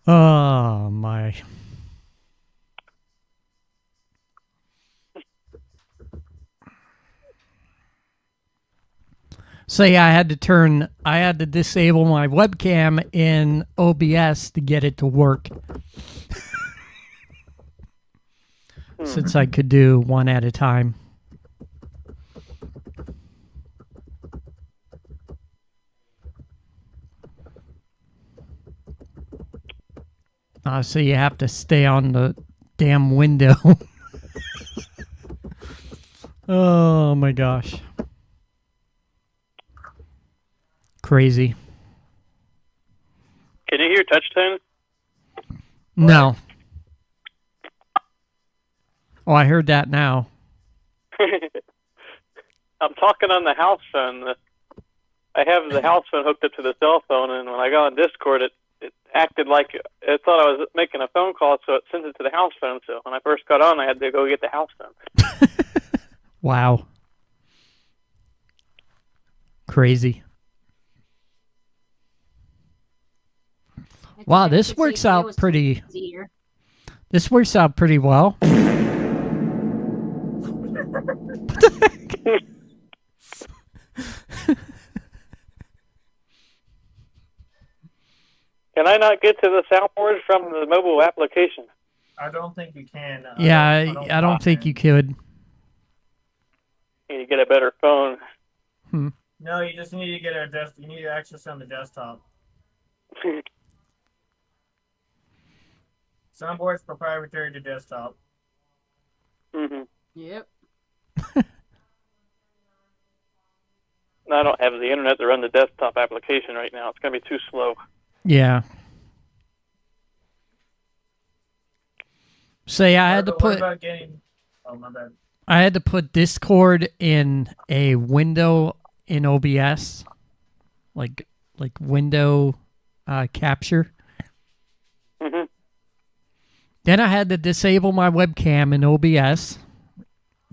Oh, my. Say I had to disable my webcam in OBS to get it to work. Since I could do one at a time. So you have to stay on the damn window. Oh my gosh. Crazy. Can you hear touch tone? No. Oh, I heard that now. I'm talking on the house phone. I have the house phone hooked up to the cell phone, and when I got on Discord, it acted like it thought I was making a phone call, so it sent it to the house phone. So when I first got on, I had to go get the house phone. Wow. Crazy. Wow, this works out pretty. This works out pretty well. Can I not get to the soundboard from the mobile application? I don't think you can. Yeah, I don't think you could. You need to get a better phone. No, you just need to get you need access on the desktop. Soundboard's proprietary to desktop. Yep. I don't have the internet to run the desktop application right now. It's going to be too slow. Yeah. Say I had to put. What about getting? Oh, my bad. I had to put Discord in a window in OBS, like window capture. Then I had to disable my webcam in OBS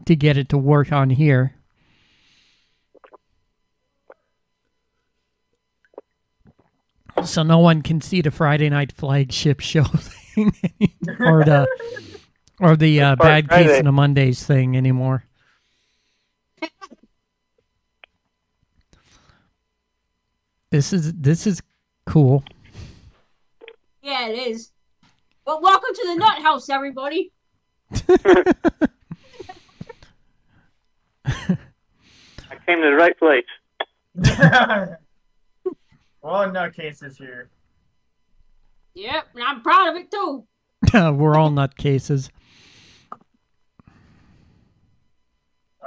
to get it to work on here. So no one can see the Friday Night Flagship show thing or the Bad Case of the Mondays thing anymore. This is cool. Yeah, it is. Well, welcome to the Nut House, everybody. I came to the right place. We're all nutcases here. Yep, and I'm proud of it too. We're all nutcases.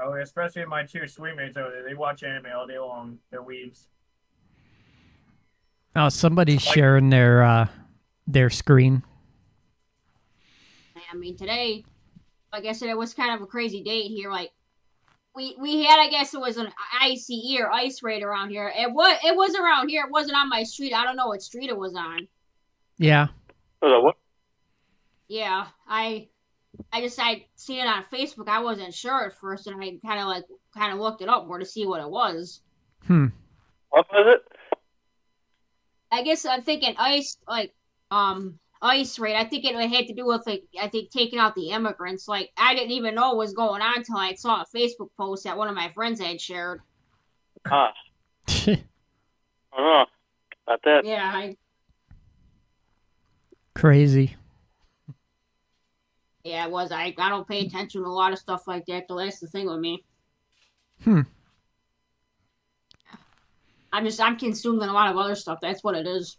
Oh, especially my two sweetmates over there. They watch anime all day long. They're weebs. Oh, somebody's sharing their screen. I mean, today, like I said, it was kind of a crazy day here. Like, we had, I guess it was an ice raid around here. It was around here. It wasn't on my street. I don't know what street it was on. Yeah. What? Yeah, I seen it on Facebook. I wasn't sure at first, and I kind of looked it up more to see what it was. What was it? I guess I'm thinking ice raid. I think it had to do with taking out the immigrants. Like, I didn't even know what was going on until I saw a Facebook post that one of my friends had shared. I don't know about that. Yeah, Crazy. Yeah, it was. I don't pay attention to a lot of stuff like that. That's the thing with me. I'm consumed in a lot of other stuff. That's what it is.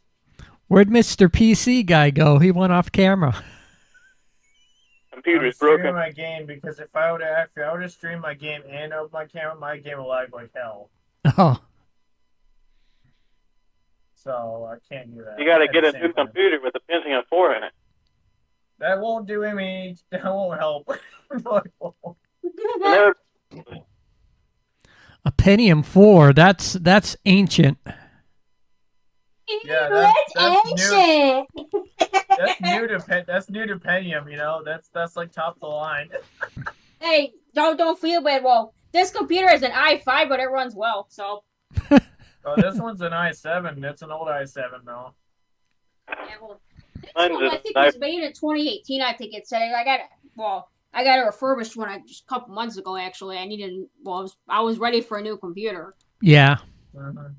Where'd Mr. PC guy go? He went off camera. Computer's broken. My game because if I would have streamed my game and open my camera, my game would lag like hell. Oh. So I can't do that. You got to get a new computer with a Pentium 4 in it. That won't do any. That won't help. A Pentium 4. That's ancient. Yeah, that's ancient. That's new to Pentium. You know, that's like top of the line. Hey, don't feel bad. Well, this computer is an i5, but it runs well. So. Oh, this one's an i7. That's an old i7 though. Yeah, well, this Mine's one I think was made in 2018. I think it said I got a refurbished one just a couple months ago. Actually, I was ready for a new computer. Yeah. Mhm.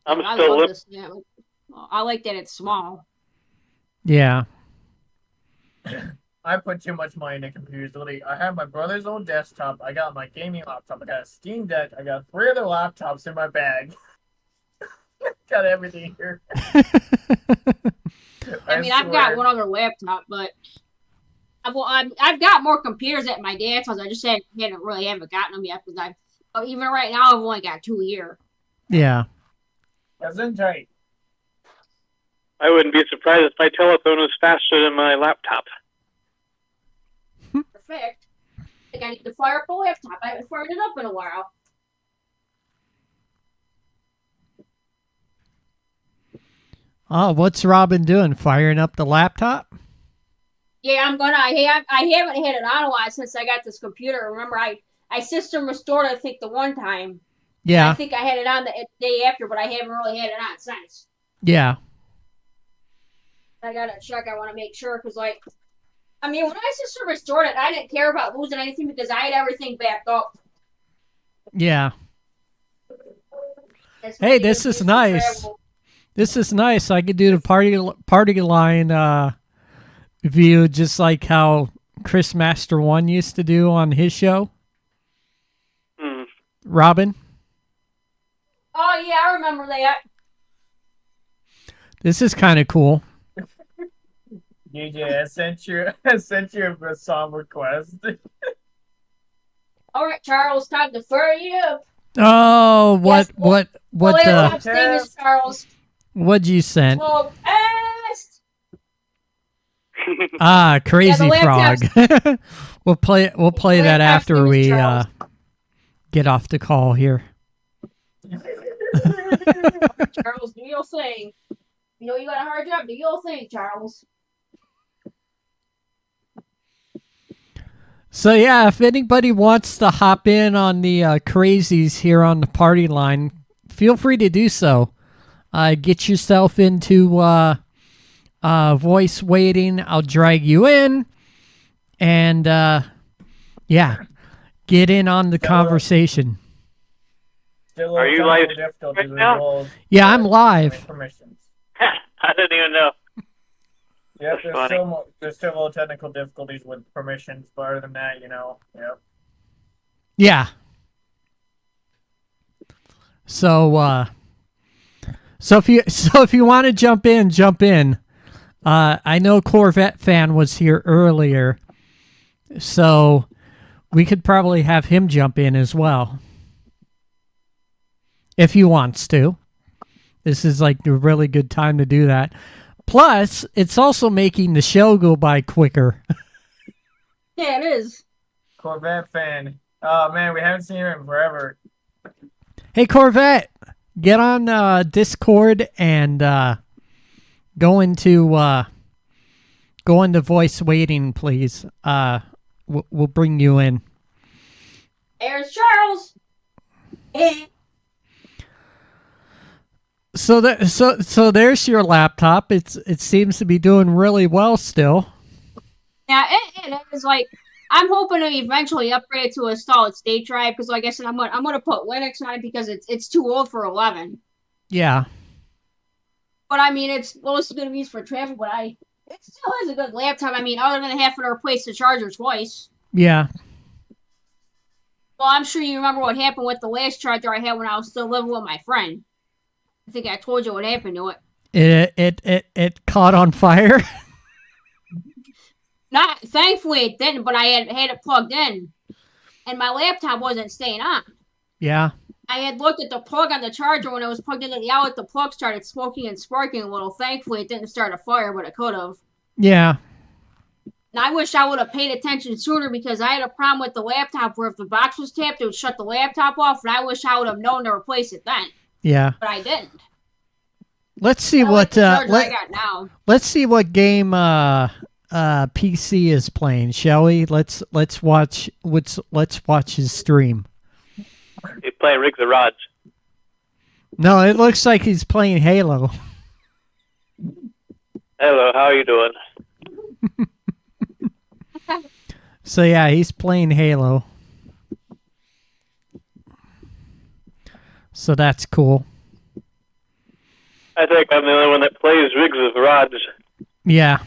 I'm I still love living. this. Yeah, I like that it's small. Yeah. I put too much money into computers. Literally, I have my brother's old desktop. I got my gaming laptop. I got a Steam Deck. I got 3 other laptops in my bag. Got everything here. I mean, I've got one other laptop, but I've got more computers at my dad's house. I just haven't gotten them yet because even right now I've only got 2 here. Yeah. That's in tight. I wouldn't be surprised if my telephone was faster than my laptop. Perfect. I think I need to fire up the laptop. I haven't fired it up in a while. Oh, what's Robin doing? Firing up the laptop? Yeah, I'm gonna. I haven't had it on a while since I got this computer. Remember, I system restored. I think the one time. Yeah. I think I had it on the day after, but I haven't really had it on since. Yeah. I gotta check. I want to make sure because, when I system restored it, I didn't care about losing anything because I had everything backed up. Yeah. Hey, this is nice. This is nice. I could do the party line view just like how Chris Master 1 used to do on his show. Robin? Oh, yeah, I remember that. This is kind of cool. DJ, I sent you a song request. All right, Charles, time to fire you up. Oh, what name is Charles. What'd you send? Well, Crazy Frog. We'll play that after we get off the call here. Charles, do your thing. You know you got a hard job. Do your thing, Charles. So yeah, if anybody wants to hop in on the crazies here on the party line, feel free to do so. Get yourself into voice waiting. I'll drag you in, and yeah, get in on the conversation. Are you live right now? Yeah, I'm live. I didn't even know. Yeah, there's still little technical difficulties with permissions, but other than that, yep. Yeah. So if you want to jump in. I know Corvette fan was here earlier, so we could probably have him jump in as well. If he wants to. This is like a really good time to do that. Plus, it's also making the show go by quicker. Yeah, it is. Corvette fan. Oh, man, we haven't seen him in forever. Hey, Corvette, get on Discord and go into voice waiting, please. We'll bring you in. There's Charles. So there's your laptop. It seems to be doing really well still. Yeah, it is I'm hoping to eventually upgrade it to a solid state drive because, like I said, I'm gonna put Linux on it because it's too old for 11. Yeah. But I mean, it's mostly gonna be used for travel. But it still is a good laptop. I mean, other than having to replace the charger twice. Yeah. Well, I'm sure you remember what happened with the last charger I had when I was still living with my friend. I think I told you what happened to it. It caught on fire. Thankfully it didn't, but I had it plugged in, and my laptop wasn't staying on. Yeah. I had looked at the plug on the charger when it was plugged into the outlet. The plug started smoking and sparking a little. Thankfully, it didn't start a fire, but it could have. Yeah. And I wish I would have paid attention sooner because I had a problem with the laptop where if the box was tapped, it would shut the laptop off, and I wish I would have known to replace it then. Yeah. But I didn't. Let's see what I got now. Let's see what game PC is playing, shall we? Let's watch his stream. He's playing Rig the Rods. No, it looks like he's playing Halo. Hello, how are you doing? So yeah, he's playing Halo. So that's cool. I think I'm the only one that plays rigs with rods. Yeah.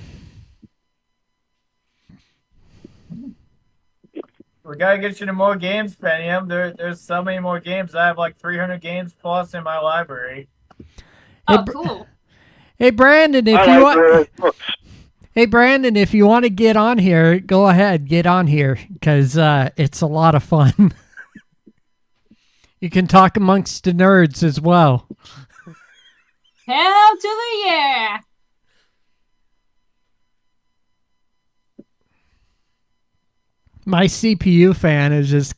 We gotta get you to more games, Pentium. There's so many more games. I have like 300 games plus in my library. Oh, cool. Hey Brandon, if you want. Hey Brandon, if you want to get on here, go ahead, get on here because it's a lot of fun. You can talk amongst the nerds as well. Hell to the yeah! My CPU fan is just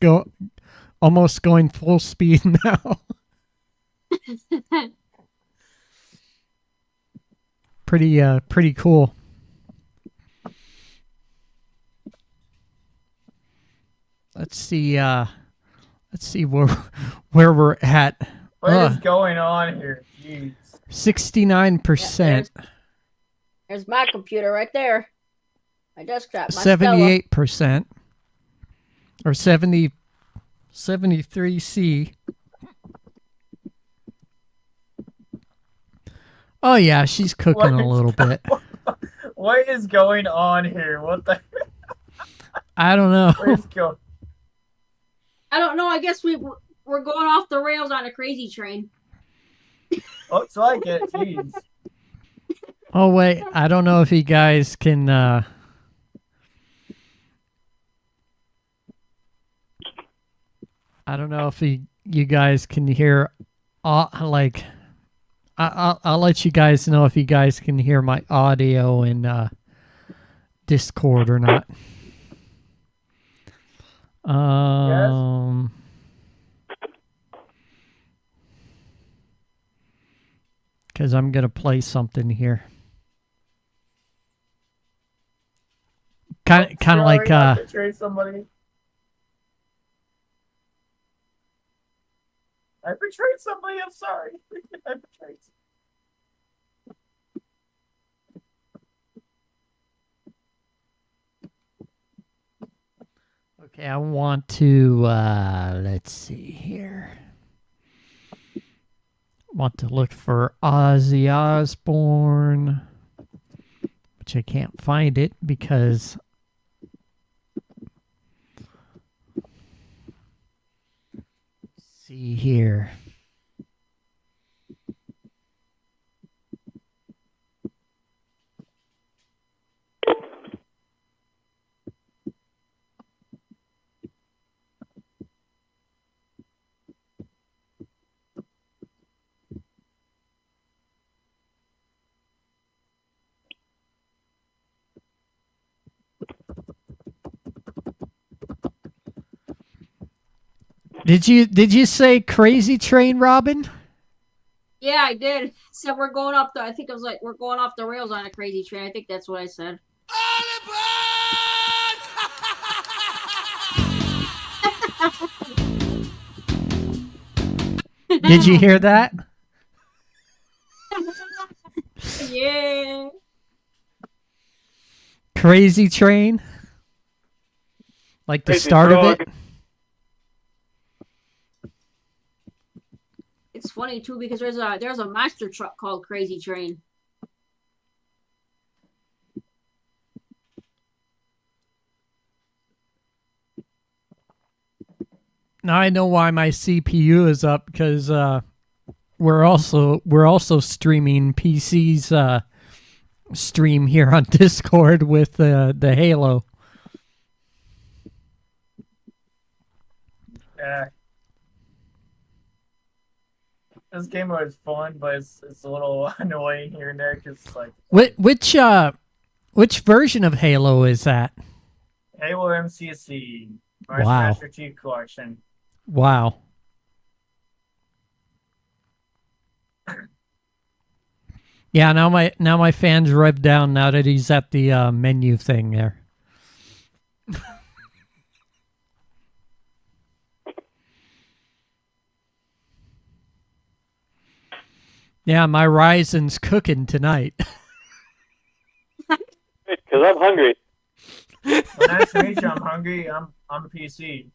almost going full speed now. Pretty cool. Let's see where we're at. What is going on here? Jeez. 69%. There's my computer right there. My desktop. My 78%. Or 73C. Oh yeah, she's cooking a little bit. What is going on here? What the? I don't know. I don't know. I guess we're going off the rails on a crazy train. Looks like it. Jeez. Oh wait, I don't know if you guys can. I don't know if you guys can hear. Like, I'll let you guys know if you guys can hear my audio in Discord or not. Because I'm gonna play something here. Kind of like betrayed somebody. I betrayed somebody. I'm sorry. I betrayed. Okay, I want to let's see here. Want to look for Ozzy Osbourne, which I can't find it because see here. Did you say Crazy Train, Robin? Yeah, I did. So we're going off I think I was like, we're going off the rails on a crazy train. I think that's what I said. Did you hear that? Yeah. Crazy Train? Like the Crazy start frog. of it? It's funny too because there's a monster truck called Crazy Train. Now I know why my CPU is up because we're also streaming PC's stream here on Discord with the Halo. Yeah. This game was fun, but it's a little annoying here and there because like. Which version of Halo is that? Halo MCC, Mars Wow. Master Chief Collection. Wow. Yeah, now my fan's revved down now that he's at the menu thing there. Yeah, my Ryzen's cooking tonight. Because I'm hungry. Well, nice to meet you. I'm hungry. I'm on the PC.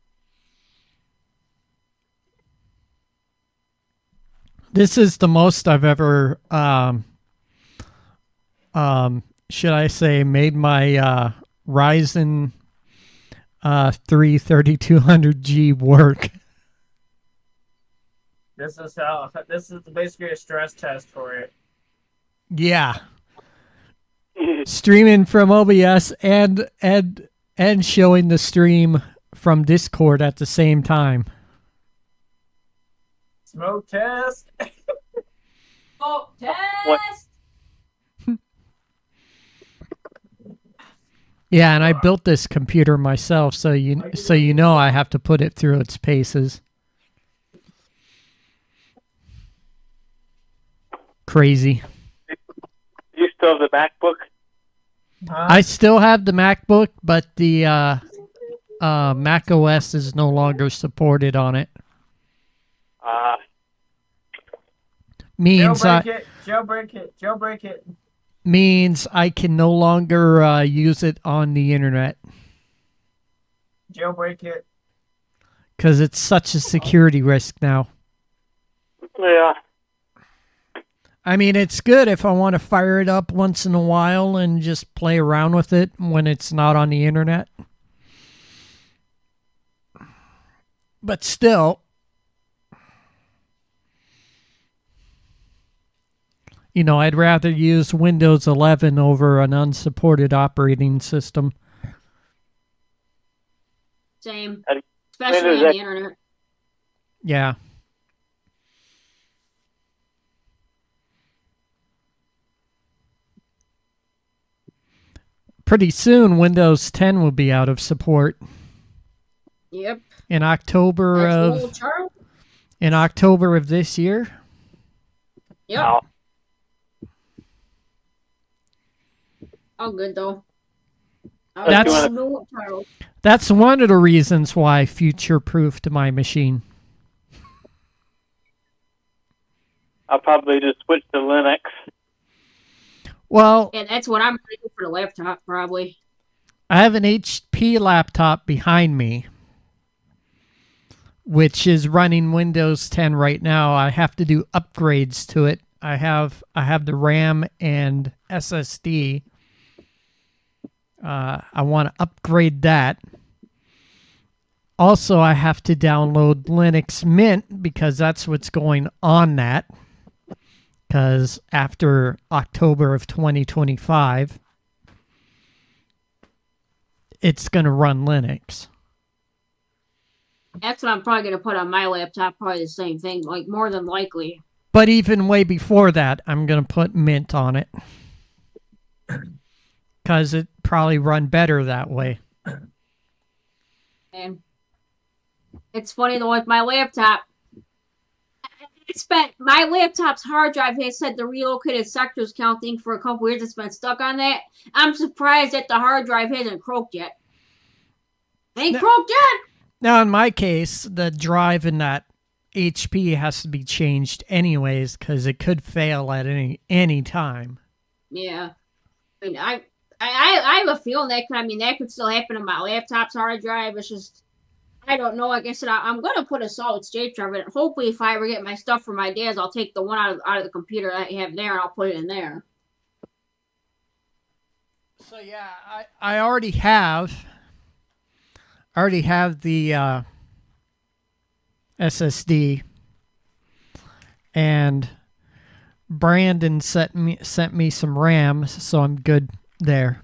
This is the most I've ever, should I say, made my Ryzen 3 3200G work. This is basically a stress test for it. Yeah. Streaming from OBS and showing the stream from Discord at the same time. Smoke test. Smoke test. What? Yeah, and I built this computer myself, so you know I have to put it through its paces. Crazy. You still have the MacBook? I still have the MacBook, but the Mac OS is no longer supported on it. Means Jailbreak it. Means I can no longer use it on the internet. Jailbreak it. Because it's such a security risk now. Yeah. I mean, it's good if I want to fire it up once in a while and just play around with it when it's not on the internet. But still, you know, I'd rather use Windows 11 over an unsupported operating system. Same. Especially on the internet. Yeah. Pretty soon, Windows 10 will be out of support. Yep. In October of this year. Yep. Wow. Oh, good though. That's one of the reasons why I future-proofed my machine. I'll probably just switch to Linux. Well, yeah, that's what I'm going to do for the laptop, probably. I have an HP laptop behind me, which is running Windows 10 right now. I have to do upgrades to it. I have the RAM and SSD. I want to upgrade that. Also, I have to download Linux Mint because that's what's going on that. Because after October of 2025, it's going to run Linux. That's what I'm probably going to put on my laptop. Probably the same thing, like more than likely. But even way before that, I'm going to put Mint on it. Because it probably run better that way. And it's funny though, with my laptop, my laptop's hard drive has said the relocated sectors counting for a couple years. It's been stuck on that. I'm surprised that the hard drive hasn't croaked yet. Croaked yet. Now, in my case, the drive in that HP has to be changed anyways because it could fail at any time. Yeah, I mean, I have a feeling that could still happen on my laptop's hard drive. It's just, I don't know. Like I said, I'm going to put a solid state drive in it. Hopefully, if I ever get my stuff from my dad's, I'll take the one out of the computer that you have there and I'll put it in there. So, yeah, I already have the SSD, and Brandon sent me some RAM, so I'm good there.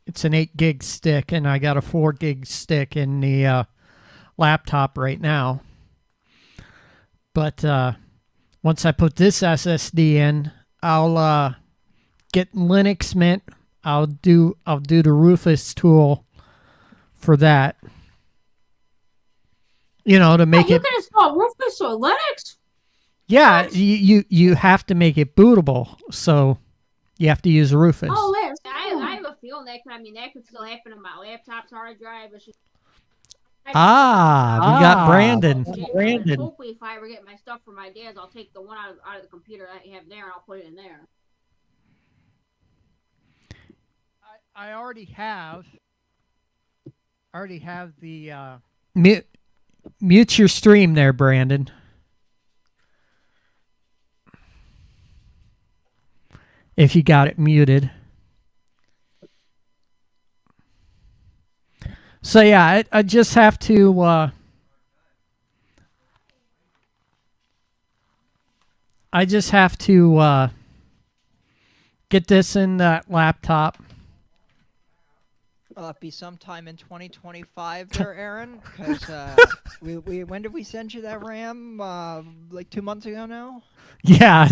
It's an 8 gig stick, and I got a 4 gig stick in the laptop right now. But once I put this SSD in, I'll get Linux Mint. I'll do the Rufus tool for that. You know, to make it. You can install Rufus or Linux. Yeah, you have to make it bootable, so you have to use Rufus. Oh, yes. I have a feeling that could still happen on my laptop's hard drive. It's just, we got Brandon. Brandon. Hopefully, if I ever get my stuff from my dad's, I'll take the one out of the computer that you have there and I'll put it in there. I already have the mute your stream there, Brandon. If you got it muted. So yeah, I just have to get this in that laptop. Will it be sometime in 2025 there, Aaron? Because we when did we send you that RAM? Like 2 months ago now? Yeah.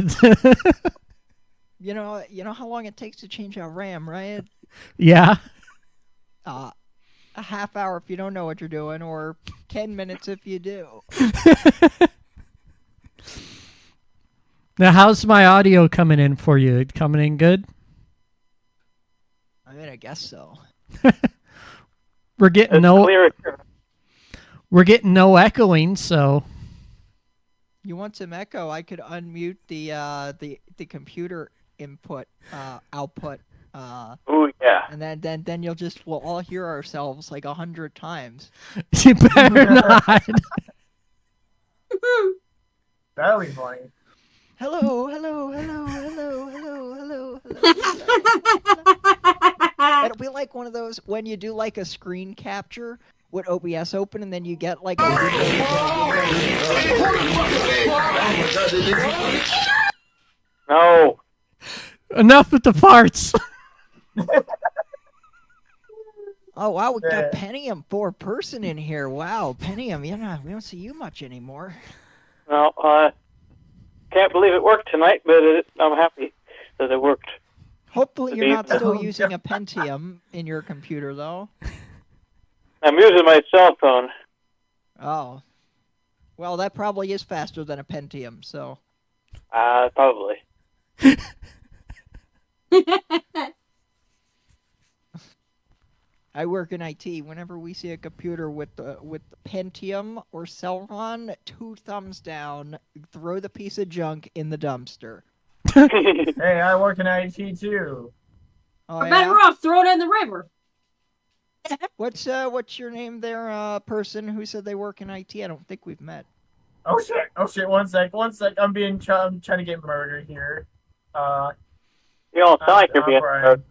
You know how long it takes to change out RAM, right? Yeah. A half hour if you don't know what you're doing, or 10 minutes if you do. Now, how's my audio coming in for you? Coming in good? I mean, I guess so. We're getting no echoing, so. You want some echo? I could unmute the computer input output. Oh yeah. And then we'll all hear ourselves like 100 times. You better not. That'll be funny. Hello, hello, hello, hello, hello, hello, hello. It'll be like one of those when you do like a screen capture with OBS open, and then you get like a No. Enough with the farts. Oh wow, we got Pentium 4 person in here. Wow, Pentium, we don't see you much anymore. No, can't believe it worked tonight, but I'm happy that it worked. Hopefully you're not still using a Pentium in your computer, though. I'm using my cell phone. Oh. Well, that probably is faster than a Pentium, so. Probably. I work in IT. Whenever we see a computer with Pentium or Celeron, 2 thumbs down, throw the piece of junk in the dumpster. Hey, I work in IT too. Oh, Or better off, throw it in the river. What's your name there, person who said they work in IT? I don't think we've met. Oh shit, one sec. I'm trying to get murdered here. You don't sound like you're being Brian.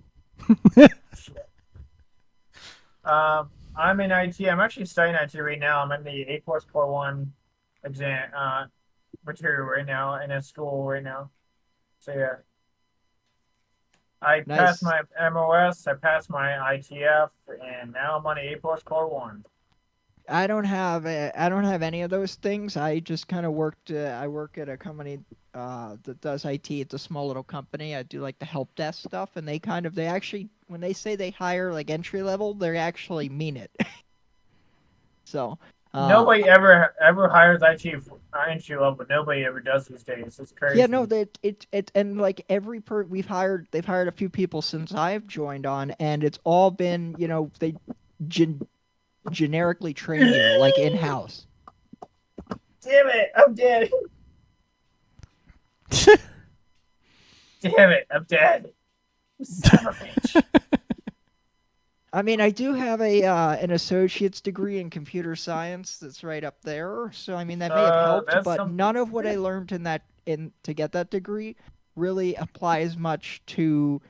I'm in IT. I'm actually studying IT right now. I'm in the Ep1 Core 1 exam material right now in a school right now. So yeah. I passed my MOS, I passed my ITF, and now I'm on the Ep1 Core 1. I don't have any of those things. I just kind of worked. I work at a company that does IT. It's a small little company. I do like the help desk stuff, and they actually, when they say they hire like entry level, they actually mean it. So nobody ever hires IT entry level, but nobody ever does these days. It's crazy. Yeah, no, and like they've hired a few people since I've joined on, and it's all been, they generically train you like in house. Damn it, I'm dead. Damn it, I'm dead. Son of a bitch. I mean, I do have an associate's degree in computer science that's right up there, so I mean that may have helped, but none of what I learned to get that degree really applies much to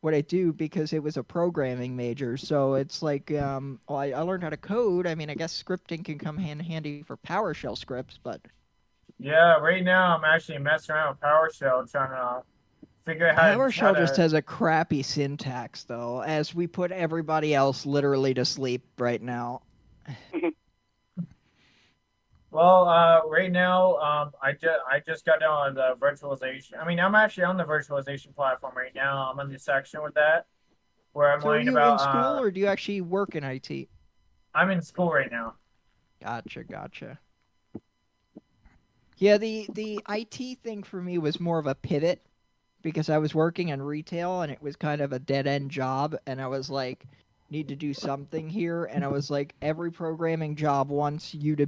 what I do because it was a programming major. So it's like, I learned how to code. I mean, I guess scripting can come handy for PowerShell scripts, but yeah, right now I'm actually messing around with PowerShell trying to figure out how PowerShell just has a crappy syntax, though, as we put everybody else literally to sleep right now. Well, right now, I just got down on the virtualization. I mean, I'm actually on the virtualization platform right now. I'm in the section with that, where I'm learning about. Are you in school, or do you actually work in IT? I'm in school right now. Gotcha. Yeah, the IT thing for me was more of a pivot, because I was working in retail, and it was kind of a dead-end job, and I was like, need to do something here, and I was like, every programming job wants you to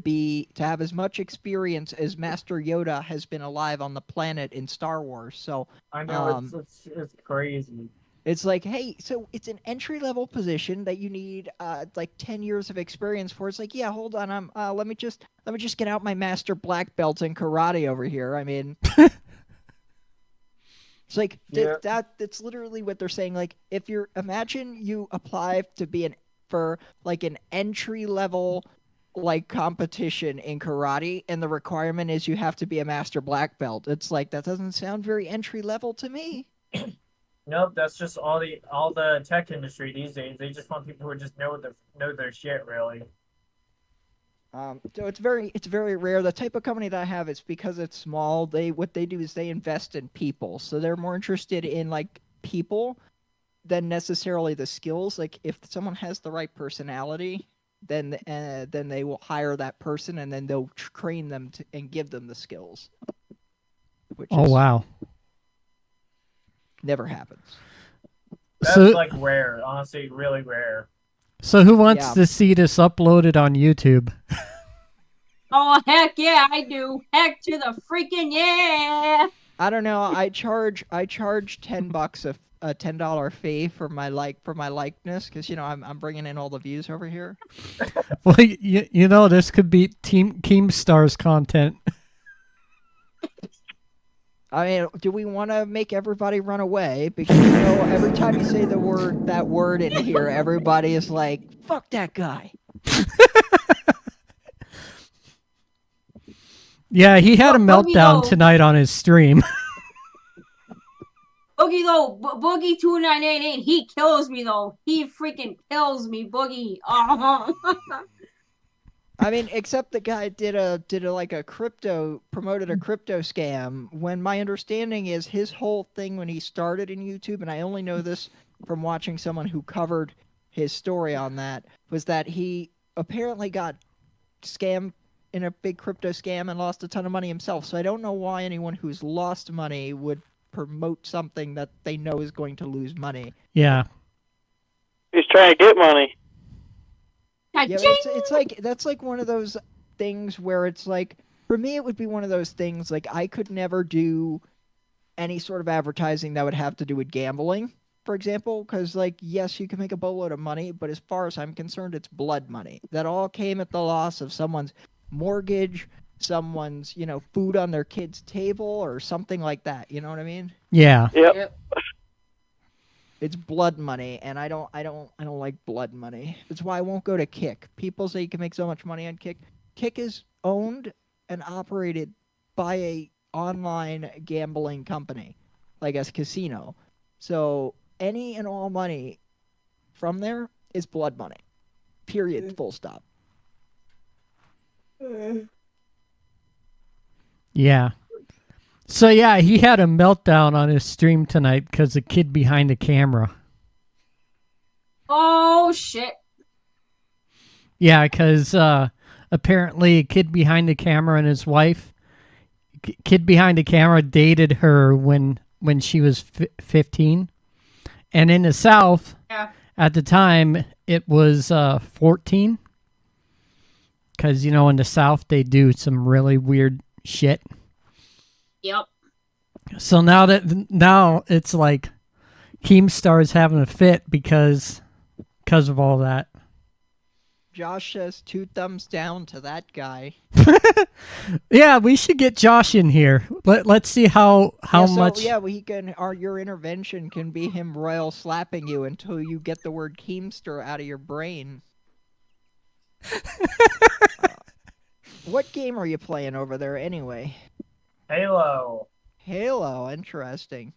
have as much experience as Master Yoda has been alive on the planet in Star Wars. So I know it's crazy. It's like, hey, so it's an entry level position that you need like 10 years of experience for. It's like, yeah, hold on, let me just get out my master black belt in karate over here. I mean, it's like that's literally what they're saying. Like, if you're imagine you apply to be for like an entry level like competition in karate, and the requirement is you have to be a master black belt. It's like, that doesn't sound very entry level to me. Nope, that's just all the tech industry these days. They just want people who just know their shit, really. So it's very rare. The type of company that I have, it's because it's small. What they do is they invest in people, so they're more interested in like people than necessarily the skills. Like, if someone has the right personality, then they will hire that person, and then they'll train them and give them the skills. Wow. Never happens. That's like rare, honestly, really rare. So who wants to see this uploaded on YouTube? Oh, heck yeah, I do. Heck to the freaking yeah. I don't know. I charge $10 a $10 fee for my likeness, because I'm bringing in all the views over here. Well, you know, this could be Team Keemstar's content. I mean, do we want to make everybody run away? Because every time you say that word in here, everybody is like, "Fuck that guy." Yeah, he had a meltdown tonight on his stream. Boogie though, Boogie 2988, he kills me though. He freaking kills me, Boogie. I mean, except the guy promoted a crypto scam, when my understanding is his whole thing when he started in YouTube, and I only know this from watching someone who covered his story on that, was that he apparently got scammed in a big crypto scam and lost a ton of money himself. So I don't know why anyone who's lost money would promote something that they know is going to lose money. Yeah. He's trying to get money. Yeah, it's like, that's like one of those things where it's like, for me, it would be one of those things like, I could never do any sort of advertising that would have to do with gambling, for example, because like, yes, you can make a boatload of money, but as far as I'm concerned, it's blood money. That all came at the loss of someone's mortgage, someone's, food on their kid's table, or something like that. You know what I mean? Yeah. Yep. It's blood money, and I don't like blood money. That's why I won't go to Kick. People say you can make so much money on Kick. Kick is owned and operated by a online gambling company, like a casino. So any and all money from there is blood money. Period. Full stop. Yeah. So yeah, he had a meltdown on his stream tonight because a kid behind the camera. Oh shit. Yeah, because apparently a kid behind the camera and his wife, kid behind the camera dated her when she was 15, and in the South, at the time it was 14. Because in the South they do some really weird shit. Yep. So now it's like Keemstar's having a fit because of all that. Josh says 2 thumbs down to that guy. Yeah, we should get Josh in here. Let's see how much. Yeah, your intervention can be him royal slapping you until you get the word Keemstar out of your brain. What game are you playing over there anyway? Halo, interesting.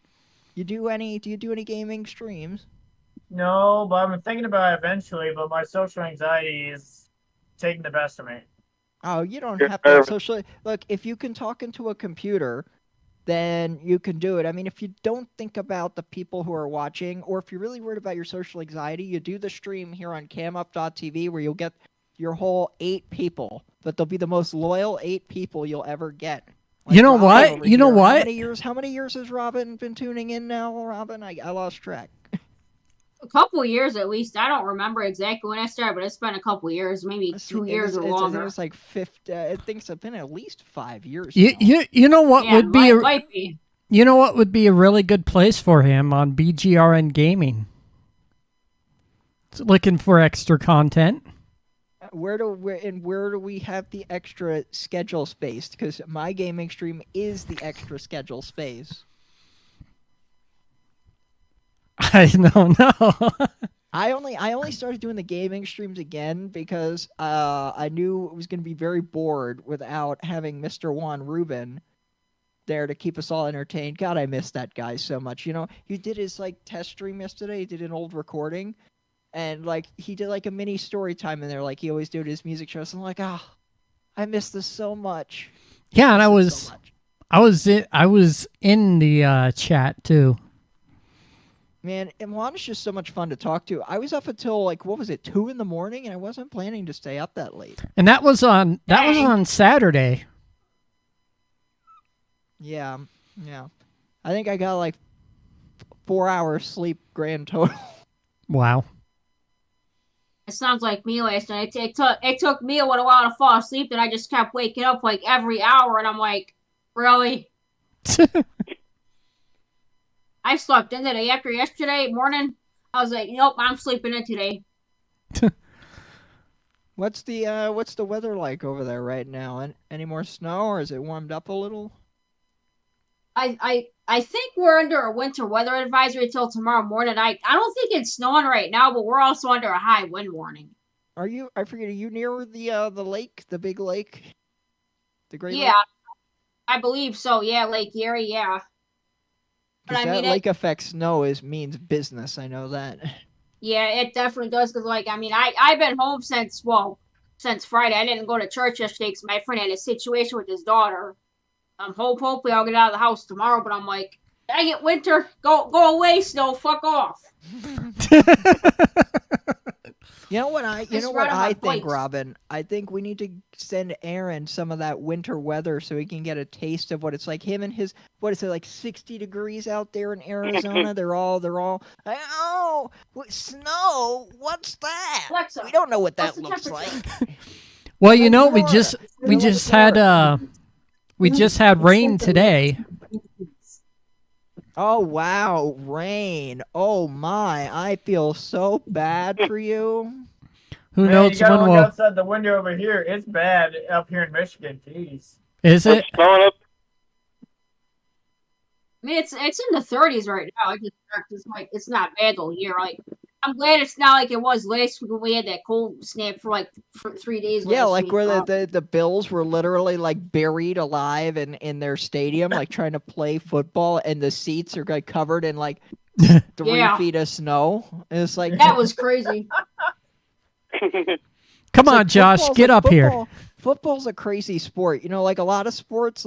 Do you do any gaming streams? No, but I'm thinking about it eventually, but my social anxiety is taking the best of me. Oh, you don't have to socially. Look, if you can talk into a computer, then you can do it. I mean, if you don't think about the people who are watching, or if you're really worried about your social anxiety, you do the stream here on camup.tv, where you'll get your whole 8 people, but they'll be the most loyal 8 people you'll ever get. Like, you know what? You know what? How many years has Robin been tuning in now, Robin? I lost track. A couple years at least. I don't remember exactly when I started, but it's been a couple years, maybe 2 years or longer. I think it's like 50. I think it's been at least 5 years. You know what would be might be. You know what would be a really good place for him on BGRN Gaming? Looking for extra content. Where do we have the extra schedule space? Because my gaming stream is the extra schedule space. I don't know. I only started doing the gaming streams again because I knew it was going to be very bored without having Mr. Juan Rubin there to keep us all entertained. God, I miss that guy so much. You know, he did his test stream yesterday. He did an old recording, and he did a mini story time in there, like he always did his music shows. I'm like, I miss this so much. Yeah, and I was in the chat too. Man, and Juan is just so much fun to talk to. I was up until 2 a.m, and I wasn't planning to stay up that late. And that was on Saturday. Yeah. I think I got 4 hours sleep grand total. Wow. It sounds like me last night. It took me a little while to fall asleep, and I just kept waking up every hour, and I'm like, really? I slept in today. After yesterday morning, I was like, nope, I'm sleeping in today. What's the weather like over there right now? Any more snow, or is it warmed up a little? I think we're under a winter weather advisory until tomorrow morning. I don't think it's snowing right now, but we're also under a high wind warning. Are you near the lake, the big lake? The Great Lake? Yeah, I believe so. Yeah, Lake Erie, yeah. Because that lake effect snow means business. I know that. Yeah, it definitely does. Because I've been home since Friday. I didn't go to church yesterday because my friend had a situation with his daughter. Hopefully I'll get out of the house tomorrow. But I'm like, dang it, winter, go away, snow, fuck off. You know what I think, Robin? I think we need to send Aaron some of that winter weather so he can get a taste of what it's like. Him and his 60 degrees out there in Arizona. they're all snow. What's that? Alexa, we don't know what that looks like. Well, we just had rain today. Oh wow, rain! Oh my, I feel so bad for you. Who knows you gotta when look outside the window over here. It's bad up here in Michigan. Jeez. Is it? It's snowing up. It's in the 30s right now. It's not bad all year. I'm glad it's not like it was last week when we had that cold snap for 3 days. Yeah, where the Bills were literally buried alive in their stadium, trying to play football, and the seats are covered in 3 feet of snow. And it's that was crazy. Come on, Josh, get up here. Football's a crazy sport. A lot of sports,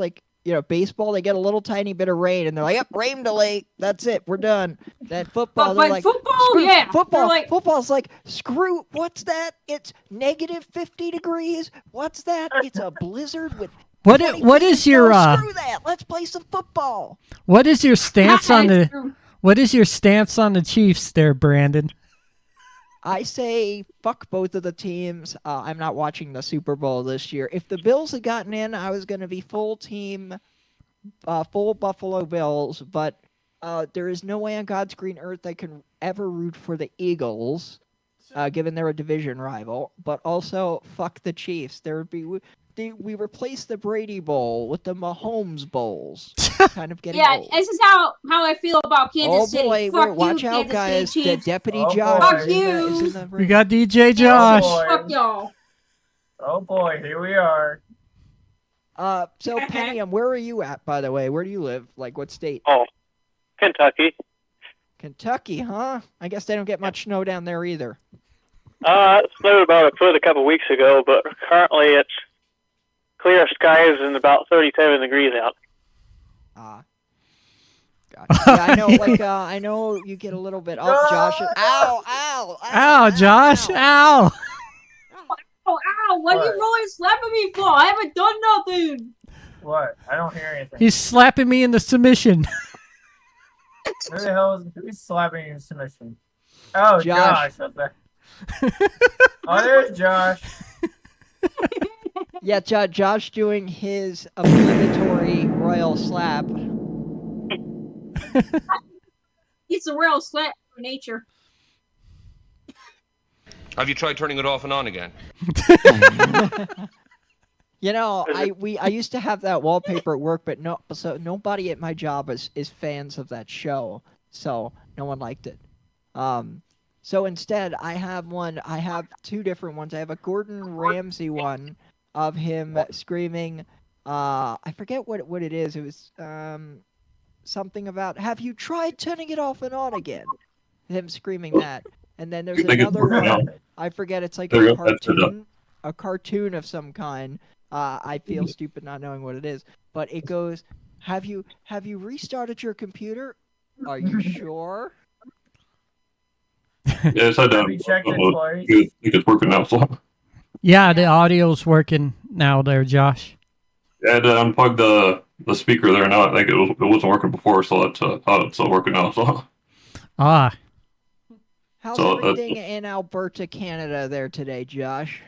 baseball, they get a little tiny bit of rain, and they're like, yep, rain delay. That's it. We're done. That football, but football, yeah. Football's screw, what's that? It's negative 50 degrees. What's that? It's a blizzard with... What is your... Screw that. Let's play some football. What is your stance on the Chiefs there, Brandon? I say fuck both of the teams. I'm not watching the Super Bowl this year. If the Bills had gotten in, I was going to be full team, full Buffalo Bills. But there is no way on God's green earth I can ever root for the Eagles, given they're a division rival. But also, fuck the Chiefs. We replaced the Brady Bowl with the Mahomes Bowls. Kind of getting old. This is how I feel about Kansas City. Boy, fuck watch you, out, Kansas guys. City Chiefs. The Deputy Oh, Josh. boy. Fuck you. We got DJ Josh. Fuck y'all. Oh boy, here we are. So Pentium, where are you at, by the way? Where do you live? What state? Oh, Kentucky. Kentucky, huh? I guess they don't get much snow down there either. It snowed about a foot a couple weeks ago, but currently it's clear skies and about 37 degrees out. Gotcha. Yeah, I know. I know you get a little bit. Oh, Josh! Ow! Josh! Ow! Ow! What are you really slapping me for? I haven't done nothing. What? I don't hear anything. He's slapping me in the submission. Who the hell who's slapping you in submission? Oh, Josh. Up there. Oh, there's Josh. Yeah, Josh doing his obligatory royal slap. It's a real sweat for nature. Have you tried turning it off and on again? You know, I used to have that wallpaper at work, but nobody at my job is fans of that show, so no one liked it. So instead, I have two different ones. I have a Gordon Ramsay one of him screaming. I forget what it is. It was something about, "Have you tried turning it off and on again?" Him screaming that. And then there's another one. I forget. It's like a cartoon of some kind. I feel stupid not knowing what it is, but it goes, "Have you restarted your computer? Are you sure?" Yeah, it's had Have you checked it twice? I think it's working now. So Yeah, the audio's working now there, Josh. yeah, I had to unplug the speaker there now. I think it wasn't working before, so it's working now. So Ah, How's So, everything in Alberta, Canada there today, Josh?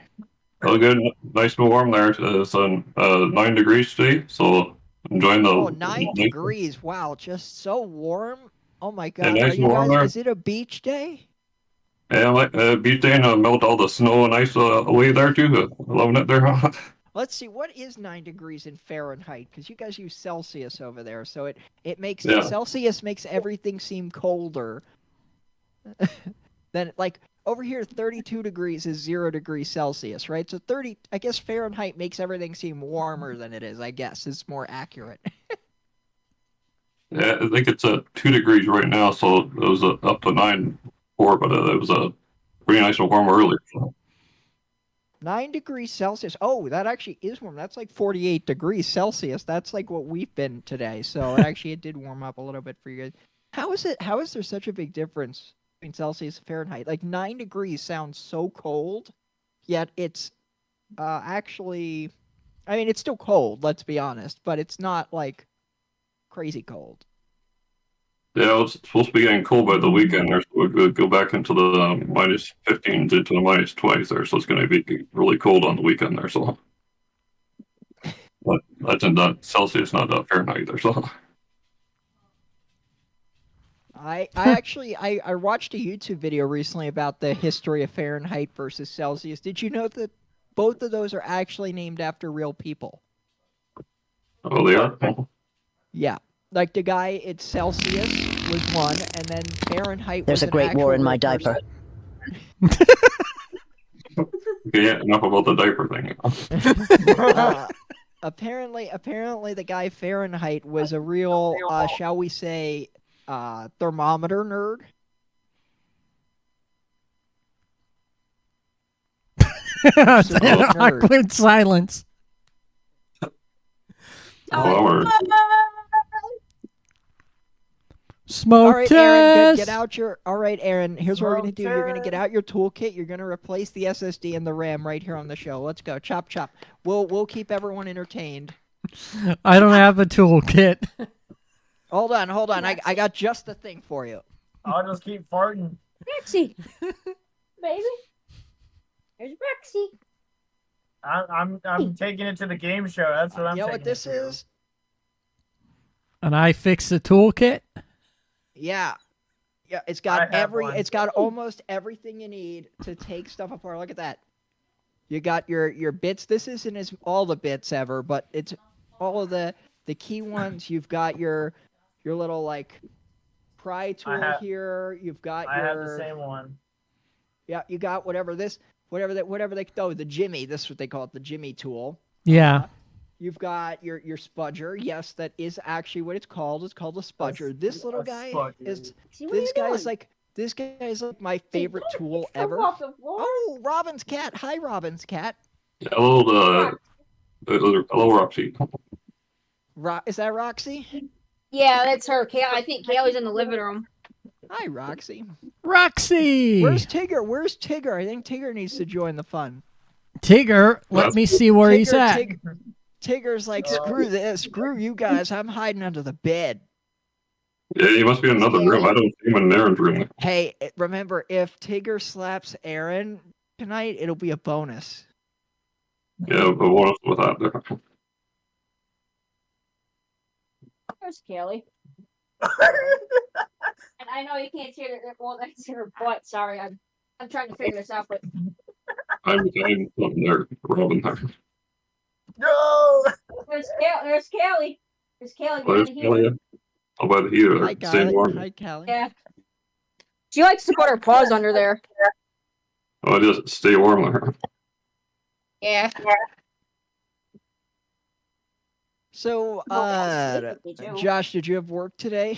oh, good, nice and warm there. It's 9 degrees today, so enjoying the. Oh, 9 degrees. Wow, just so warm. Oh my God. nice Are and you warm guys, there. is it a beach day? Yeah, like beach day and melt all the snow and ice away there too. Loving it there. Let's see, what is 9 degrees in Fahrenheit? Because you guys use Celsius over there, so it makes Yeah. Celsius makes everything seem colder. Then, like, over here, 32 degrees is 0 degrees Celsius, right? So 30, I guess Fahrenheit makes everything seem warmer than it is, I guess. It's more accurate. Yeah, I think it's 2 degrees right now, so it was up to 9 before, but it was pretty nice and warm earlier. So. 9 degrees Celsius. Oh, that actually is warm. That's like 48 degrees Celsius. That's like what we've been today. So it did warm up a little bit for you guys. How is there such a big difference between Celsius and Fahrenheit? Like 9 degrees sounds so cold, yet it's actually, I mean, it's still cold, let's be honest, but it's not like crazy cold. Yeah, it's supposed to be getting cold by the weekend there, so we'll go back into the minus 15 to the minus 20s there, so it's going to be really cold on the weekend there. So but that's in Celsius, not Fahrenheit there. So I actually I watched a YouTube video recently about the history of Fahrenheit versus Celsius. Did you know that both of those are actually named after real people? oh, they are. Yeah. Like the guy, it's Celsius was one, and then Fahrenheit There's was a great war in my diaper. Okay, yeah, enough about the diaper thing. Apparently the guy Fahrenheit was a real, shall we say, thermometer nerd. Awkward silence. Smoke All right, test. Aaron, get out your. All right, Aaron. Here's what we're gonna do. You're gonna get out your toolkit. You're gonna replace the SSD and the RAM right here on the show. Let's go. Chop chop. We'll keep everyone entertained. I don't have a toolkit. Hold on. I got just the thing for you. I'll just keep farting. Rexy, baby. There's Rexy. I'm taking it to the game show. That's what I'm. You know what this is? And I fix the toolkit. Yeah, it's got it's got almost everything you need to take stuff apart. Look at that. You got your bits. This isn't as all the bits ever, but it's all of the key ones. You've got your little like pry tool here. You've got I have the same one. Yeah, you got whatever they the Jimmy. This is what they call it, the Jimmy tool. Yeah. You've got your spudger. Yes, that is actually what it's called. It's called a spudger. This little guy is this guy is like my favorite tool ever. Oh, Robin's cat. Hi, Robin's cat. Yeah, hello, Roxy. Is that Roxy? Yeah, that's her. I think Kaylee's in the living room. Hi, Roxy. Roxy. Where's Tigger? I think Tigger needs to join the fun. Tigger, let me see where he's at. Tigger's like, screw this, screw you guys. I'm hiding under the bed. Yeah, he must be in another room. I don't see him in Aaron's room. Hey, remember, if Tigger slaps Aaron tonight, it'll be a bonus. Yeah, but what else with that there? There's Kaylee. And I know you can't hear it. Well, that's her butt. Sorry, I'm trying to figure this out, but I'm there, Robin there. No! there's Kelly. There's Kelly Oh, behind the heater. I'll buy the heater. Hi, Staying Callie. warm. Hi, Callie. Yeah. She likes to put her paws under there. Oh, just stay warm there. Yeah. So, Me too. Josh, did you have work today?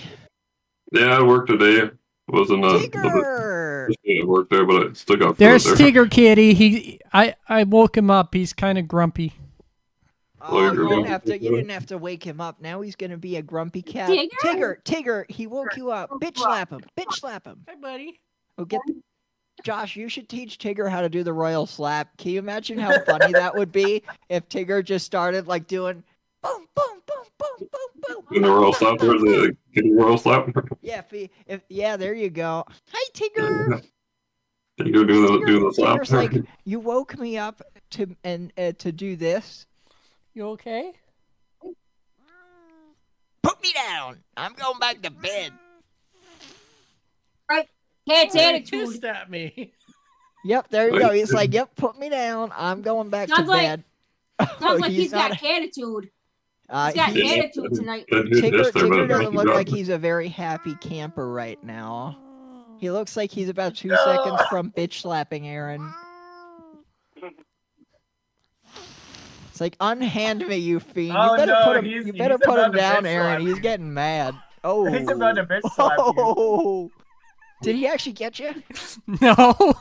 Yeah, I worked today. Wasn't Tigger! I worked there, but I still got food There's there. Tigger Kitty. I woke him up. He's kind of grumpy. Oh, you didn't have to wake him up. Now he's gonna be a grumpy cat. Tigger, he woke you up. Bitch slap him. Hi, buddy. Oh, Josh, you should teach Tigger how to do the royal slap. Can you imagine how funny that would be if Tigger just started like doing boom, boom, boom, boom, boom, boom. Doing the royal slap, or the kitty royal slap? Yeah, there you go. Hi, Tigger. Tigger do the slap. Tigger's like, you woke me up to do this. You okay? Put me down. I'm going back to bed. Right. Cat's attitude. Pissed at me. Yep, there you go. He's like, yep, put me down. I'm going back to bed. Sounds like he's got attitude. He's got attitude tonight. Tigger doesn't look like he's a very happy camper right now. He looks like he's about 2 seconds from bitch slapping Aaron. It's like, unhand me, you fiend. You better put him down, Aaron. He's getting mad. Oh. He's about to bitch slap you. Did he actually get you? No.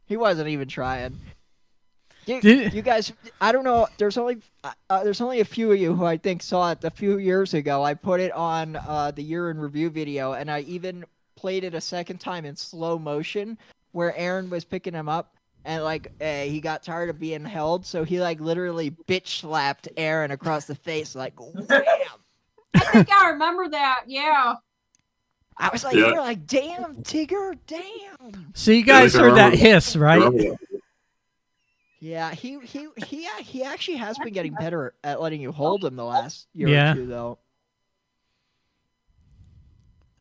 He wasn't even trying. You guys, I don't know. There's only a few of you who I think saw it a few years ago. I put it on the year in review video, and I even played it a second time in slow motion, where Aaron was picking him up, and like he got tired of being held, so he like literally bitch slapped Aaron across the face, like wham. I think I remember that. Yeah. I was like, you're like, damn, Tigger, damn. So you guys heard that hiss, right? Yeah, he actually has been getting better at letting you hold him the last year or two, though.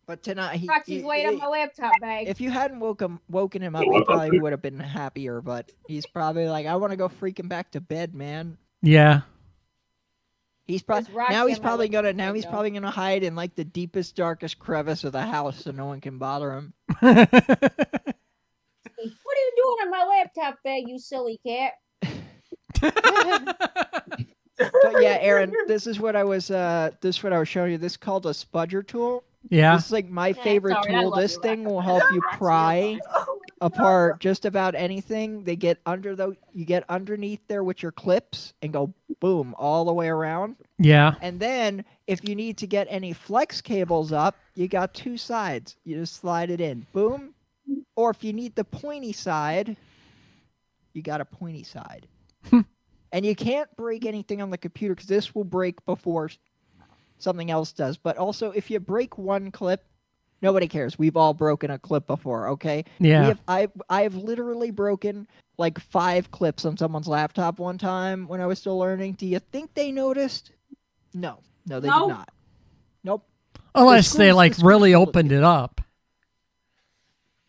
But tonight, he's weighing up my laptop bag. If you hadn't woken him up, he probably would have been happier. But he's probably like, I want to go freaking back to bed, man. Yeah. He's probably gonna hide in like the deepest, darkest crevice of the house so no one can bother him. What are you doing on my laptop bag, you silly cat? But yeah, Aaron, this is what I was showing you. This is called a spudger tool. Yeah. This is like my favorite tool. This thing will help you pry apart just about anything. You get underneath there with your clips and go boom all the way around. Yeah. And then if you need to get any flex cables up, you got 2 sides. You just slide it in. Boom. Or if you need the pointy side, you got a pointy side. And you can't break anything on the computer because this will break before something else does. But also, if you break one clip, nobody cares. We've all broken a clip before, okay? Yeah. I've literally broken like 5 clips on someone's laptop one time when I was still learning. Do you think they noticed? No, they did not. Nope. Unless they like really opened it up.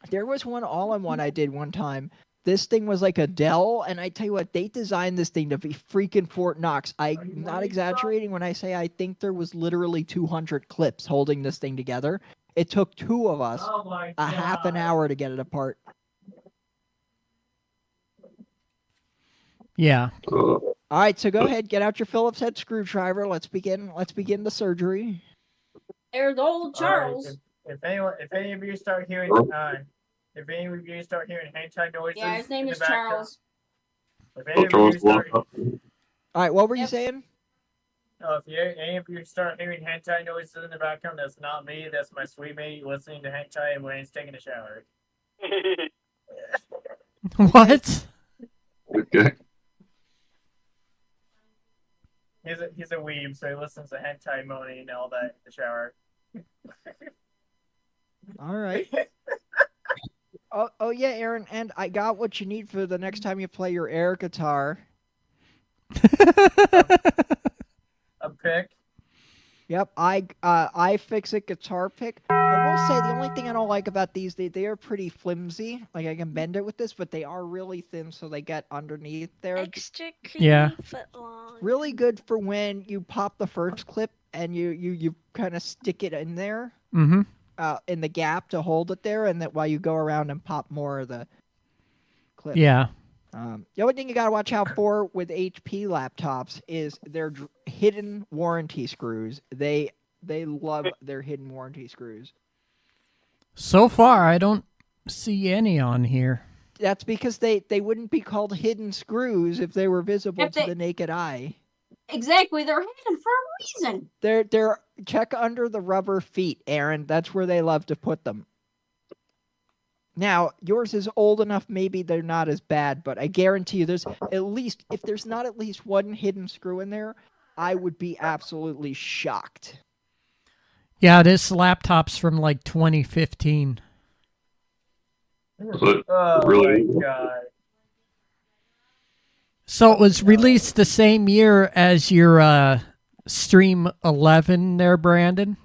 There was one all-in-one I did one time. This thing was like a Dell, and I tell you what, they designed this thing to be freaking Fort Knox. I'm not exaggerating when I say I think there was literally 200 clips holding this thing together. It took 2 of us a half an hour to get it apart. Yeah. All right, so go ahead, get out your Phillips head screwdriver. Let's begin the surgery. There's old Charles. Right, if any of you start hearing hentai noises, yeah, his name is Charles. If any of you start, all right, what were you saying? If any of you start hearing hentai noises in the background, that's not me. That's my sweet mate listening to hentai when he's taking a shower. What? Okay. He's a weeb, so he listens to hentai moaning and all that in the shower. All right. Oh yeah, Aaron, and I got what you need for the next time you play your air guitar. A pick. Yep, iFixit guitar pick. I will say the only thing I don't like about these, they are pretty flimsy. Like I can bend it with this, but they are really thin, so they get underneath there. Extra creamy foot long. Really good for when you pop the first clip and you kind of stick it in there. Mm-hmm. In the gap to hold it there, and that while you go around and pop more of the clip. Yeah. The only thing you gotta watch out for with HP laptops is their hidden warranty screws. They love their hidden warranty screws. So far, I don't see any on here. That's because they wouldn't be called hidden screws if they were visible to the naked eye. Exactly, they're hidden for a reason. They're check under the rubber feet, Aaron. That's where they love to put them. Now, yours is old enough, maybe they're not as bad, but I guarantee you there's at least, if there's not at least one hidden screw in there, I would be absolutely shocked. Yeah, this laptop's from like 2015. Oh Really? my god. So it was released the same year as your Stream 11 there, Brandon?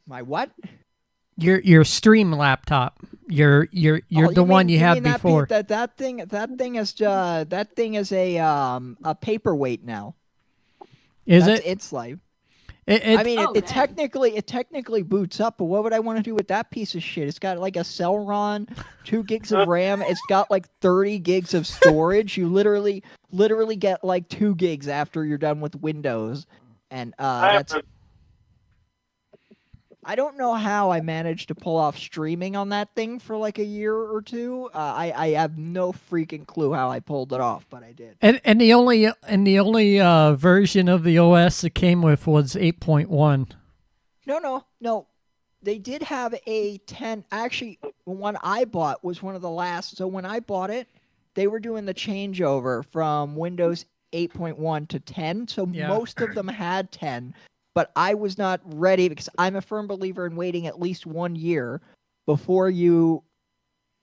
My what? Your Stream laptop. You're the one you had before. That thing is a paperweight now. That's it? Its life. It technically boots up, but what would I want to do with that piece of shit? It's got like a Celeron, 2 gigs of RAM. It's got like 30 gigs of storage. You literally get like 2 gigs after you're done with Windows, and that's. I don't know how I managed to pull off streaming on that thing for like a year or two. I have no freaking clue how I pulled it off, but I did. And the only version of the OS it came with was 8.1. No. They did have a 10. Actually, the one I bought was one of the last. So when I bought it, they were doing the changeover from Windows 8.1 to 10. So most of them had 10. But I was not ready because I'm a firm believer in waiting at least 1 year before you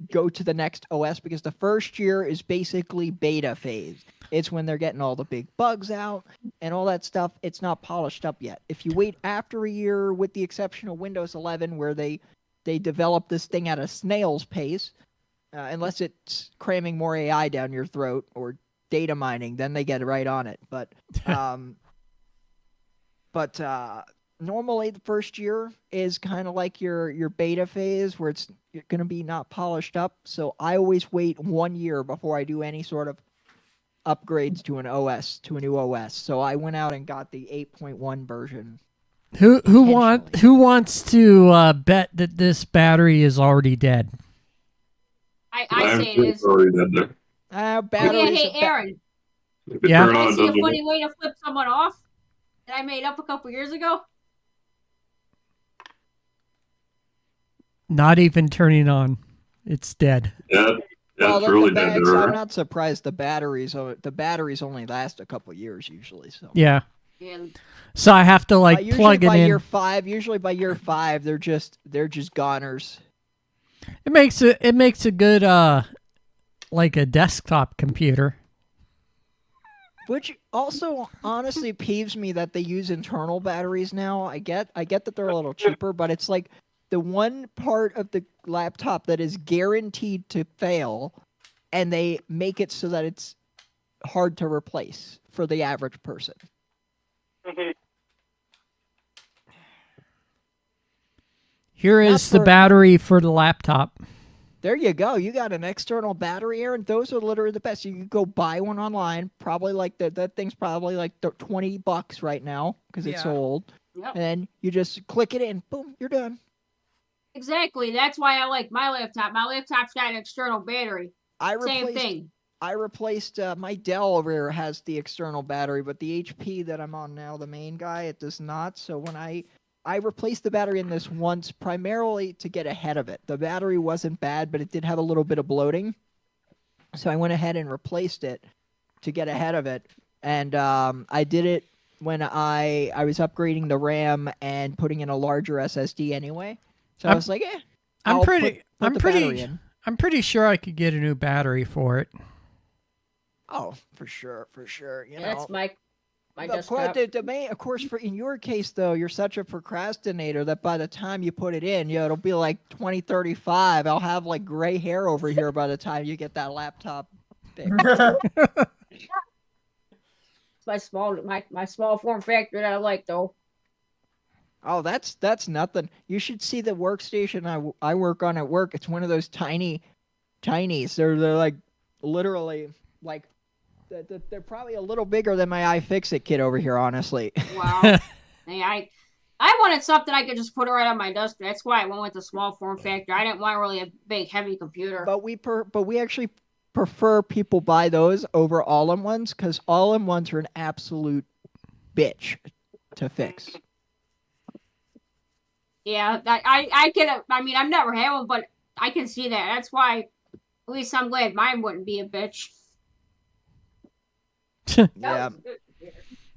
go to the next OS, because the first year is basically beta phase. It's when they're getting all the big bugs out and all that stuff. It's not polished up yet. If you wait after a year, with the exception of Windows 11, where they develop this thing at a snail's pace, unless it's cramming more AI down your throat or data mining, then they get right on it. But normally the first year is kind of like your beta phase where it's going to be not polished up. So I always wait 1 year before I do any sort of upgrades to an OS, to a new OS. So I went out and got the 8.1 version. Who wants to bet that this battery is already dead? I say it is. Already dead there. Hey, Aaron. Yeah. I see a funny way to flip someone off that I made up a couple years ago. Not even turning on. It's dead. Yeah, it's really dead. I'm not surprised the batteries only last a couple years usually. So yeah. So I have to plug it in. Usually by year 5, they're just goners. It makes a good like a desktop computer. Which also honestly peeves me that they use internal batteries now. I get that they're a little cheaper, but it's like the one part of the laptop that is guaranteed to fail, and they make it so that it's hard to replace for the average person. Here is the battery for the laptop. There you go. You got an external battery, Aaron. Those are literally the best. You can go buy one online. Probably like that thing's probably like $20 right now because it's so old. Yep. And then you just click it in, boom, you're done. Exactly. That's why I like my laptop. My laptop's got an external battery. Same thing. I replaced my Dell over here has the external battery, but the HP that I'm on now, the main guy, it does not. So when I replaced the battery in this once primarily to get ahead of it. The battery wasn't bad, but it did have a little bit of bloating. So I went ahead and replaced it to get ahead of it. And I did it when I was upgrading the RAM and putting in a larger SSD anyway. So I was like, I'm pretty sure I could get a new battery for it. Oh, for sure. That's my my Of course, desktop. of course, in your case though, you're such a procrastinator that by the time you put it in, it'll be like 2035. I'll have like gray hair over here by the time you get that laptop fixed. It's my small form factor that I like though. Oh, that's nothing. You should see the workstation I work on at work. It's one of those tinies. They're like literally like they're probably a little bigger than my iFixit kit over here, honestly. Wow. Hey, I wanted something I could just put right on my desk. That's why I went with the small form factor. I didn't want really a big, heavy computer. But we actually prefer people buy those over all-in-ones because all-in-ones are an absolute bitch to fix. Yeah, I can. I mean, I've never had one, but I can see that. That's why. At least I'm glad mine wouldn't be a bitch. Yeah.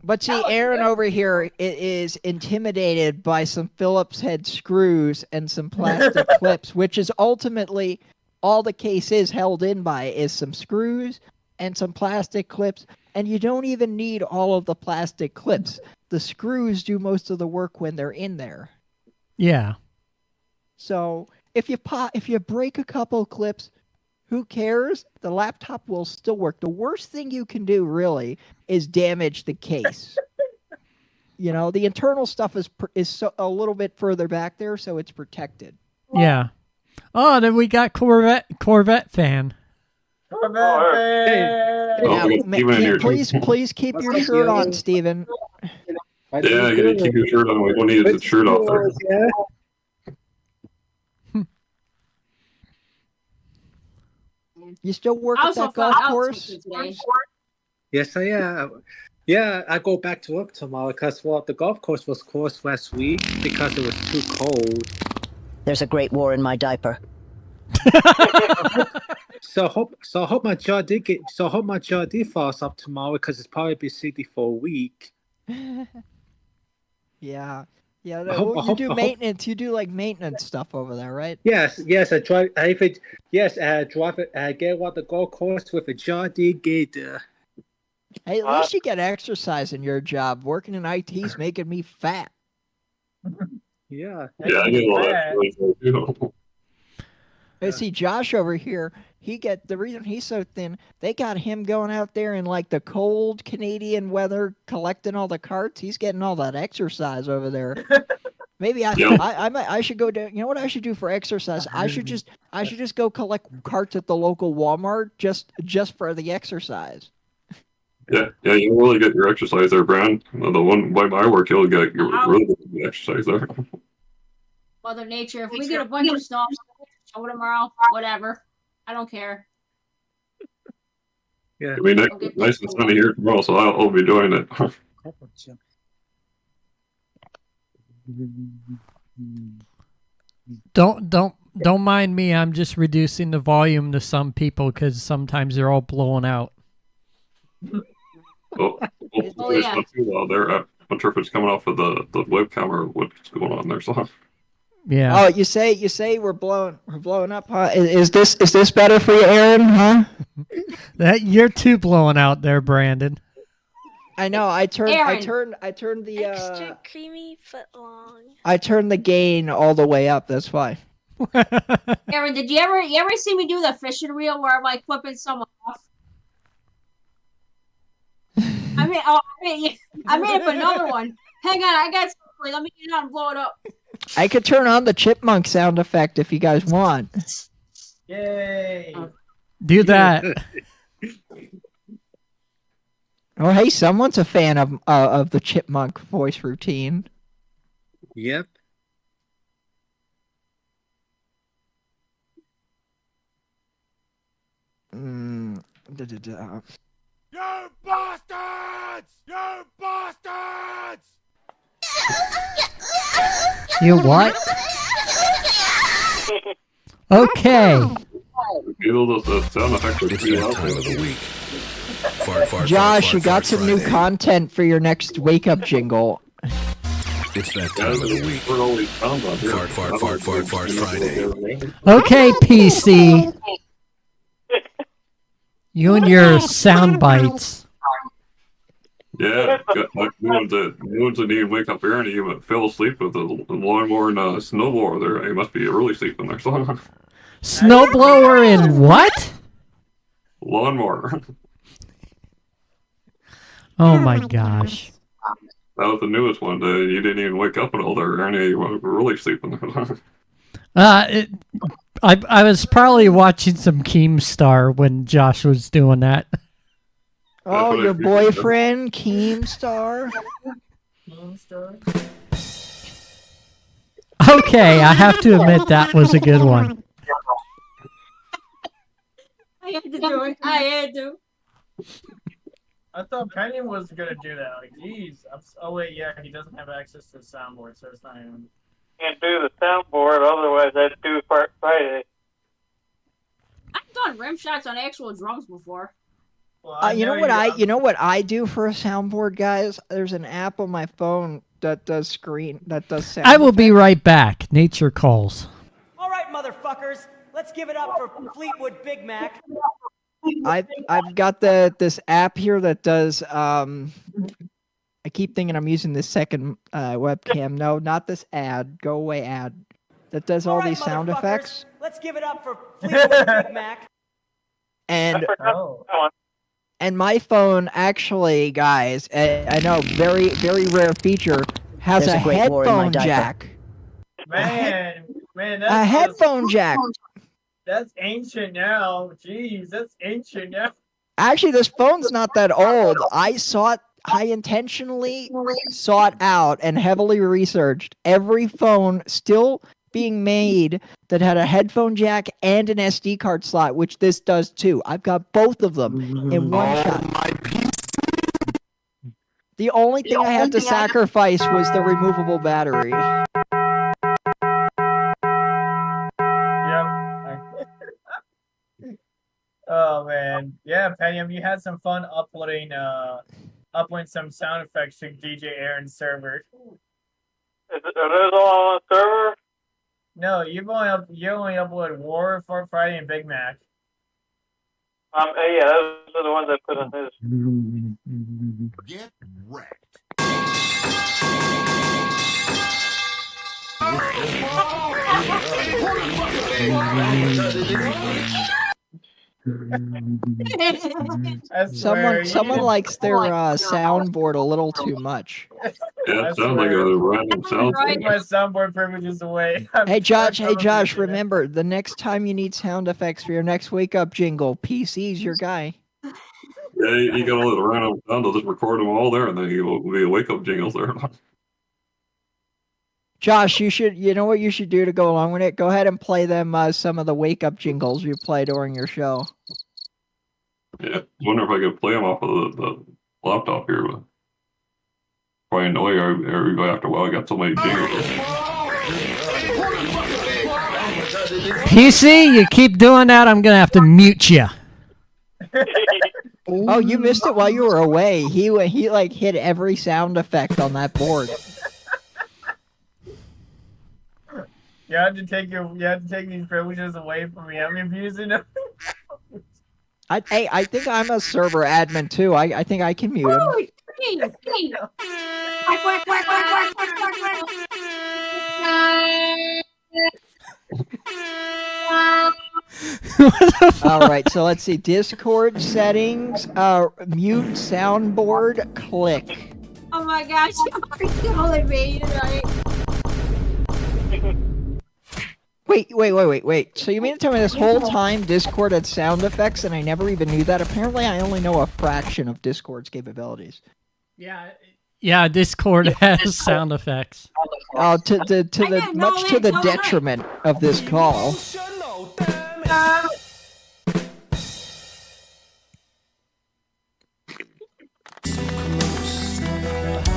But see, Aaron over here is intimidated by some Phillips head screws and some plastic clips, which is ultimately all the case is held in by is some screws and some plastic clips. And you don't even need all of the plastic clips. The screws do most of the work when they're in there. Yeah. So if you break a couple clips, who cares? The laptop will still work. The worst thing you can do, really, is damage the case. The internal stuff is a little bit further back there, so it's protected. Yeah. Oh, then we got Corvette fan. Please keep your shirt on, Steven. Yeah, you gotta keep your shirt on. We don't need his shirt off there. Yeah. You still work at that golf course? Yes, I am. Yeah, I go back to work tomorrow because the golf course was closed last week because it was too cold. There's a great war in my diaper. So I hope my jaw did falls up tomorrow because it's probably been sitting for a week. Yeah. You do maintenance. You do like maintenance stuff over there, right? Yes. I drive. I drive it. I get on the golf course with a jaw did get. Hey, at least you get exercise in your job. Working in IT's making me fat. Yeah. Yeah, I get all that. I see Josh over here. The reason he's so thin, they got him going out there in like the cold Canadian weather, collecting all the carts. He's getting all that exercise over there. Maybe I should go down. You know what I should do for exercise? I should just go collect carts at the local Walmart just for the exercise. Yeah, you really get your exercise there, Brand. The one by my work, you'll get your really good exercise there. Mother Nature, if we get a bunch of snow tomorrow, whatever. I don't care. Yeah. It'll be nice and sunny here tomorrow, so I'll be doing it. Don't mind me. I'm just reducing the volume to some people because sometimes they're all blowing out. There's not too loud there. I'm not sure if it's coming off of the webcam or what's going on there. So. Yeah. Oh, you say we're blowing up, huh? Is this better for you, Aaron? Huh? That you're too blowing out there, Brandon. I know. I turned the extra creamy foot long. I turned the gain all the way up. That's why. Aaron, did you ever see me do the fishing reel where I'm like flipping someone off? I made up another one. Hang on, I got something. Let me get it out and blow it up. I could turn on the chipmunk sound effect if you guys want. Yay! Do that. Oh, hey, someone's a fan of the chipmunk voice routine. Yep. You bastards! You bastards! You what? Okay. Josh, you got some new content for your next wake up jingle. It's that time of the week. Fart Friday. Okay, PC. You and your sound bites. Yeah, like new ones that need to wake up Aaron. He fell asleep with the lawnmower and snowblower there. He must be really sleeping there. So Snowblower and what? lawnmower. Oh my gosh. That was the newest one. You didn't even wake up at all there, Aaron. You were really sleeping there. I was probably watching some Keemstar when Josh was doing that. Oh, your boyfriend, Keemstar? Keemstar? Okay, I have to admit that was a good one. I had to do it. I had to. I thought Penny was gonna do that. Like, geez. Oh wait, yeah, he doesn't have access to the soundboard, so it's not him. Can't do the soundboard, otherwise I'd do Friday. I've done rim shots on actual drums before. Well, you know what I do for a soundboard, guys? There's an app on my phone that does sound. I will be right back. Nature calls. All right, motherfuckers, let's give it up for Fleetwood Big Mac. I've got this app here that does. I keep thinking I'm using this second webcam. No, not this ad. Go away, ad. That does all these sound effects. Let's give it up for Fleetwood Big Mac. And my phone actually, guys, I know, very, very rare feature, has a headphone jack. Man, that's a headphone jack. That's ancient now. Jeez, that's ancient now. Actually, this phone's not that old. I intentionally sought out and heavily researched every phone still being made that had a headphone jack and an SD card slot, which this does too. I've got both of them in one shot. The only thing I had to sacrifice was the removable battery. Yep. Oh man, yeah, Penny, you had some fun uploading some sound effects to DJ Aaron's server. Are those all on the server? No, you only uploaded War for Friday and Big Mac. Yeah, those are the ones I put on his. Get wrecked. Someone likes their soundboard a little too much. Yeah, it sounds like a random sound. Take my soundboard privileges away. Hey Josh, remember, the next time you need sound effects for your next wake up jingle, PC's your guy. Yeah, you got all the random sound, they'll just record them all there, and then you'll be a wake up jingles there. Josh, you know what you should do to go along with it? Go ahead and play them some of the wake up jingles you play during your show. Yeah, I wonder if I could play them off of the laptop here, but probably annoy everybody after a while. I got so many jingles. PC, you keep doing that, I'm gonna have to mute you. Oh, you missed it while you were away. He like hit every sound effect on that board. You had to take these privileges away from me. I'm abusing them. I think I'm a server admin too. I think I can mute him. All right, so let's see. Discord settings, mute soundboard, click. Oh my gosh, you're killing me tonight. Wait. So you mean to tell me this whole time Discord had sound effects and I never even knew that? Apparently I only know a fraction of Discord's capabilities. Yeah, Discord has sound effects. Oh, to the detriment of this call.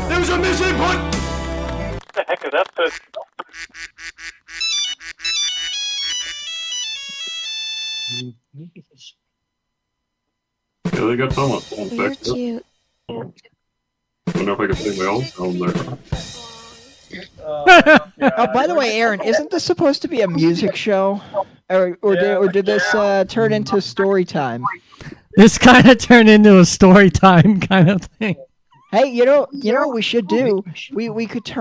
There's a missing point! What the heck is that? Yeah, they got someone back there. I wonder if I can play my own sound there. Oh, by the way, Aaron, isn't this supposed to be a music show? Or did this turn into story time? This kind of turned into a story time kind of thing. Hey, you know what we should do? We could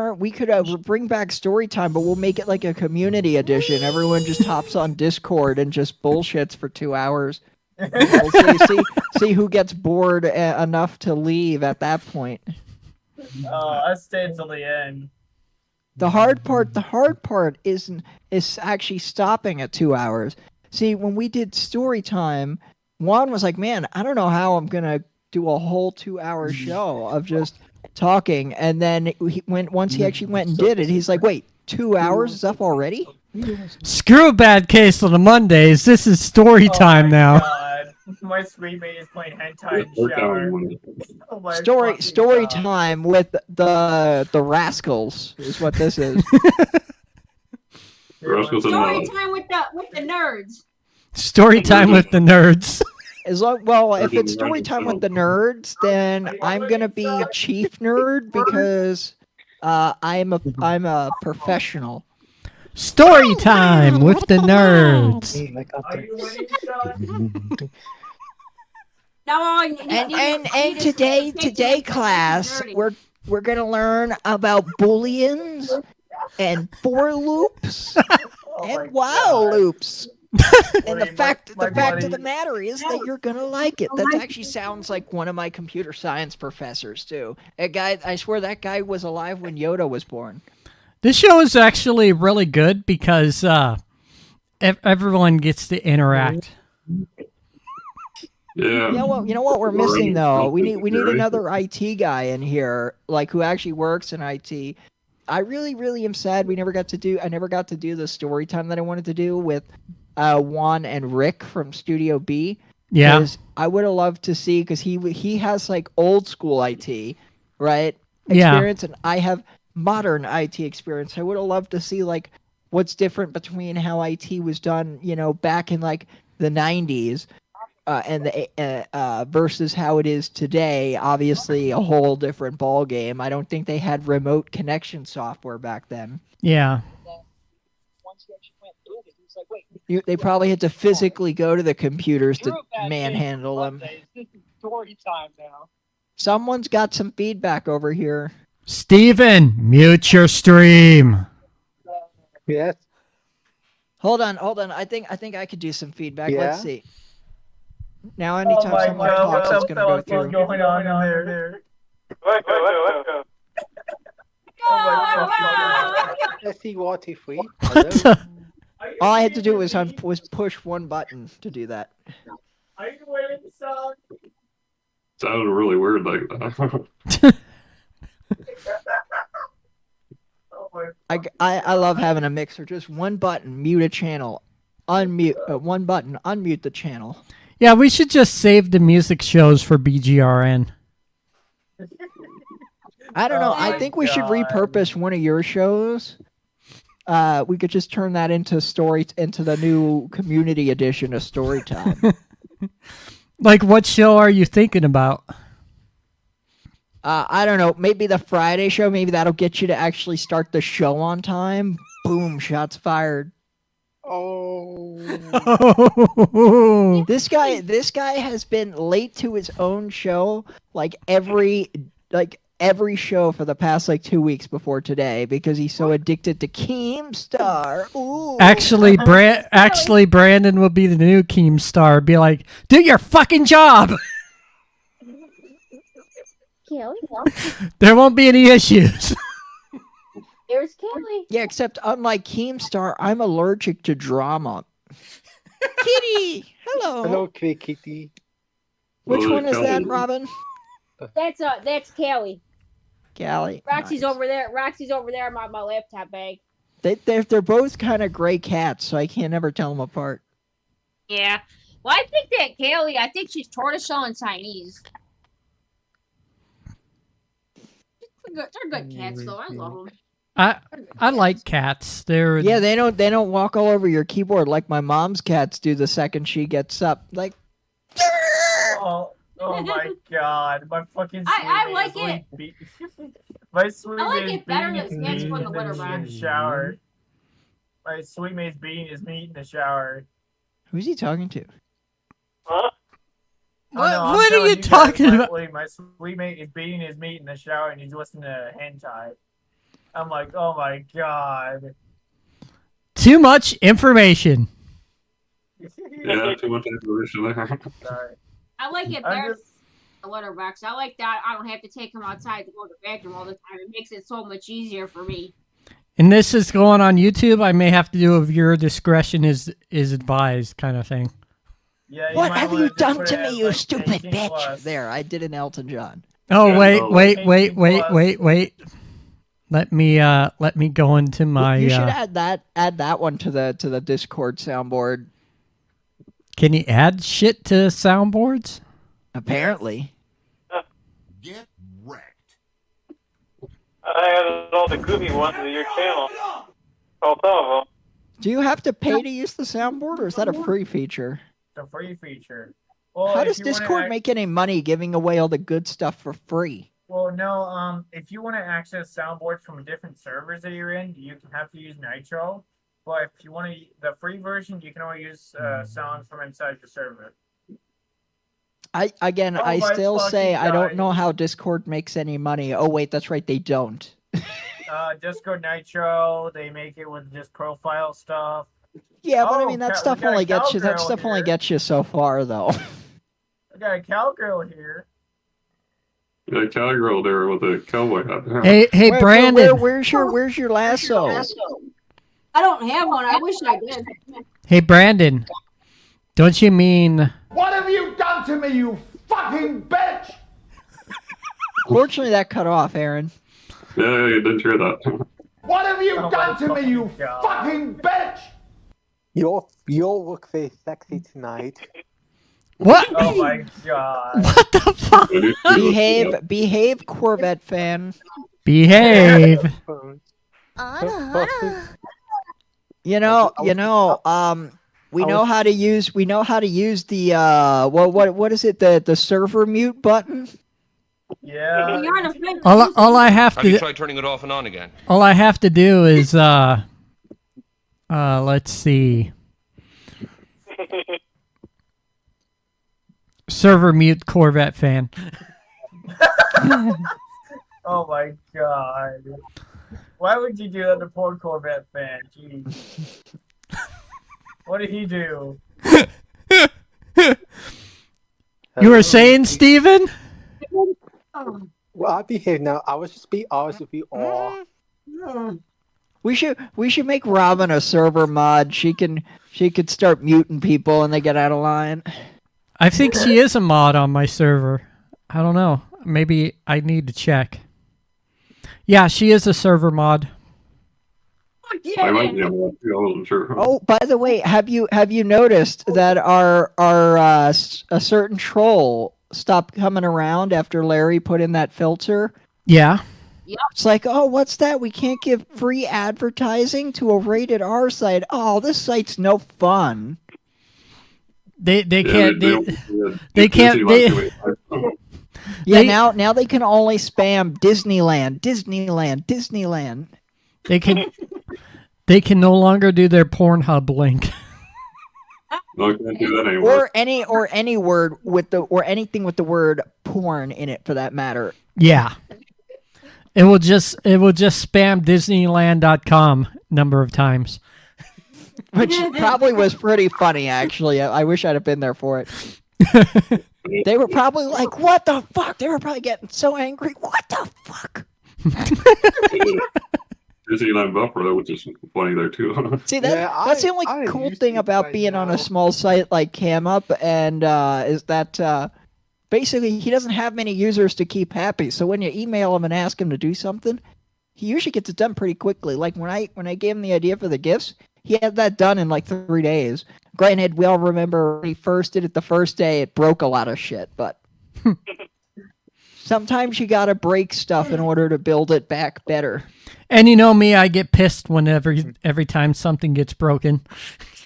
bring back story time, but we'll make it like a community edition. Everyone just hops on Discord and just bullshits for 2 hours. We'll see who gets bored enough to leave at that point. I stay until the end. The hard part is actually stopping at 2 hours. See, when we did story time, Juan was like, "Man, I don't know how I'm gonna do a whole 2-hour show of just talking." And then once he actually went and did it, he's like, "Wait, 2 hours is up already?" Screw a bad case on the Mondays. This is story time now. God. My sweet mate is playing hentai in the shower. Story time with the Rascals is what this is. Rascals Story time with the nerds. Story time with the nerds. If it's story time with the nerds, then I'm gonna be chief nerd because I'm a professional. Story time with the nerds. And today class we're gonna learn about booleans and for loops and while loops. And the fact of the matter is that you're gonna like it. That actually sounds like one of my computer science professors too. I swear that guy was alive when Yoda was born. This show is actually really good because everyone gets to interact. Yeah. You know what we're missing though? We need another IT guy in here, like who actually works in IT. I really am sad I never got to do the story time that I wanted to do with Juan and Rick from Studio B. Yeah. I would have loved to see, because he has like old school IT, right? Yeah. Experience, and I have modern IT experience. I would have loved to see like what's different between how IT was done, back in like the 90s. And versus how it is today. Obviously, a whole different ball game. I don't think they had remote connection software back then. Yeah. They probably had to physically go to the computers to manhandle them. This is story time now. Someone's got some feedback over here. Steven, mute your stream. Yes. Hold on. I think I could do some feedback. Yeah? Let's see. Now, anytime someone talks, it's going to go through. What's going on in there? Let's go. SC43. All I had to do was push one button to do that. Are you waiting, son? Sounded really weird like that. I love having a mixer. Just one button, mute a channel. Unmute. One button, unmute the channel. Yeah, we should just save the music shows for BGRN. I don't know. I think we should repurpose one of your shows. We could just turn that into the new community edition of Storytime. Like, what show are you thinking about? I don't know. Maybe the Friday show. Maybe that'll get you to actually start the show on time. Boom! Shots fired. Oh. This guy has been late to his own show like every show for the past 2 weeks before today because he's so addicted to Keemstar. Ooh. Actually, Brandon will be the new Keemstar. Be like, do your fucking job. Kelly. There won't be any issues. There's Kelly. Yeah, except unlike Keemstar, I'm allergic to drama. Kitty, hello. Hello, Kitty. Which one is that, Robin? That's Kelly. Callie. Roxy's over there. Roxy's over there in my laptop bag. They're both kind of gray cats, so I can't never tell them apart. Yeah. Well, I think that Kelly, I think she's tortoiseshell and Chinese. They're good cats, though. I love them. I like cats. They're they don't walk all over your keyboard like my mom's cats do the second she gets up. Like, oh my god, my fucking. I like it. My sweet I like mate's it better beating than his Snatch meat from the litter in box. the shower. My sweet mate's beating his meat in the shower. Who's he talking to? Huh? What are you talking about? My sweet mate is beating his meat in the shower and he's listening to hentai. I'm like, oh my god. Too much information. Yeah, too much information there. Sorry. I like it better. The letterbox. I like that. I don't have to take him outside to go to the bathroom all the time. It makes it so much easier for me. And this is going on YouTube. I may have to do a viewer discretion is advised kind of thing. Yeah, what have you done to me, you stupid bitch? Plus. There, I did an Elton John. Oh, wait. Let me go into my. You should add that one to the Discord soundboard. Can you add shit to soundboards? Apparently. Get wrecked. I added all the goofy ones to your channel. All of them. Do you have to pay to use the soundboard, or is that a free feature? It's a free feature. Well, how does Discord make any money giving away all the good stuff for free? Well, no. If you want to access soundboards from different servers that you're in, you have to use Nitro. But if you want the free version, you can only use sounds from inside your server. I still say I don't know how Discord makes any money. Oh wait, that's right, they don't. Discord Nitro, they make it with just profile stuff. Yeah, but I mean that stuff only gets you so far though. I got a cowgirl here. Yeah, cowgirl there with a cowboy hat. Hey, Brandon. Where's your lasso? I don't have one. I wish I did. Hey, Brandon. Don't you mean... What have you done to me, you fucking bitch? Fortunately, that cut off, Aaron. Yeah, you didn't hear that. What have you done to me, you fucking bitch? You'll look very sexy tonight. What? Oh my god. What the fuck? Behave, Corvette fan. Behave. We know how to use the what is it, the server mute button? Yeah. All I have Have to you tried turning it off and on again? All I have to do is let's see. Server mute Corvette fan. Oh my god. Why would you do that to poor Corvette fan? Jeez. What did he do? You were saying, Steven? Well, I behave now. I was just be honest with you all. We should make Robin a server mod. She could start muting people and they get out of line. I think she is a mod on my server. I don't know. Maybe I need to check. Yeah, she is a server mod. I might be able to, I wasn't sure. Oh, by the way, have you noticed that our a certain troll stopped coming around after Larry put in that filter? Yeah. It's like, oh, what's that? We can't give free advertising to a rated R site. Oh, this site's no fun. They can't. Now they can only spam Disneyland. They can no longer do their Pornhub link. No, I can't do that anymore. Or any word or anything with the word porn in it for that matter. Yeah. It will just spam Disneyland.com number of times. Which probably was pretty funny, actually. I wish I'd have been there for it. They were probably like, what the fuck? They were probably getting so angry. What the fuck? Disneyland Buffer, which is funny there, too. See, that's the only cool thing about being on a small site like CamUp, and is that basically he doesn't have many users to keep happy. So when you email him and ask him to do something, he usually gets it done pretty quickly. Like when I gave him the idea for the GIFs, he had that done in like 3 days. Granted, we all remember when he first did it the first day, it broke a lot of shit, but sometimes you gotta break stuff in order to build it back better. And you know me, I get pissed every time something gets broken.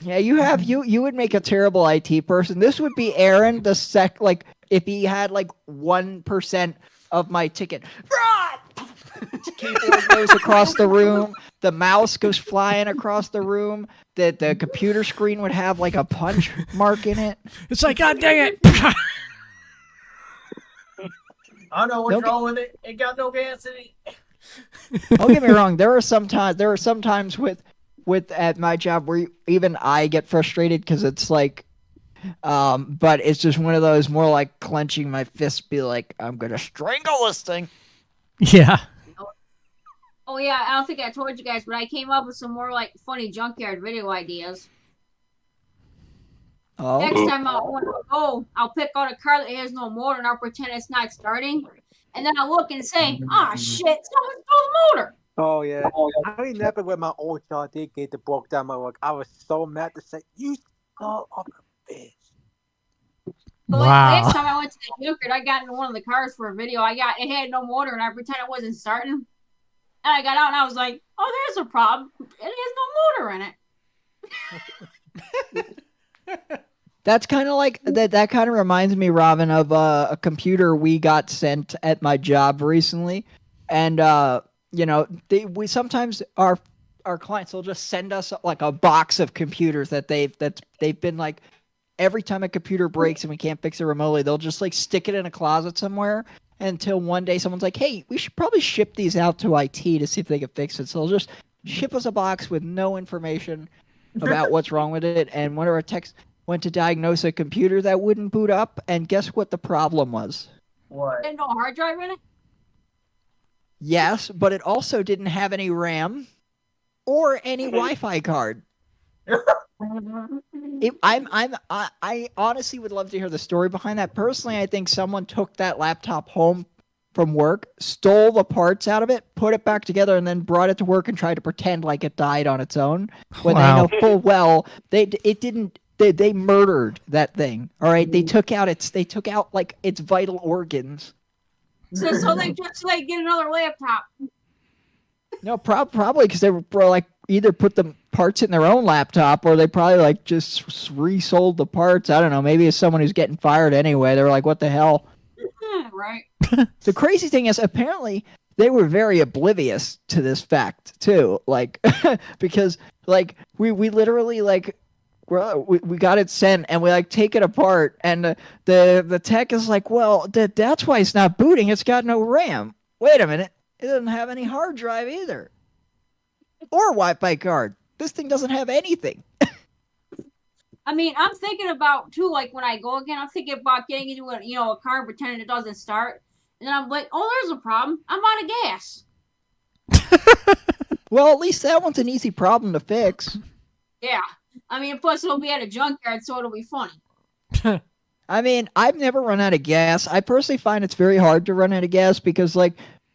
Yeah, you would make a terrible IT person. This would be Aaron if he had like 1% of my ticket. The keyboard goes across the room. The mouse goes flying across the room. The computer screen would have like a punch mark in it. It's like, God dang it! I don't know what's wrong with it. It got no gas in it. Don't get me wrong. There are some times with at my job where even I get frustrated because it's like, but it's just one of those more like clenching my fist, be like, I'm gonna strangle this thing. Yeah. Oh yeah, I don't think I told you guys, but I came up with some more like funny junkyard video ideas. Oh. Next time I'll pick out a car that has no motor and I'll pretend it's not starting, and then I'll look and say, "Ah, shit, someone stole the motor." Oh yeah. I remember when my old car did get the broke down my work. I was so mad to say, "You son of a bitch." But Wow. last time I went to the junkyard, I got in one of the cars for a video. It had no motor, and I pretended it wasn't starting. And I got out, and I was like, "Oh, there's a problem. It has no motor in it." That's kind of like that kind of reminds me, Robin, of a computer we got sent at my job recently, and we sometimes our clients will just send us like a box of computers that they've been like, every time a computer breaks and we can't fix it remotely, they'll just like stick it in a closet somewhere until one day someone's like, hey, we should probably ship these out to IT to see if they can fix it. So they'll just ship us a box with no information about what's wrong with it. And one of our techs went to diagnose a computer that wouldn't boot up, and guess what the problem was? What? There's no hard drive in it? Yes, but it also didn't have any RAM or any Wi-Fi card. I honestly would love to hear the story behind that. Personally, I think someone took that laptop home from work, stole the parts out of it, put it back together, and then brought it to work and tried to pretend like it died on its own. When they know full well they murdered that thing. All right, they took out like its vital organs. So they just like get another laptop. No, probably because they were like either put the parts in their own laptop or they probably like just resold the parts. I don't know. Maybe it's someone who's getting fired anyway. They were like, "What the hell?" Right. The crazy thing is, apparently they were very oblivious to this fact too. Like, because like we literally like. We got it sent and we like take it apart and the tech is like, well, that's why it's not booting. It's got no RAM. Wait a minute. It doesn't have any hard drive either. Or Wi-Fi card. This thing doesn't have anything. I mean, I'm thinking about too, like when I go again, I'm thinking about getting into a car and pretending it doesn't start. And then I'm like, oh, there's a problem. I'm out of gas. Well, at least that one's an easy problem to fix. Yeah. I mean, plus it'll be at a junkyard, so it'll be funny. I mean, I've never run out of gas. I personally find it's very hard to run out of gas because, like,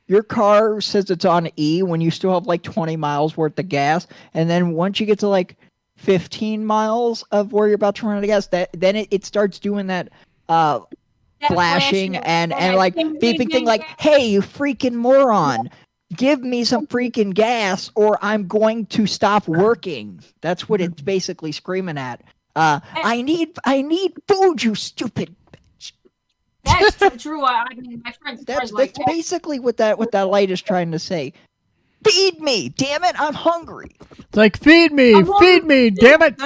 your car says it's on E when you still have, like, 20 miles worth of gas. And then once you get to, like, 15 miles of where you're about to run out of gas, then it starts doing that flashing and like, beeping thing like, hey, you freaking moron. Give me some freaking gas or I'm going to stop working. That's what it's basically screaming at. I need food, you stupid bitch. That's true. I mean, my friend's that's like basically what that light is trying to say. Feed me, damn it, I'm hungry. It's like feed me, damn it.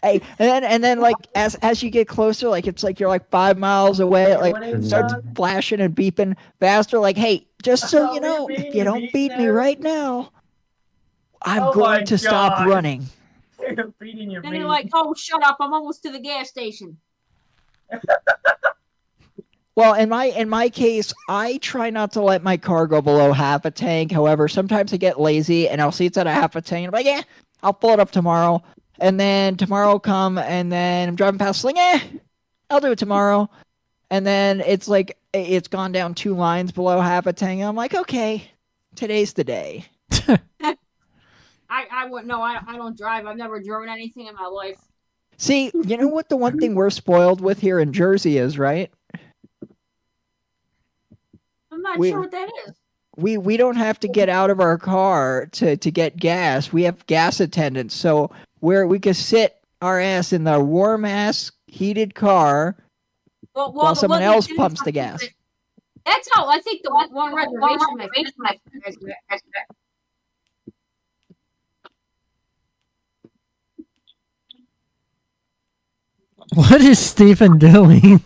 Hey, and then like as you get closer, like it's like you're like 5 miles away, like it starts flashing and beeping faster. Like, hey, just so you know, if you don't beat me right now, I'm going to stop running. And you're like, oh, shut up! I'm almost to the gas station. Well, in my case, I try not to let my car go below half a tank. However, sometimes I get lazy and I'll see it's at a half a tank. I'm like, yeah, I'll fill it up tomorrow. And then tomorrow will come, and then I'm driving past, like, I'll do it tomorrow. And then it's like, it's gone down 2 lines below half a tank. I'm like, okay, today's the day. I wouldn't know. I don't drive. I've never driven anything in my life. See, you know what the one thing we're spoiled with here in Jersey is, right? I'm not sure what that is. We don't have to get out of our car to get gas. We have gas attendants. So where we can sit our ass in the warm ass heated car while someone else pumps the gas. That's how I think the one reservation my What is Stephen doing?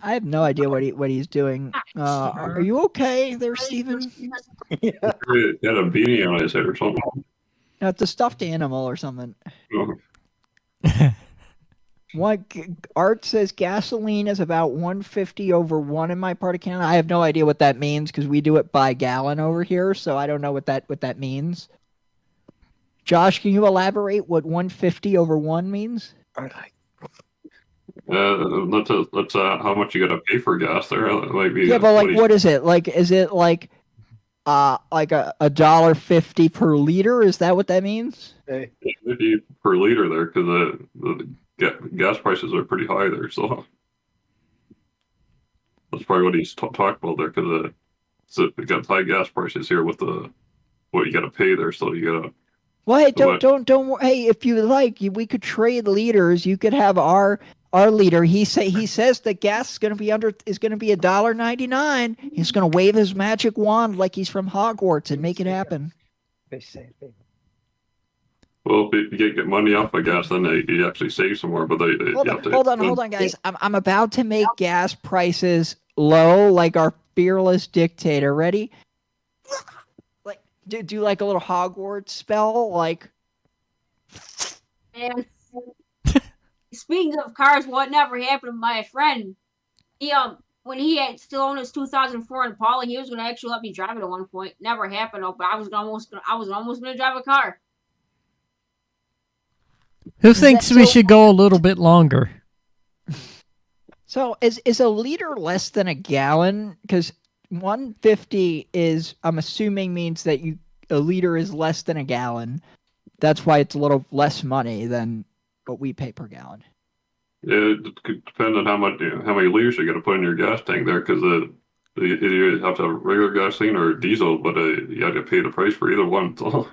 I have no idea what he's doing. Are you okay there, Steven? He had a beanie on his head or something. No, it's a stuffed animal or something. What Art says gasoline is about 150 over 1 in my part of Canada. I have no idea what that means because we do it by gallon over here, so I don't know what that means. Josh, can you elaborate what 150 over 1 means? That's how much you got to pay for gas there. That might be, yeah, but like, what is it? Like, is it like a $1.50 per liter? Is that what that means? 50 per liter there because the gas prices are pretty high there. So that's probably what he's talking about there because we got high gas prices here with what you got to pay there. So you got to. Well, hey, don't. Hey, if you like, we could trade liters. You could have our liter. He says that gas is going to be $1.99. He's going to wave his magic wand like he's from Hogwarts and make it happen. Well, if you get money off of gas, then you actually save some more. But hold on, guys. I'm about to make gas prices low, like our fearless dictator. Ready? Like, do like a little Hogwarts spell, like. And speaking of cars, what never happened to my friend? He when he had still owned his 2004 Impala, he was going to actually let me drive it at one point. Never happened, but I was almost going to drive a car. Who thinks we should go a little bit longer? So is a liter less than a gallon? Because 150 is, I'm assuming, means that a liter is less than a gallon. That's why it's a little less money than what we pay per gallon. Yeah, it could depend on how many liters you got to put in your gas tank there, because you have to have regular gasoline or diesel, but you got to pay the price for either one. So.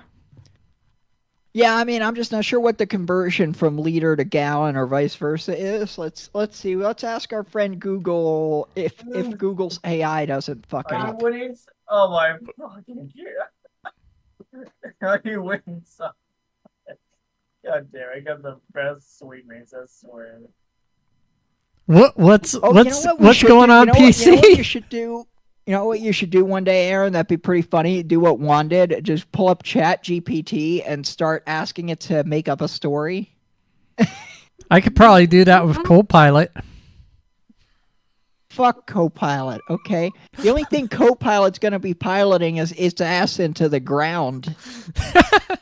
Yeah, I mean, I'm just not sure what the conversion from liter to gallon or vice versa is. Let's see. Let's ask our friend Google if Google's AI doesn't fuck it up. Oh my fucking god! Are you winning something? God damn! I got the best sweetmeats. I swear. What's going on, PC? You know what you should do? You know what you should do one day, Aaron? That'd be pretty funny. Do what Juan did. Just pull up Chat GPT and start asking it to make up a story. I could probably do that with Copilot. Fuck Copilot, okay? The only thing Copilot's going to be piloting is its ass into the ground. Fuck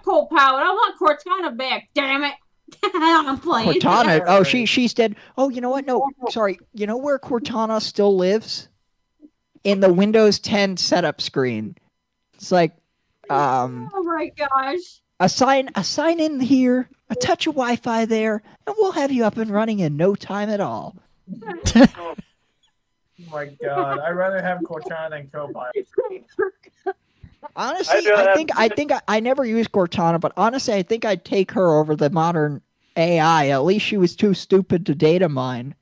Copilot. I want Cortana back, damn it. I'm playing. Cortana. Oh, she's dead. Oh, you know what? No, sorry. You know where Cortana still lives? In the Windows 10 setup screen. It's like, oh my gosh. A sign in here, a touch of Wi-Fi there, and we'll have you up and running in no time at all. Oh my god! I'd rather have Cortana than Copilot. Honestly, I think I never used Cortana, but honestly, I think I'd take her over the modern AI. At least she was too stupid to data mine.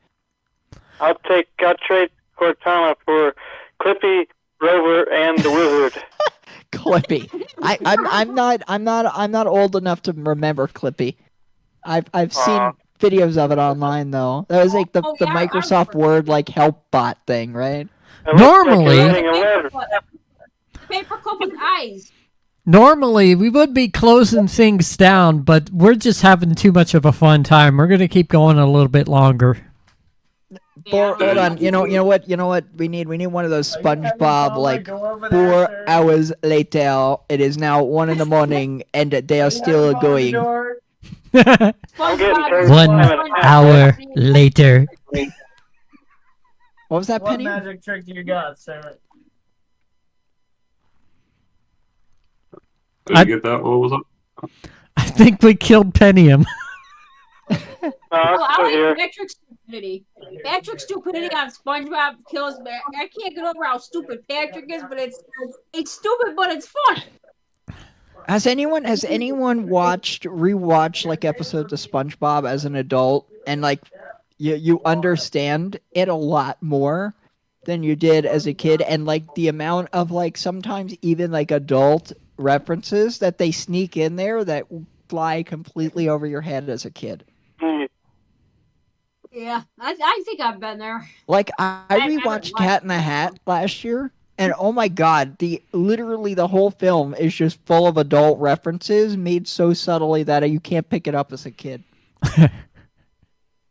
I'll trade Cortana for Clippy, Rover, and the Wizard. Clippy. I'm not old enough to remember Clippy. I've seen videos of it online though. That was like the Microsoft Word like help bot thing, right? Normally, paperclip with eyes. Normally, we would be closing things down, but we're just having too much of a fun time. We're going to keep going a little bit longer. Hold on. You know what? We need one of those SpongeBob like 4 hours later. It is now 1 a.m. and they are still going. 1 hour later. What was that, Penny? What magic trick do you got, Sarah? Did you get that? What was it? I think we killed Pentium. I like Patrick stupidity. Patrick stupidity on SpongeBob kills me. I can't get over how stupid Patrick is, but it's stupid, but it's fun. Has anyone rewatched like episodes of SpongeBob as an adult and like you understand it a lot more than you did as a kid, and like the amount of like sometimes even like adult references that they sneak in there that fly completely over your head as a kid. Yeah, I think I've been there. Like I haven't rewatched watched Cat in the Hat last year, and oh my god, literally the whole film is just full of adult references made so subtly that you can't pick it up as a kid.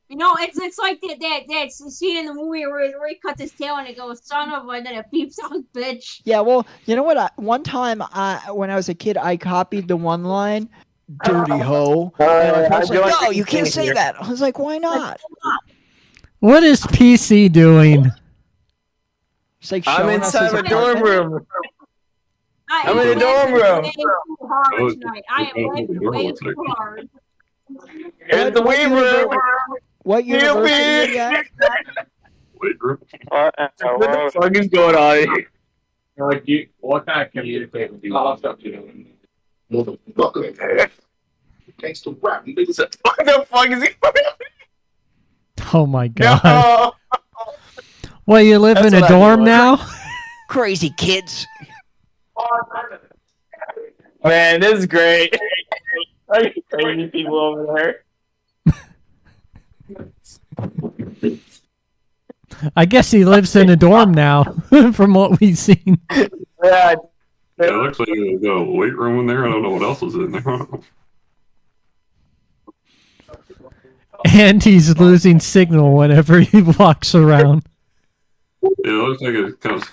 You know, it's like that scene in the movie where he cuts his tail and it goes, son of a, and then it beeps out, bitch. Yeah, well, you know what? One time, when I was a kid, I copied the one line, "Dirty hoe," and my parents were like, "No, you can't say that." I was like, "Why not?" What is PC doing? It's like I'm inside my dorm room. I'm in the dorm room. Way too hard tonight. I am laughing way too hard. Here's the Wii room. What university are you at? Wait, group. What the fuck is going on here? Like, what kind of communicate with you? Motherfucker. Thanks to rap, niggas. What the fuck is he? Oh my god. No. Well, you live in a dorm now? Crazy kids. Man, this is great. Are you crazy people over there? I guess he lives in a dorm now, from what we've seen. Yeah. It looks like there's a weight room in there. I don't know what else is in there. And he's losing signal whenever he walks around. It looks like it comes.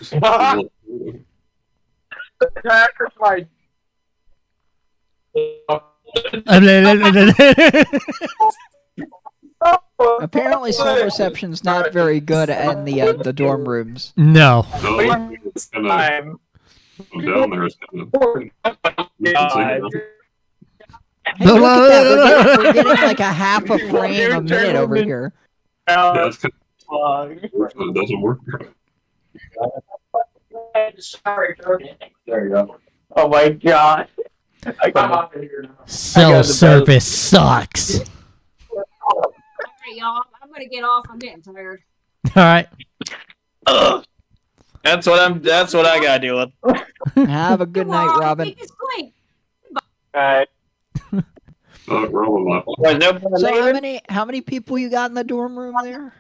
Apparently, cell reception's not very good in the dorm rooms. No. I'm down there. It's Hey, look at that. We're getting like a half a frame a minute over here. Yeah, it doesn't work. There you go. Oh my god. Cell service sucks. Alright, y'all. I'm gonna get off. I'm getting tired. Alright. That's what I gotta deal with. Have a good night, Robin. Alright. So how many people you got in the dorm room there?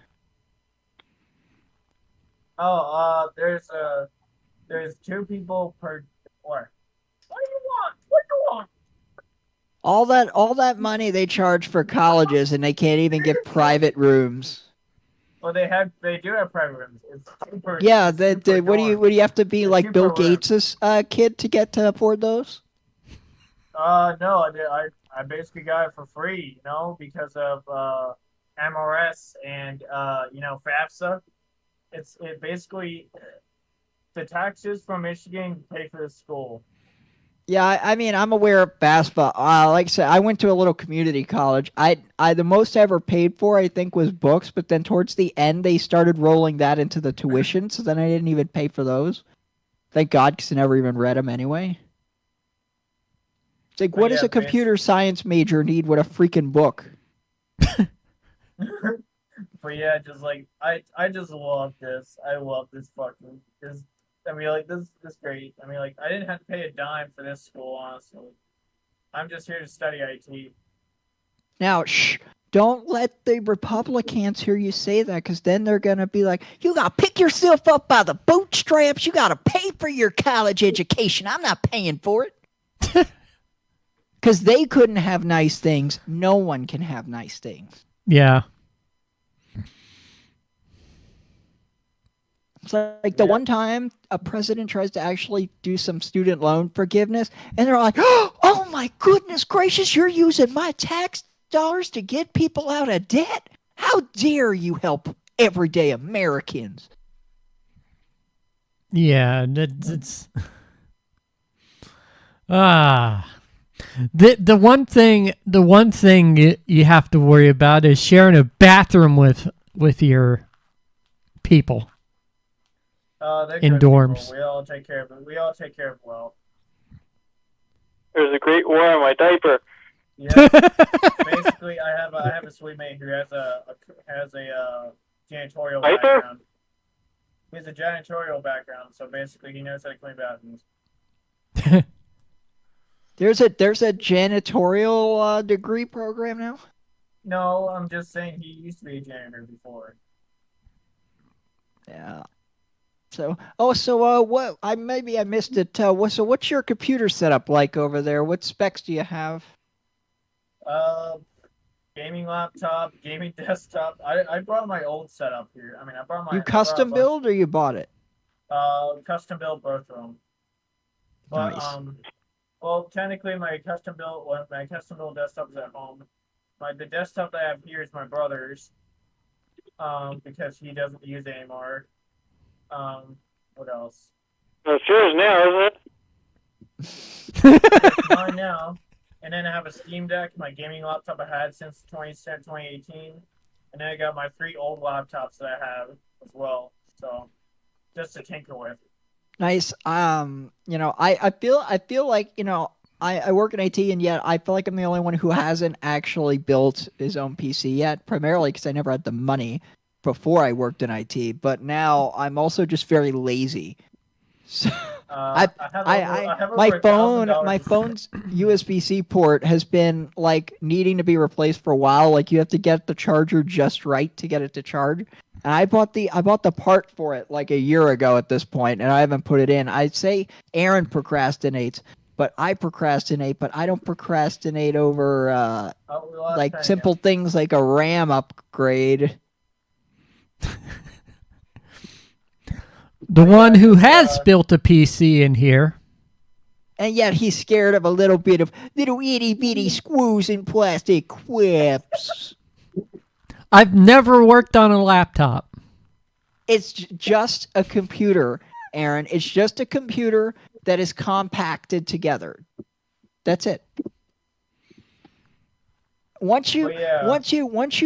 Oh, there's 2 people per floor. What do you want? What do you want? All that money they charge for colleges, and they can't even get private rooms. Well, they do have private rooms. It's super. Yeah, what do you have to be like Bill Gates' kid to get to afford those? No, I basically got it for free, you know, because of MRS and FAFSA. It basically the taxes from Michigan pay for the school. Yeah, I mean, I'm aware of basketball. Like I said, I went to a little community college. I the most I ever paid for, I think, was books. But then towards the end, they started rolling that into the tuition. So then I didn't even pay for those. Thank God, because I never even read them anyway. It's like, what does a computer science major need with a freaking book? But yeah, just like I just love this. I love this fucking this. I mean, like this is great. I mean, like I didn't have to pay a dime for this school, honestly. I'm just here to study IT. Now, shh! Don't let the Republicans hear you say that, because then they're gonna be like, "You gotta pick yourself up by the bootstraps. You gotta pay for your college education. I'm not paying for it." Because they couldn't have nice things. No one can have nice things. Yeah. It's like the one time a president tries to actually do some student loan forgiveness, and they're like, "Oh my goodness gracious, you're using my tax dollars to get people out of debt? How dare you help everyday Americans?" Yeah, it's the one thing you have to worry about is sharing a bathroom with your people. In dorms. People. We all take care of it. We all take care of it well. There's a great war on my diaper. Yeah. Basically, I have a sweet mate who has a janitorial background. He has a janitorial background, so basically he knows how to clean bathrooms. There's a janitorial degree program now? No, I'm just saying he used to be a janitor before. Yeah. So, what? Maybe I missed it. So, what's your computer setup like over there? What specs do you have? Gaming laptop, gaming desktop. I brought my old setup here. I mean, You I brought a custom bunch. build or you bought it? Custom build both of them. But Nice. well, technically my custom build desktop is at home. The desktop that I have here is my brother's. Because he doesn't use it anymore. What else? It's yours now, isn't it? It's mine now. And then I have a Steam Deck, my gaming laptop I had since 2018. And then I got my 3 old laptops that I have as well. So, just to tinker with. Nice. I feel like, I work in IT, and yet I feel like I'm the only one who hasn't actually built his own PC yet, primarily because I never had the money before I worked in IT, but now I'm also just very lazy. So my phone's USB-C port has been like needing to be replaced for a while. Like you have to get the charger just right to get it to charge. And I bought the part for it like a year ago at this point, and I haven't put it in. I'd say Aaron procrastinates, but I procrastinate. But I don't procrastinate over like simple things like a RAM upgrade. The one who has built a PC in here. And yet he's scared of a little bit of little itty bitty screws and plastic quips. I've never worked on a laptop. It's just a computer, Aaron. It's just a computer that is compacted together. That's it. Once you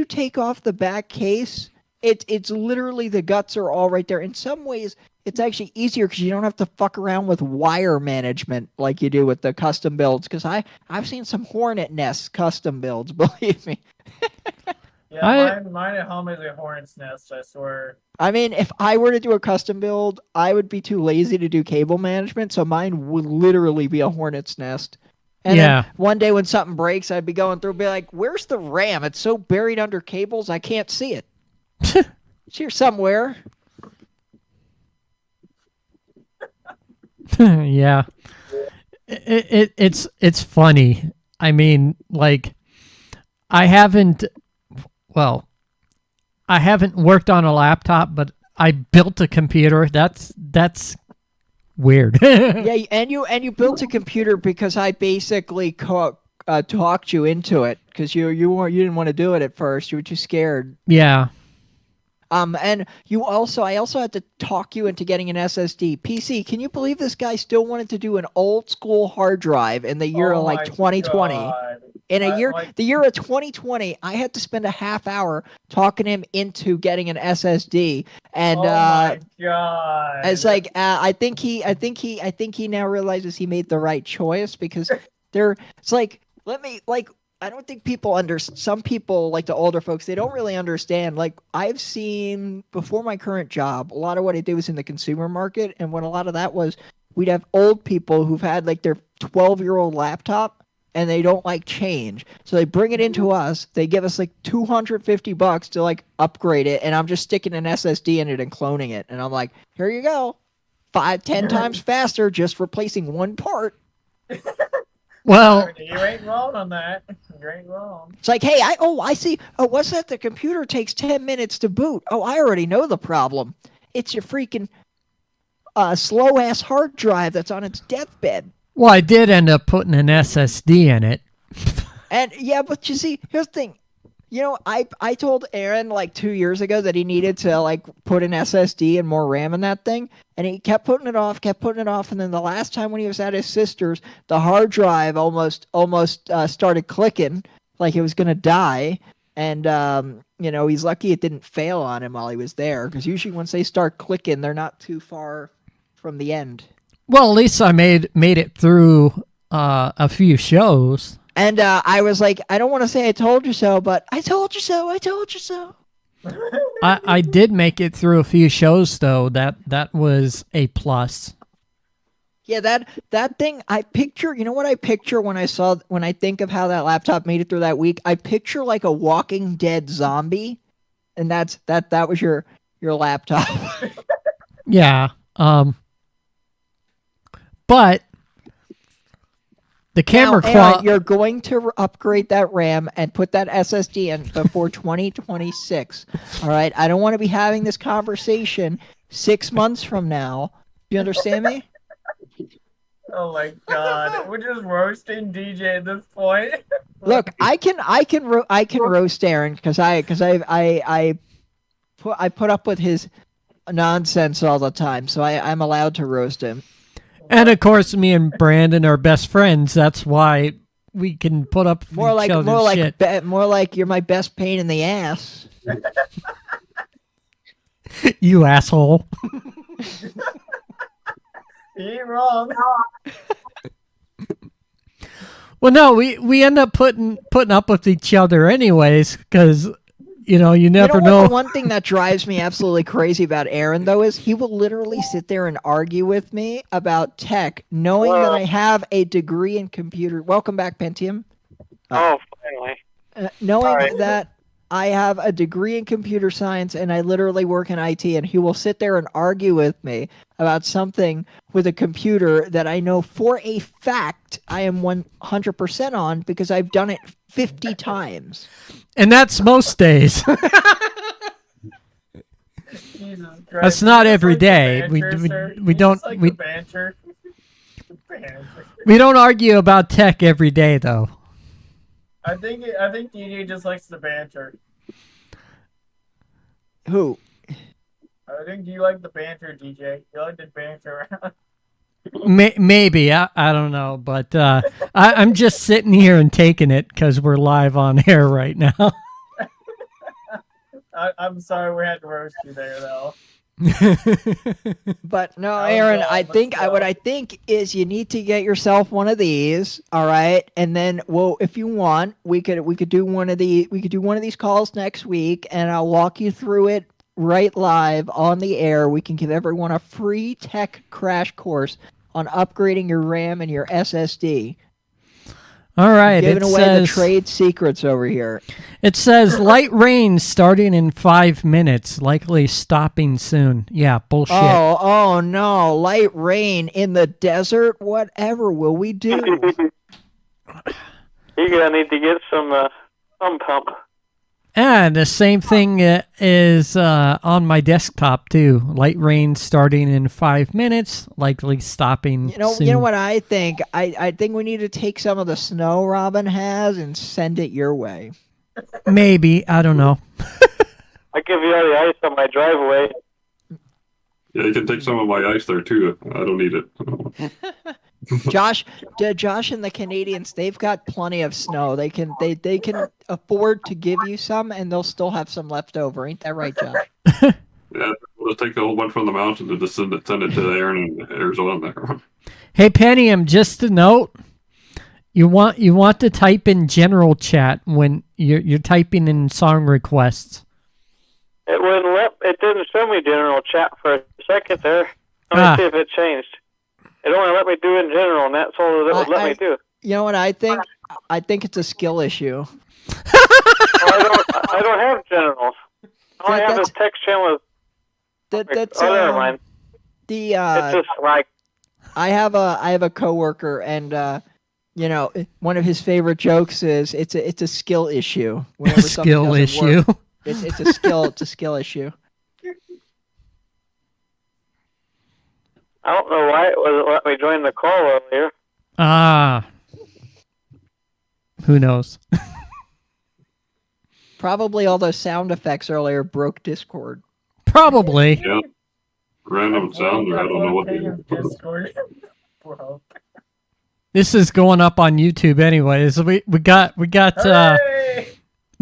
take off the back case, it's literally the guts are all right there. In some ways, it's actually easier because you don't have to fuck around with wire management like you do with the custom builds. Because I've seen some hornet nests custom builds, believe me. Yeah, mine at home is a hornet's nest, I swear. I mean, if I were to do a custom build, I would be too lazy to do cable management, so mine would literally be a hornet's nest. And then one day when something breaks, I'd be going through and be like, where's the RAM? It's so buried under cables, I can't see it. It's here somewhere. Yeah. It's funny. I mean, like, I haven't worked on a laptop, but I built a computer. That's weird. Yeah, and you built a computer because I basically talked you into it because you didn't want to do it at first. You were too scared. Yeah. And I also had to talk you into getting an SSD. PC, can you believe this guy still wanted to do an old school hard drive in the year of like 2020? God. The year of 2020, I had to spend a half hour talking him into getting an SSD. And oh my God. It's like I think he now realizes he made the right choice because it's like I don't think some people, like the older folks, they don't really understand. Like, I've seen, before my current job, a lot of what I did was in the consumer market, and what a lot of that was, we'd have old people who've had, like, their 12-year-old laptop, and they don't like change. So they bring it into us, they give us, like, $250 to, like, upgrade it, and I'm just sticking an SSD in it and cloning it. And I'm like, here you go. 5-10 times faster, just replacing one part. Well, you ain't wrong on that. You ain't wrong. It's like, hey, I see. Oh, what's that? The computer takes 10 minutes to boot. Oh, I already know the problem. It's your freaking slow-ass hard drive that's on its deathbed. Well, I did end up putting an SSD in it. And, yeah, but you see, here's the thing. You know, I told Aaron like 2 years ago that he needed to like put an SSD and more RAM in that thing, and he kept putting it off, and then the last time when he was at his sister's, the hard drive almost started clicking like it was gonna die, and he's lucky it didn't fail on him while he was there, because usually once they start clicking, they're not too far from the end. Well, at least I made it through a few shows. And I was like, I don't want to say I told you so, but I told you so. I told you so. I did make it through a few shows, though. That was a plus. Yeah, that thing I picture, you know what I picture when I think of how that laptop made it through that week? I picture like a Walking Dead zombie, and that was your laptop. Yeah. But the camera Aaron, you're going to upgrade that RAM and put that SSD in before 2026. All right? I don't want to be having this conversation 6 months from now. Do you understand me? Oh my god, we're just roasting DJ at this point. Look, I can roast Aaron because I put up with his nonsense all the time, so I'm allowed to roast him. And of course, me and Brandon are best friends. That's why we can put up with each other's shit. More like you're my best pain in the ass. You asshole. You ain't wrong. Well, no, we end up putting up with each other anyways, because you never know. The one thing that drives me absolutely crazy about Aaron, though, is he will literally sit there and argue with me about tech, knowing that I have a degree in computer. Welcome back, Pentium. Finally. Knowing that I have a degree in computer science and I literally work in IT, and he will sit there and argue with me about something with a computer that I know for a fact I am 100% on because I've done it 50 times. And that's most days. That's not every day. We don't banter. We don't argue about tech every day, though. I think DJ just likes the banter. Who? I think you like the banter, DJ. You like to banter around. Maybe I don't know, but I'm just sitting here and taking it because we're live on air right now. I'm sorry we had to roast you there, though. But no, Aaron, what I think is you need to get yourself one of these, all right? And then, well, if you want, we could do one of these calls next week, and I'll walk you through it right live on the air. We can give everyone a free tech crash course on upgrading your RAM and your SSD. All right. Giving away the trade secrets over here. It says light rain starting in 5 minutes, likely stopping soon. Yeah, bullshit. Oh no. Light rain in the desert? Whatever will we do? You're going to need to get some pump. And the same thing is on my desktop, too. Light rain starting in 5 minutes, likely stopping soon. You know what I think? I think we need to take some of the snow Robin has and send it your way. Maybe. I don't know. I give you all the ice on my driveway. Yeah, you can take some of my ice there, too. I don't need it. Josh and the Canadians, they've got plenty of snow. They can afford to give you some, and they'll still have some left over. Ain't that right, Josh? Yeah, we'll take the whole one from the mountain and just send it to Aaron in Arizona there. Hey, Pentium, just a note. You want to type in general chat when you're typing in song requests. It didn't show me general chat for a second there. Let me see if it changed. It only let me do in general, and that's all that would let me do. You know what I think? I think it's a skill issue. I don't have general. I only have this text channel. Never mind. It's just like I have a coworker, and one of his favorite jokes is it's a skill issue. A skill issue. It's a skill issue. I don't know why it wasn't letting me join the call earlier. Who knows? Probably all those sound effects earlier broke Discord. Probably. Yeah. Random sound, or I don't know what they Discord. This is going up on YouTube anyways. We got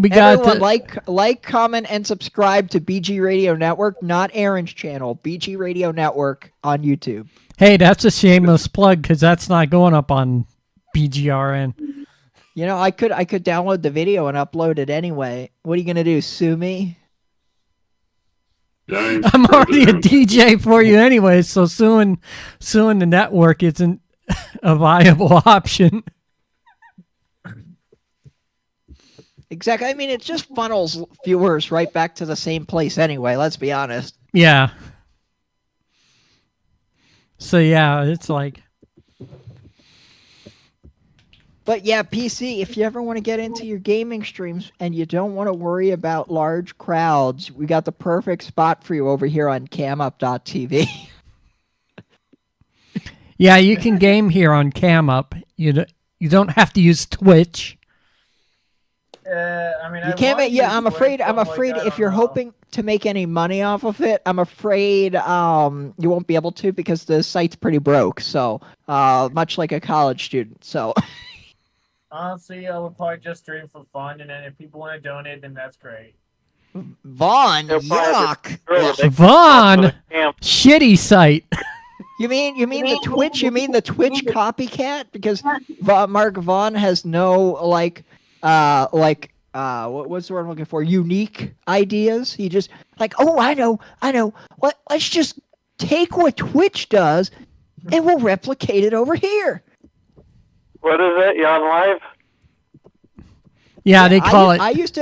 Everyone, like, comment, and subscribe to BG Radio Network, not Aaron's channel. BG Radio Network on YouTube. Hey, that's a shameless plug because that's not going up on BGRN. You know, I could download the video and upload it anyway. What are you gonna do? Sue me? Yeah, I'm already a DJ for you anyway, so suing the network isn't a viable option. Exactly. I mean, it just funnels viewers right back to the same place anyway, let's be honest. Yeah. So yeah, it's like... But yeah, PC, if you ever want to get into your gaming streams and you don't want to worry about large crowds, we got the perfect spot for you over here on camup.tv. Yeah, you can game here on CamUp. You don't have to use Twitch. I mean, You can't. Yeah, I'm afraid if you're hoping to make any money off of it, I'm afraid you won't be able to because the site's pretty broke. So much like a college student. So honestly, I would probably just stream for fun, and then if people want to donate, then that's great. Vaughn, yuck. Vaughn, shitty site. You mean the Twitch? You mean the Twitch copycat? Because Mark Vaughn has no what's the word I'm looking for? Unique ideas. He just I know. Let's just take what Twitch does and we'll replicate it over here. What is it? You on live? Yeah, they call it. I used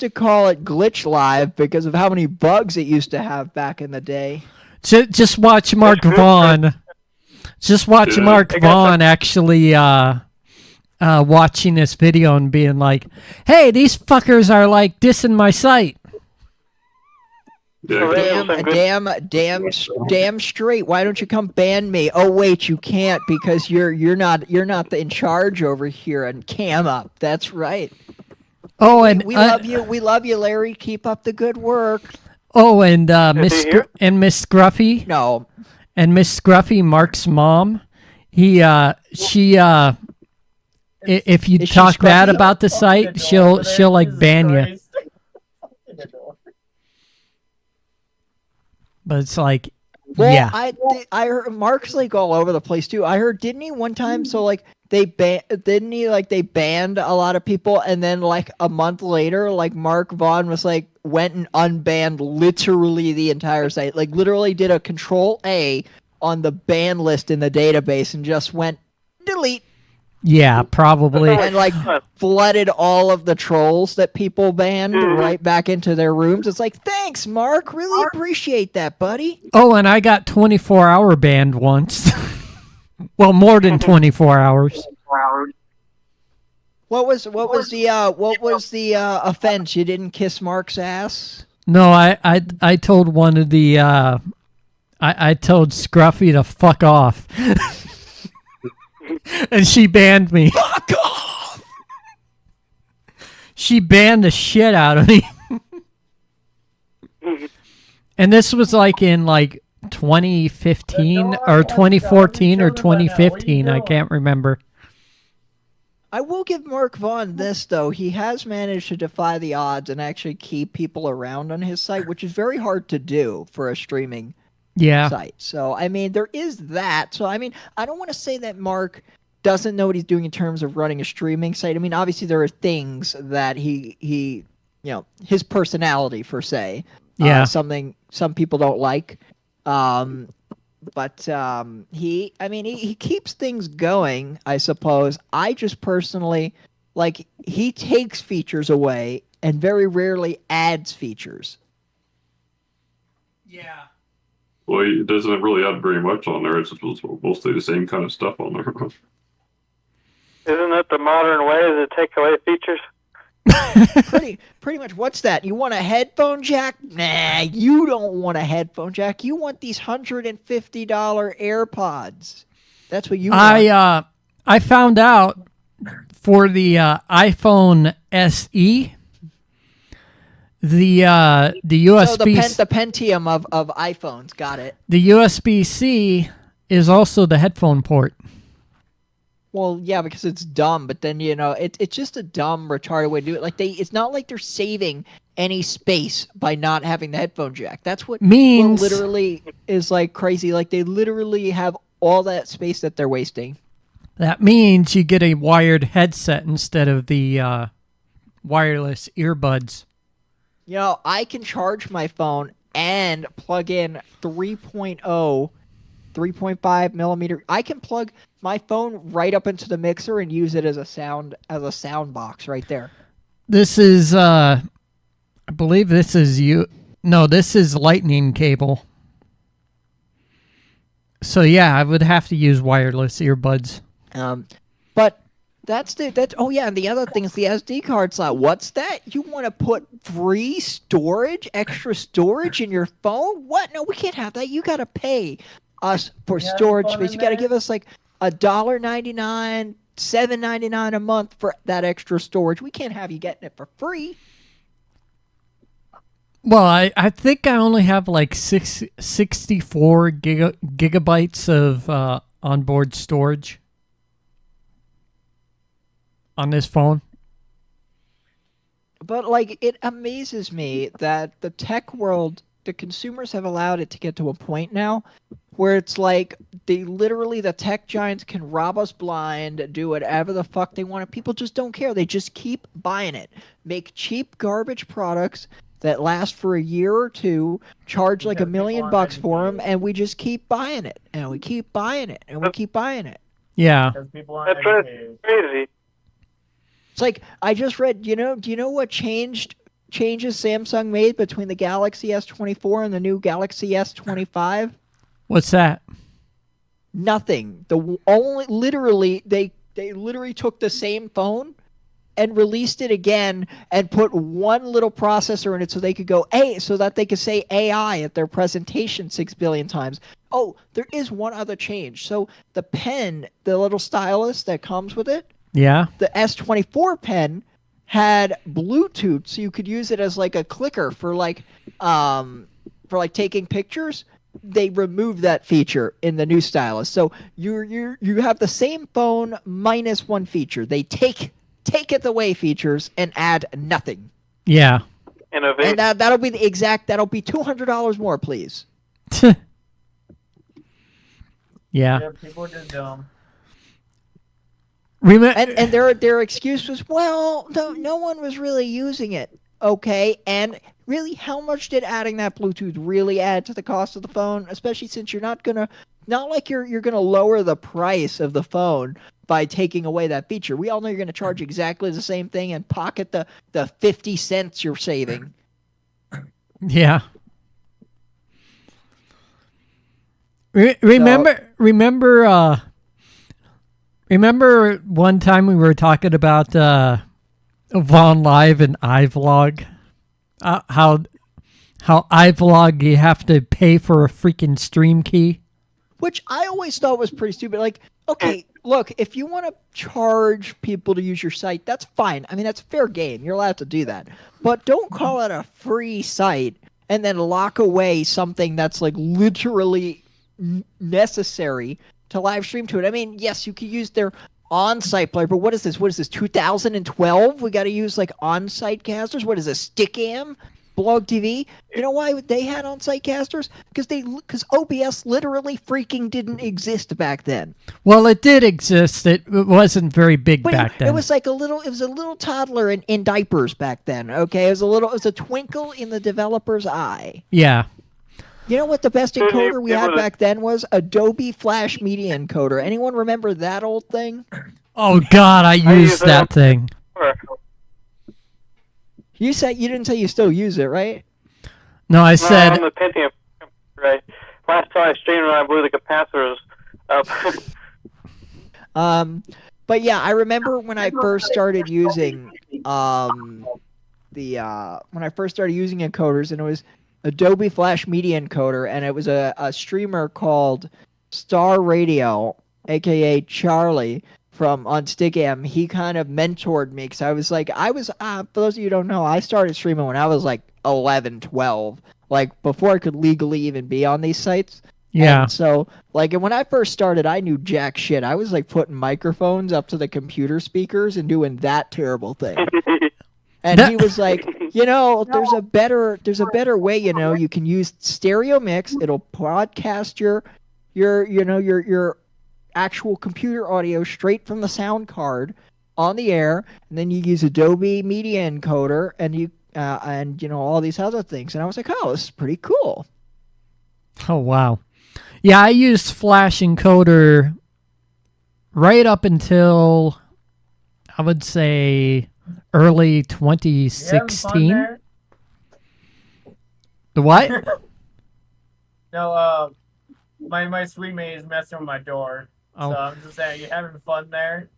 to call it Glitch Live because of how many bugs it used to have back in the day. Just watch Mark Vaughn. Just watch Mark Vaughn actually watching this video and being like, "Hey, these fuckers are like dissing my site." Damn straight. Why don't you come ban me? Oh wait, you can't because you're not in charge over here on CamUp. That's right. Oh, and we love you. We love you, Larry. Keep up the good work. Oh, and Miss Scruffy. No. And Miss Scruffy, Mark's mom. If you talk bad about the site, she'll like ban you. But it's like, well, yeah. I heard Mark's like all over the place too. I heard, didn't he one time? So like they banned a lot of people, and then like a month later, like Mark Vaughn was like went and unbanned literally the entire site. Like literally did a Control-A on the ban list in the database and just went delete. Yeah, probably. And like flooded all of the trolls that people banned right back into their rooms. It's like, thanks, Mark. Really appreciate that, buddy. Oh, and I got 24-hour banned once. Well, more than 24 hours. What was the offense? You didn't kiss Mark's ass? No, I told one of the I told Scruffy to fuck off. And she banned me. Fuck off! She banned the shit out of me. And this was like in like 2015 or 2014 or 2015. I can't remember. I will give Mark Vaughn this, though. He has managed to defy the odds and actually keep people around on his site, which is very hard to do for a streaming site. So, I mean, there is that. So, I mean, I don't want to say that Mark doesn't know what he's doing in terms of running a streaming site. I mean, obviously there are things that he his personality, per se. Something some people don't like. But he keeps things going, I suppose. I just personally, like, he takes features away and very rarely adds features. Yeah. Well, it doesn't really add very much on there. It's mostly the same kind of stuff on there. Isn't that the modern way to take away features? Pretty much. What's that? You want a headphone jack? Nah, you don't want a headphone jack. You want these $150 AirPods. That's what you want. I found out for the iPhone SE, the USB, the Pentium of iPhones. Got it. The USB-C is also the headphone port. Well, yeah, because it's dumb, but then, it's just a dumb, retarded way to do it. Like, it's not like they're saving any space by not having the headphone jack. That's what means literally is, like, crazy. Like, they literally have all that space that they're wasting. That means you get a wired headset instead of the wireless earbuds. I can charge my phone and plug in 3.0, 3.5 millimeter. I can plug my phone right up into the mixer and use it as a sound box right there. This is I believe this is this is lightning cable. So yeah, I would have to use wireless earbuds. But that's oh yeah, and the other thing is the SD card slot. What's that? You want to put free storage, extra storage in your phone? What? No, we can't have that. You got to pay us for storage space. You got to give us like $1.99, $7.99 a month for that extra storage. We can't have you getting it for free. Well, I think I only have like 64 gigabytes of onboard storage on this phone. But like, it amazes me that the tech world, the consumers have allowed it to get to a point now where it's like the tech giants can rob us blind, do whatever the fuck they want, and people just don't care. They just keep buying it. Make cheap garbage products that last for a year or two, charge like $1 million for them, and we just keep buying it, and we keep buying it, and we keep buying it. Yeah. Because people aren't educated. Crazy. It's like, I just read, do you know what changes Samsung made between the Galaxy S24 and the new Galaxy S25? What's that? Nothing. They literally took the same phone and released it again and put one little processor in it so they could go so that they could say AI at their presentation 6 billion times. Oh, there is one other change. So the pen, the little stylus that comes with it, yeah, the S24 pen had Bluetooth, so you could use it as like a clicker for taking pictures. They removed that feature in the new stylus. So you have the same phone minus one feature. They take it away features and add nothing. Yeah. Innovation. And that'll be that'll be $200 more, please. Yeah. People are just dumb. And their excuse was, well, no one was really using it. Okay, and really, how much did adding that Bluetooth really add to the cost of the phone? Especially since you're not like you're gonna lower the price of the phone by taking away that feature. We all know you're gonna charge exactly the same thing and pocket the 50 cents you're saving. Yeah. Remember one time we were talking about Vaughn Live and iVlog? How iVlog, you have to pay for a freaking stream key? Which I always thought was pretty stupid. Like, okay, look, if you want to charge people to use your site, that's fine. I mean, that's fair game. You're allowed to do that. But don't call it a free site and then lock away something that's like literally necessary to live stream to it. I mean, yes, you could use their on-site player, but what is this? 2012? We got to use like on-site casters? What is this, Stickam? Blog TV? You know why they had on-site casters? Because OBS literally freaking didn't exist back then. Well, it did exist. It wasn't very big back then. It was like a little toddler in diapers back then. Okay, it was a twinkle in the developer's eye. Yeah. You know what the best encoder we had back then was? Adobe Flash Media Encoder. Anyone remember that old thing? Oh God, I used that thing. You didn't say you still use it, right? No, I said. On the Pentium, right? Last time I streamed, I blew the capacitors up. But yeah, I remember when I first started using encoders, and it was Adobe Flash Media Encoder, and it was a streamer called Star Radio, aka Charlie, on Stickam. He kind of mentored me because I was for those of you who don't know, I started streaming when I was like 11, 12, like before I could legally even be on these sites. Yeah. And so, like, when I first started, I knew jack shit. I was like putting microphones up to the computer speakers and doing that terrible thing. And he was like, there's a better way, you can use stereo mix. It'll broadcast your actual computer audio straight from the sound card on the air, and then you use Adobe Media Encoder, and and all these other things. And I was like, oh, this is pretty cool. Oh, wow. Yeah, I used Flash Encoder right up until, I would say, early 2016. The what? No, my sweet mate is messing with my door. Oh. So I'm just saying, you having fun there?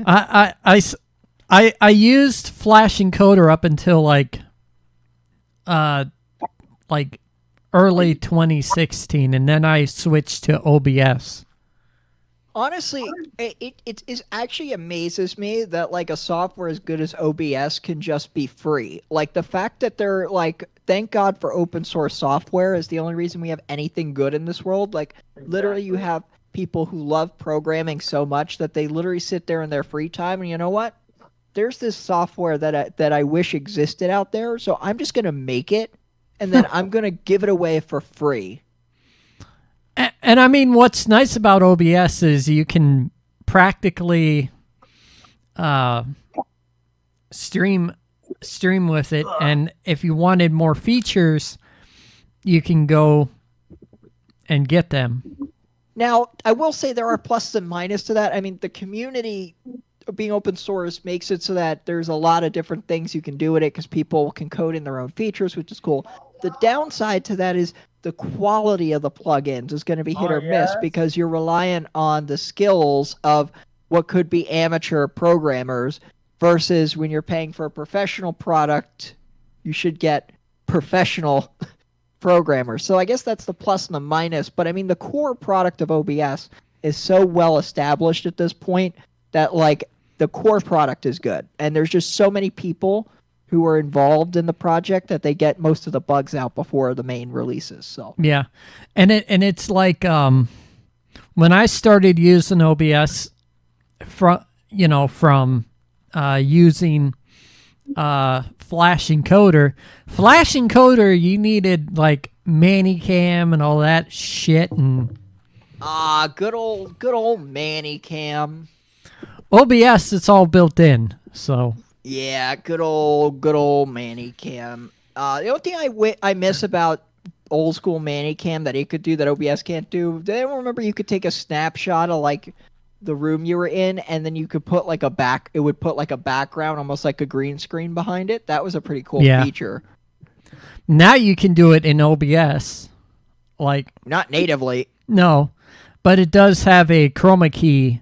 I used Flash Encoder up until like early 2016, and then I switched to OBS. Honestly, it actually amazes me that like a software as good as OBS can just be free. Like the fact that they're like, thank God for open source software is the only reason we have anything good in this world. Like literally you have people who love programming so much that they literally sit there in their free time and you know what? There's this software that I wish existed out there, so I'm just going to make it and then I'm going to give it away for free. And I mean, what's nice about OBS is you can practically stream with it, and if you wanted more features, you can go and get them. Now, I will say there are pluses and minuses to that. I mean, the community being open source makes it so that there's a lot of different things you can do with it because people can code in their own features, which is cool. The downside to that is the quality of the plugins is going to be hit or miss because you're reliant on the skills of what could be amateur programmers versus when you're paying for a professional product, you should get professional programmers. So I guess that's the plus and the minus. But I mean, the core product of OBS is so well established at this point that like the core product is good. And there's just so many people who are involved in the project that they get most of the bugs out before the main releases. So yeah, and it's like when I started using OBS from using Flash Encoder, you needed like Manicam and all that shit, and good old Manicam. OBS, it's all built in, so. Yeah, good old Manicam. The only thing I miss about old school Manicam that it could do that OBS can't do, do anyone remember you could take a snapshot of like the room you were in and then you could put like it would put like a background, almost like a green screen behind it? That was a pretty cool feature. Now you can do it in OBS. Like not natively. No, but it does have a chroma key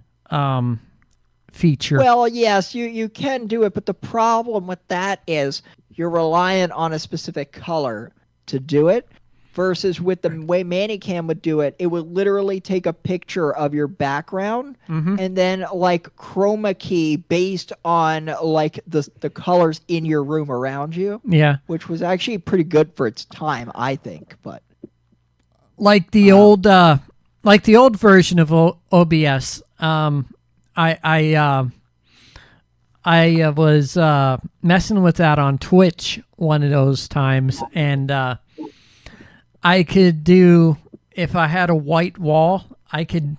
feature. Well, yes, you can do it, but the problem with that is you're reliant on a specific color to do it, versus with the way Manicam would do it, it would literally take a picture of your background and then like chroma key based on like the colors in your room around you. Yeah. Which was actually pretty good for its time, I think, but like the old version of OBS, I was messing with that on Twitch one of those times, and I could do, if I had a white wall, I could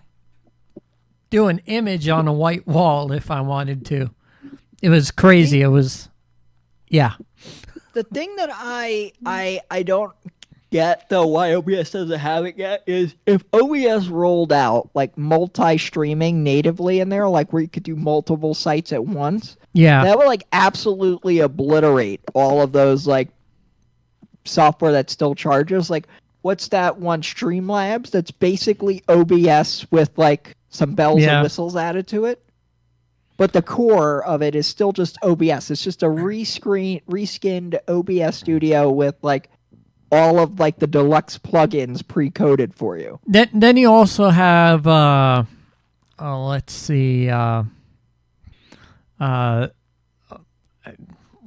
do an image on a white wall if I wanted to. It was crazy. It was, yeah. The thing that I don't get, though, why OBS doesn't have it yet, is if OBS rolled out like multi-streaming natively in there, like where you could do multiple sites at once, that would like absolutely obliterate all of those like software that still charges. Like, what's that one, Streamlabs, that's basically OBS with like some bells and whistles added to it? But the core of it is still just OBS. It's just a reskinned OBS Studio with like all of like the deluxe plugins pre-coded for you. Then you also have let's see,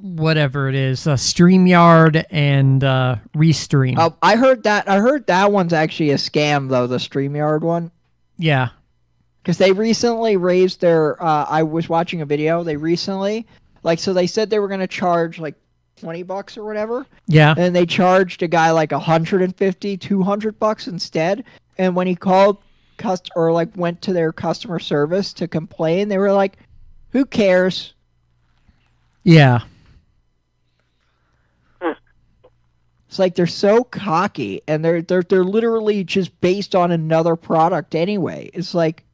whatever it is, StreamYard and Restream. Oh, I heard that one's actually a scam though, the StreamYard one. Yeah. Because they recently raised their I was watching a video, they recently so they said they were gonna charge like $20 or whatever. Yeah. And they charged a guy like $150, $200 instead. And when he called went to their customer service to complain, they were like, "Who cares?" Yeah. It's like they're so cocky, and they're literally just based on another product anyway. It's like.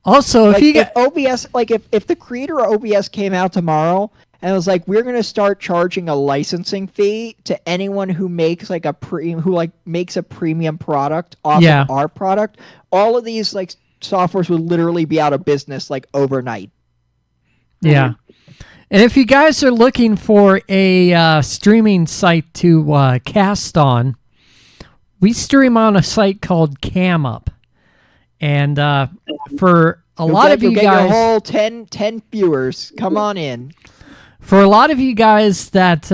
Also, like, if OBS, like if the creator of OBS came out tomorrow and was like, we're gonna start charging a licensing fee to anyone who makes like makes a premium product off of our product, all of these like softwares would literally be out of business like overnight. Yeah. And if you guys are looking for a streaming site to cast on, we stream on a site called CamUp. And for a lot of you guys... You'll get your whole 10 viewers. Come on in. For a lot of you guys that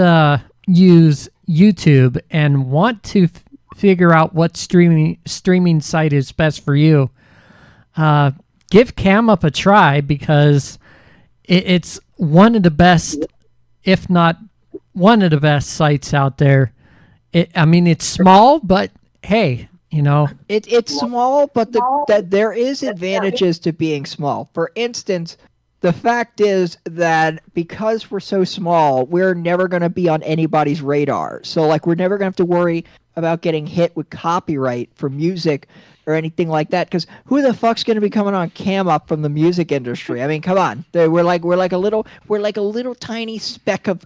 use YouTube and want to figure out what streaming site is best for you, give CamUp a try, because it's one of the best, if not one of the best sites out there. It's small, but hey... it's small, but that there is advantages to being small. For instance, the fact is that because we're so small, we're never going to be on anybody's radar. So, like, we're never going to have to worry about getting hit with copyright for music or anything like that. Because who the fuck's going to be coming on CamUp from the music industry? I mean, come on. We're like a little tiny speck of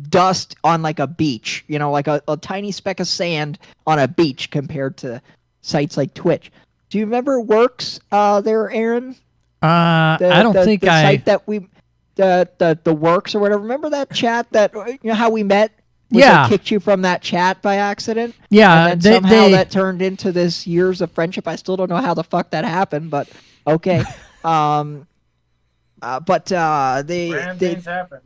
dust on like a beach. Like a tiny speck of sand on a beach compared to sites like Twitch. Do you remember Works there, Aaron? I don't think the site that the Works or whatever. Remember that chat that how we met? I kicked you from that chat by accident. Yeah, and then somehow that turned into this years of friendship. I still don't know how the fuck that happened, but okay. Things happen.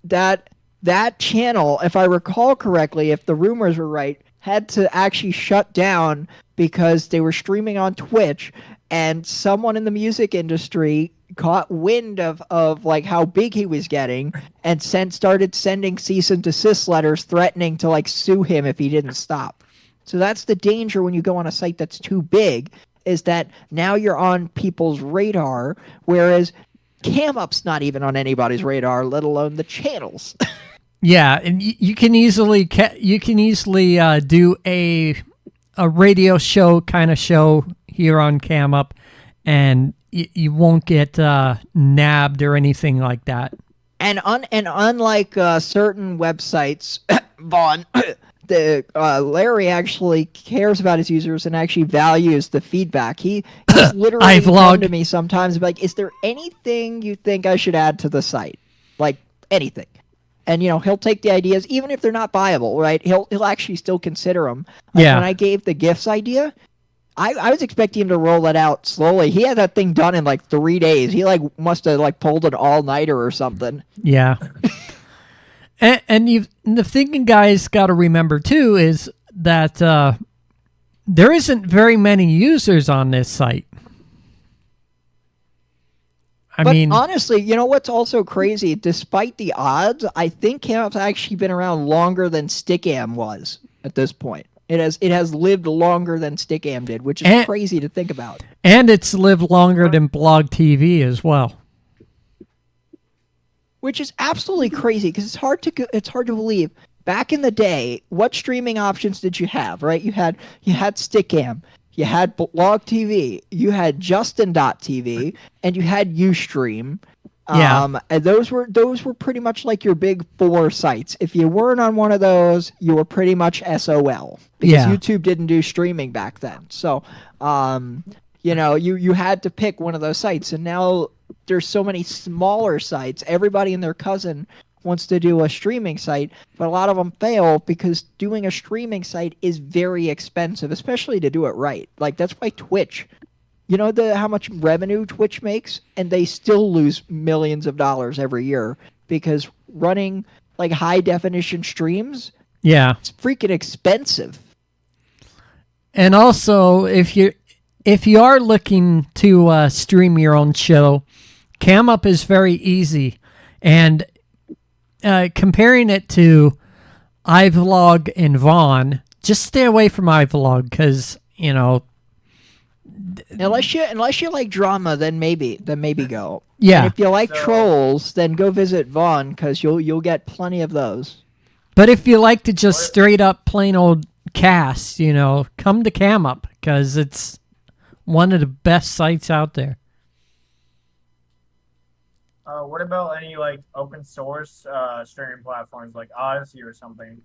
That channel, if I recall correctly, if the rumors were right, had to actually shut down because they were streaming on Twitch, and someone in the music industry caught wind of like how big he was getting and started sending cease and desist letters threatening to like sue him if he didn't stop. So that's the danger when you go on a site that's too big, is that now you're on people's radar, whereas CamUp's not even on anybody's radar, let alone the channels. Yeah, and you can easily do a radio show kind of show here on CamUp, and you won't get nabbed or anything like that. And unlike certain websites, Vaughn, Larry actually cares about his users and actually values the feedback. He's literally come to me sometimes like, is there anything you think I should add to the site? Like anything. And he'll take the ideas, even if they're not viable, right? He'll actually still consider them. Like when I gave the GIFs idea, I was expecting him to roll it out slowly. He had that thing done in like 3 days. He must have pulled an all-nighter or something. Yeah. and the thing you guys got to remember too is that there isn't very many users on this site. I mean, honestly, what's also crazy? Despite the odds, I think CamUp's actually been around longer than Stickam was at this point. It has lived longer than Stickam did, which is crazy to think about. And it's lived longer than Blog TV as well. Which is absolutely crazy, because it's hard to believe. Back in the day, what streaming options did you have? Right, you had Stickam, you had Blog TV, you had Justin.tv, and you had Ustream. And those were pretty much like your big four sites. If you weren't on one of those, you were pretty much SOL, because YouTube didn't do streaming back then. So, you had to pick one of those sites. And now there's so many smaller sites. Everybody and their cousin wants to do a streaming site, but a lot of them fail because doing a streaming site is very expensive, especially to do it right. Like, that's why Twitch. You know how much revenue Twitch makes, and they still lose millions of dollars every year because running like high definition streams, it's freaking expensive. And also, if you are looking to stream your own show, CamUp is very easy, and comparing it to iVlog and Vaughn, just stay away from iVlog because Unless you like drama, then maybe go. Yeah. And if you like trolls, then go visit Vaughn, because you'll get plenty of those. But if you like to just straight up plain old cast, you know, come to CamUp because it's one of the best sites out there. What about any like open source streaming platforms like Odyssey or something?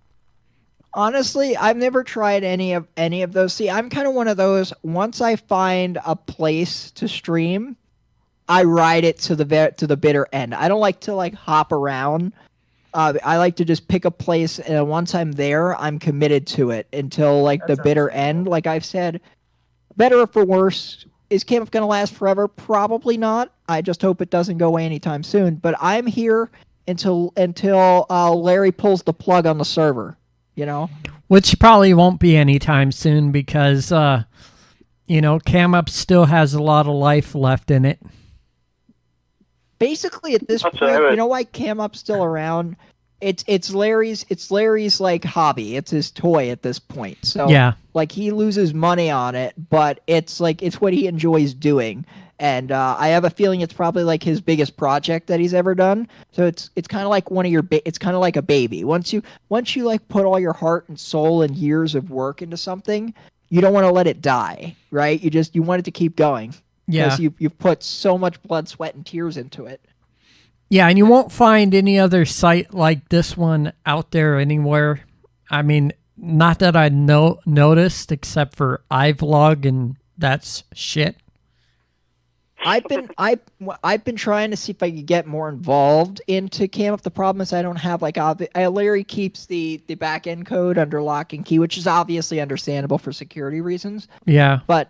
Honestly, I've never tried any of those. See, I'm kind of one of those. Once I find a place to stream, I ride it to the bitter end. I don't like to like hop around. I like to just pick a place, and once I'm there, I'm committed to it until like the bitter end. Like I've said, better or for worse, is camp going to last forever? Probably not. I just hope it doesn't go away anytime soon. But I'm here until Larry pulls the plug on the server. You know, which probably won't be anytime soon because you know, CamUp still has a lot of life left in it. Basically, at this point, you know why CamUp's still around? It's Larry's like hobby. It's his toy at this point. So yeah, like he loses money on it, but it's what he enjoys doing. And I have a feeling it's probably like his biggest project that he's ever done. So it's kind of like one of your it's kind of like a baby. Once you like put all your heart and soul and years of work into something, you don't want to let it die, right? You want it to keep going. Yeah, because you've put so much blood, sweat, and tears into it. Yeah, and you won't find any other site like this one out there anywhere. I mean, not that I noticed, except for iVlog, and that's shit. I've been trying to see if I could get more involved into CamUp. The problem is I don't have like Larry keeps the back end code under lock and key, which is obviously understandable for security reasons. Yeah, but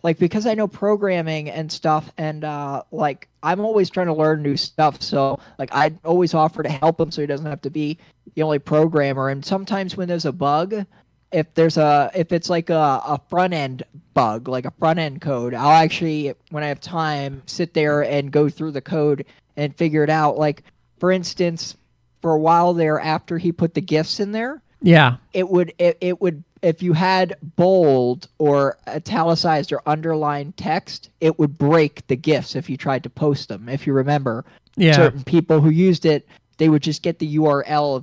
like because I know programming and stuff, and like I'm always trying to learn new stuff, so like I always offer to help him so he doesn't have to be the only programmer. And sometimes when there's a bug, if it's like a front end bug, like a front end code, I'll actually, when I have time, sit there and go through the code and figure it out. Like for instance, for a while there, after he put the GIFs in there, yeah, it would if you had bold or italicized or underlined text, it would break the GIFs if you tried to post them. If you remember, certain people who used it, they would just get the URL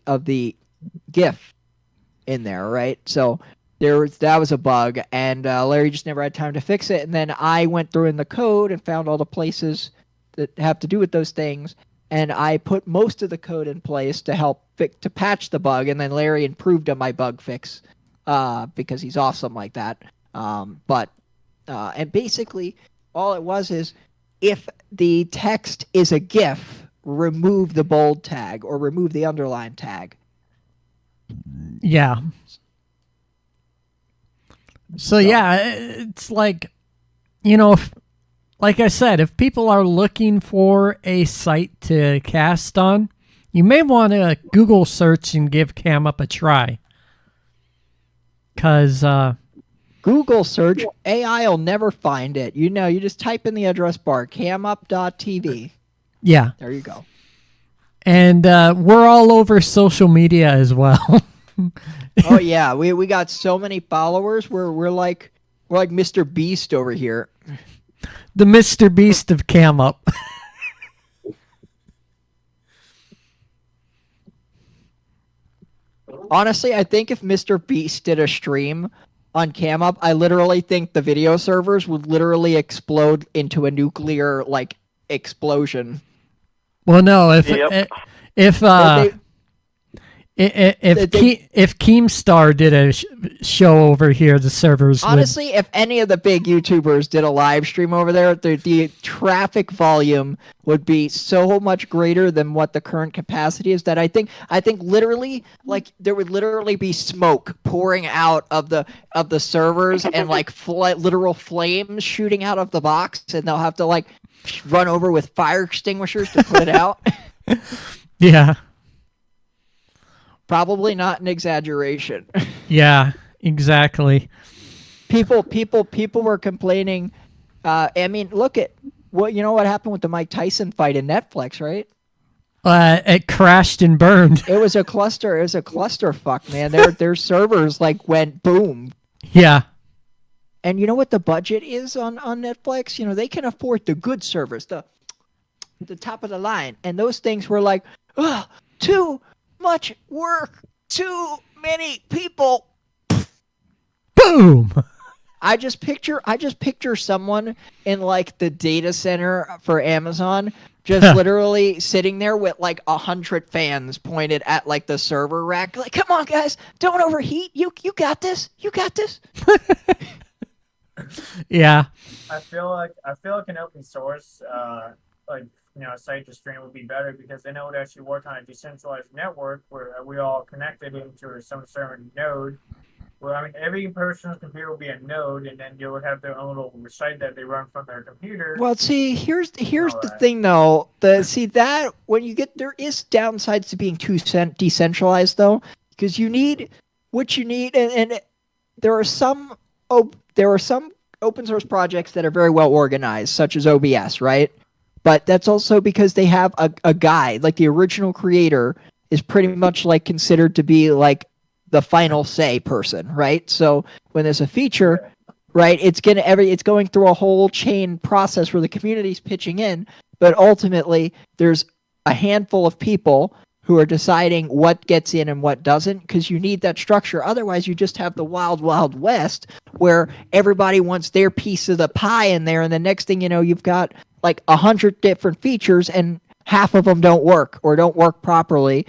of the GIF in there, right? So that was a bug, and Larry just never had time to fix it. And then I went through in the code and found all the places that have to do with those things, and I put most of the code in place to help to patch the bug. And then Larry improved on my bug fix because he's awesome like that. And basically all it was is if the text is a GIF, remove the bold tag or remove the underline tag. Yeah. So yeah, it's like, you know, like I said, if people are looking for a site to cast on, you may want to Google search and give CamUp a try. Because Google search, AI will never find it. You know, you just type in the address bar, camup.tv. Yeah. There you go. And we're all over social media as well. Oh yeah, we got so many followers. We're like Mr. Beast over here. The Mr. Beast of CamUp. Honestly, I think if Mr. Beast did a stream on CamUp, I literally think the video servers would literally explode into a nuclear like explosion. Well, no, if Keemstar did a show over here, the servers honestly, if any of the big YouTubers did a live stream over there, the traffic volume would be so much greater than what the current capacity is that I think literally like there would literally be smoke pouring out of the servers and like literal flames shooting out of the box, and they'll have to like run over with fire extinguishers to put it out. Yeah. Probably not an exaggeration. Yeah, exactly. People were complaining. I mean, look at what happened with the Mike Tyson fight in Netflix, right? It crashed and burned. It was a cluster. It was a clusterfuck, man. Their servers like went boom. Yeah. And you know what the budget is on Netflix? You know, they can afford the good servers, the top of the line, and those things were like, much work. Too many people. Boom. I just picture someone in like the data center for Amazon just literally sitting there with like 100 fans pointed at like the server rack. Like, come on, guys, don't overheat. You got this. You got this. Yeah. I feel like an open source site to stream would be better because then it would actually work on a decentralized network where we all connected into some certain node. Well, I mean, every person's computer will be a node, and then you would have their own little site that they run from their computer. Well, see, here's the thing, though. That when you get there is downsides to being too decentralized, though, because you need what you need, and there are some open source projects that are very well organized, such as OBS, right? But that's also because they have a guide. Like the original creator is pretty much like considered to be like the final say person, right? So when there's a feature, right, it's going through a whole chain process where the community's pitching in, but ultimately there's a handful of people who are deciding what gets in and what doesn't, because you need that structure. Otherwise, you just have the wild, wild west where everybody wants their piece of the pie in there, and the next thing you know, you've got like 100 different features, and half of them don't work or don't work properly,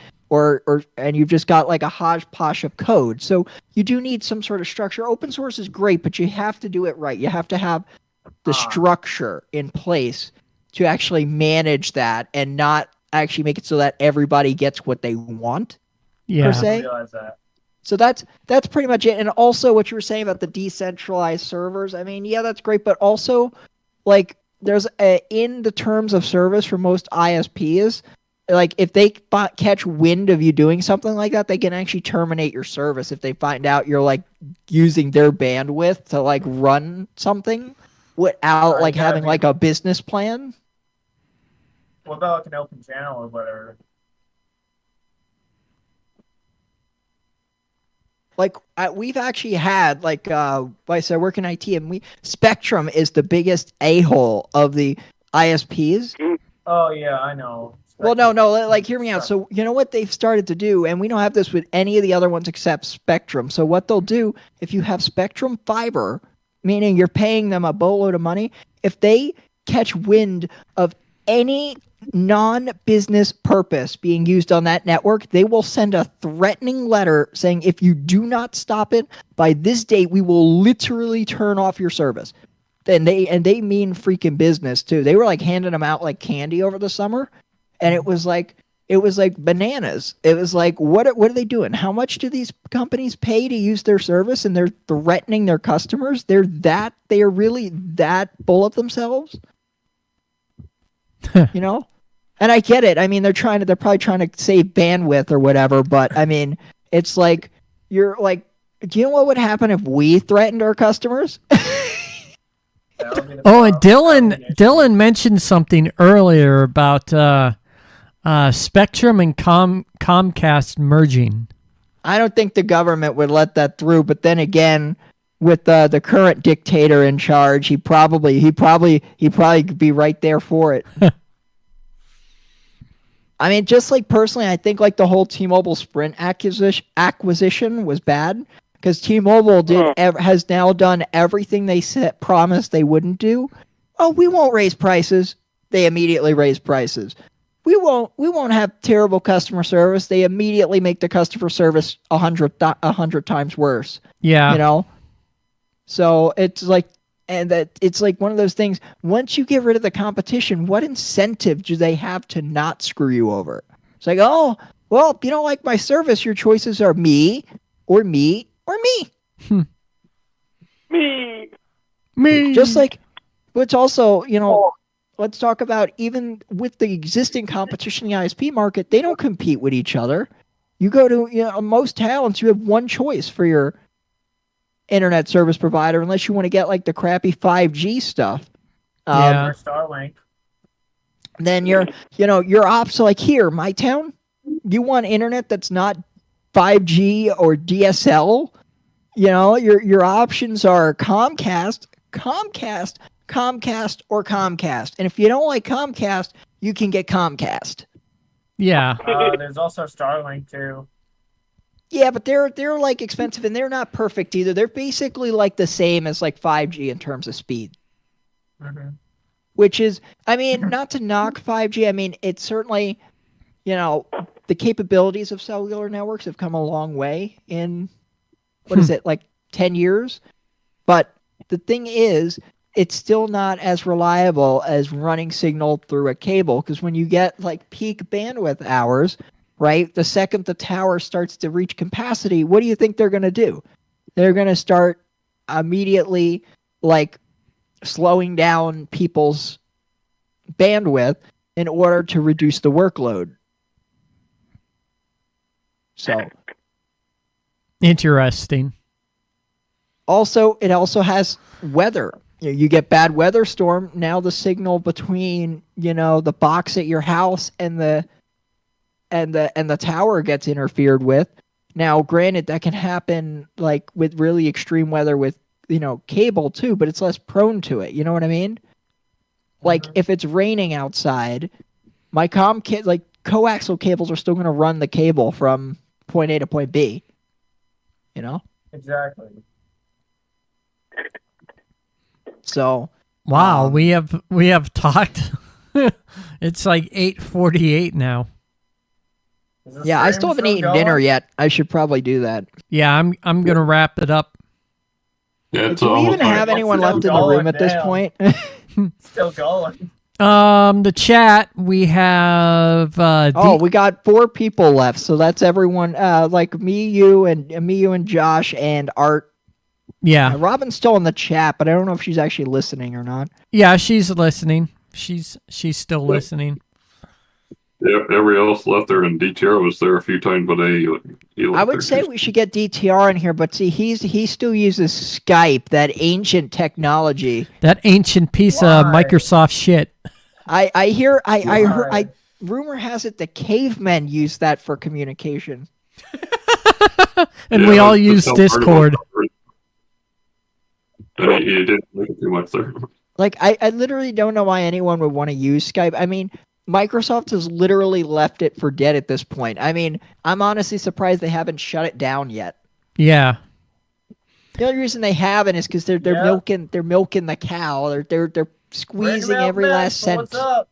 and you've just got like a hodgepodge of code. So you do need some sort of structure. Open source is great, but you have to do it right. You have to have the structure in place to actually manage that and not actually make it so that everybody gets what they want. Yeah. Per se. I realize that. So that's pretty much it. And also what you were saying about the decentralized servers, I mean, yeah, that's great, but also like there's in the terms of service for most ISPs, like if they catch wind of you doing something like that, they can actually terminate your service if they find out you're like using their bandwidth to like run something without like having like a business plan. What about like an open channel or whatever? Like we've actually had like I said, I work in IT, and Spectrum is the biggest a-hole of the ISPs. Oh yeah, I know. Well, no, like hear me out. So you know what they've started to do, and we don't have this with any of the other ones except Spectrum. So what they'll do, if you have Spectrum fiber, meaning you're paying them a boatload of money, if they catch wind of any non-business purpose being used on that network, they will send a threatening letter saying, if you do not stop it by this date, we will literally turn off your service. And they mean freaking business too. They were like handing them out like candy over the summer, and it was like bananas. It was like, what are they doing? How much do these companies pay to use their service? And they're threatening their customers. They are really that full of themselves. You know? And I get it. I mean, they're probably trying to save bandwidth or whatever, but I mean, it's like, you're like, do you know what would happen if we threatened our customers? Oh, and Dylan mentioned something earlier about Spectrum and Comcast merging. I don't think the government would let that through, but then again, with the current dictator in charge, he'd probably be right there for it. I mean, just like personally, I think like the whole T-Mobile Sprint acquisition was bad because T-Mobile has now done everything they promised they wouldn't do. Oh, we won't raise prices. They immediately raise prices. We won't have terrible customer service. They immediately make the customer service 100 times worse. Yeah. You know? So it's like, and that it's like one of those things, once you get rid of the competition, what incentive do they have to not screw you over? It's like, oh, well, if you don't like my service, your choices are me or me or me. Me. Just like, but it's also, you know, let's talk about even with the existing competition in the ISP market, they don't compete with each other. You go to most towns, you have one choice for your internet service provider, unless you want to get like the crappy 5G stuff. Or Starlink. Then your ops are like, here, my town, you want internet that's not 5G or DSL? You know, your options are Comcast, or Comcast. And if you don't like Comcast, you can get Comcast. Yeah. There's also Starlink too. Yeah, but they're like expensive and they're not perfect either. They're basically like the same as like 5G in terms of speed. Mm-hmm. Which is, I mean, not to knock 5G. I mean, it's certainly, the capabilities of cellular networks have come a long way in, what is it, like 10 years? But the thing is, it's still not as reliable as running signal through a cable, because when you get like peak bandwidth hours, right, the second the tower starts to reach capacity, what do you think they're going to do? They're going to start immediately like slowing down people's bandwidth in order to reduce the workload. So interesting. Also, it also has weather. You get bad weather storm. Now the signal between the box at your house and the tower gets interfered with. Now, granted, that can happen like with really extreme weather with cable too, but it's less prone to it. You know what I mean? Like if it's raining outside, my coaxial cables are still going to run the cable from point A to point B. Exactly. So wow, we have talked. It's like 8:48 now. Yeah, I still haven't eaten dinner yet. I should probably do that. Yeah, I'm gonna wrap it up. Yeah, do we even have anyone left in the room at this point? Still going. The chat we have. We got 4 people left, so that's everyone. Like me, you, and Josh and Art. Yeah. Robin's still in the chat, but I don't know if she's actually listening or not. Yeah, she's listening. She's still listening. Yeah, everybody else left there, and DTR was there a few times, but he left. I would say we should get DTR in here, but see, he still uses Skype, that ancient technology. That ancient piece of Microsoft shit. I heard. Rumor has it the cavemen use that for communication. And we all use Discord. And he didn't make it too much there. Like, I literally don't know why anyone would want to use Skype. I mean, Microsoft has literally left it for dead at this point. I mean, I'm honestly surprised they haven't shut it down yet. Yeah. The only reason they haven't is because they're milking the cow. They're squeezing every last cent. What's up?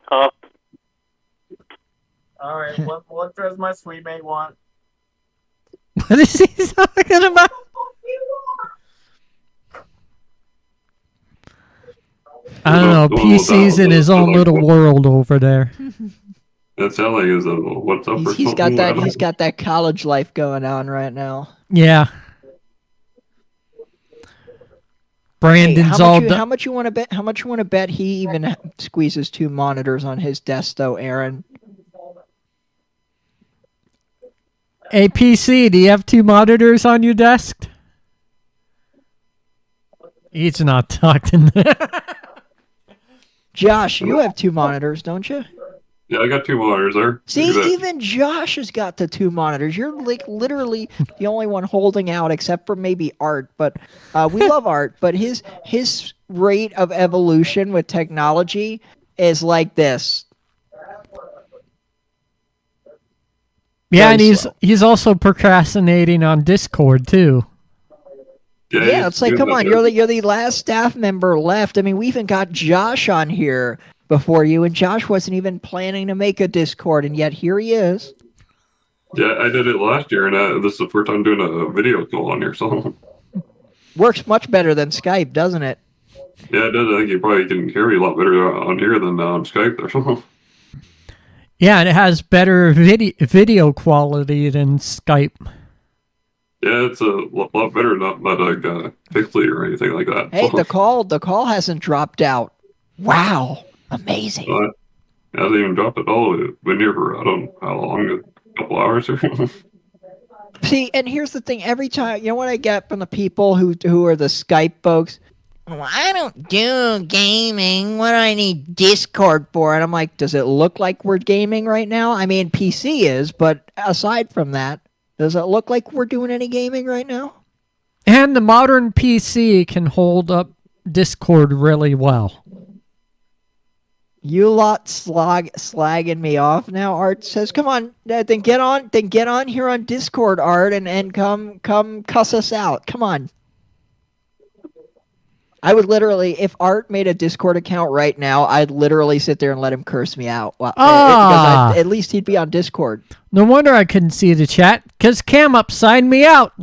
All right, what does my sweet mate want? What is he talking about? I don't know. PC's in his own little world over there. That sounds like is what's up or He's got that. He's got that college life going on right now. Yeah. Brandon's how much you want to bet? How much you want to bet he even squeezes 2 monitors on his desk, though, Aaron? Hey, PC, do you have 2 monitors on your desk? He's not talking. Josh, you have 2 monitors, don't you? Yeah, I got 2 monitors there. See, even Josh has got the 2 monitors. You're like literally the only one holding out, except for maybe Art. But we love Art, but his rate of evolution with technology is like this. Yeah, and he's also procrastinating on Discord too. Yeah, it's like, come on, you're the last staff member left. I mean, we even got Josh on here before you, and Josh wasn't even planning to make a Discord, and yet here he is. Yeah, I did it last year, and this is the first time doing a video call on here, so works much better than Skype, doesn't it? Yeah, it does. I think you probably can hear me a lot better on here than on Skype or something. Yeah, and it has better video quality than Skype. Yeah, it's a lot better, not like pixely or anything like that. Hey, the call hasn't dropped out. Wow, amazing. It hasn't even dropped at all. It's been here for I don't know how long, a couple hours or See, and here's the thing: every time, you know what I get from the people who are the Skype folks. Well, I don't do gaming. What do I need Discord for? And I'm like, does it look like we're gaming right now? I mean, PC is, but aside from that, does it look like we're doing any gaming right now? And the modern PC can hold up Discord really well. You lot slagging me off now. Art says, "Come on, then get on here on Discord, Art, and come cuss us out. Come on." I would literally, if Art made a Discord account right now, I'd literally sit there and let him curse me out. Well, because at least he'd be on Discord. No wonder I couldn't see the chat, because Cam Up signed me out.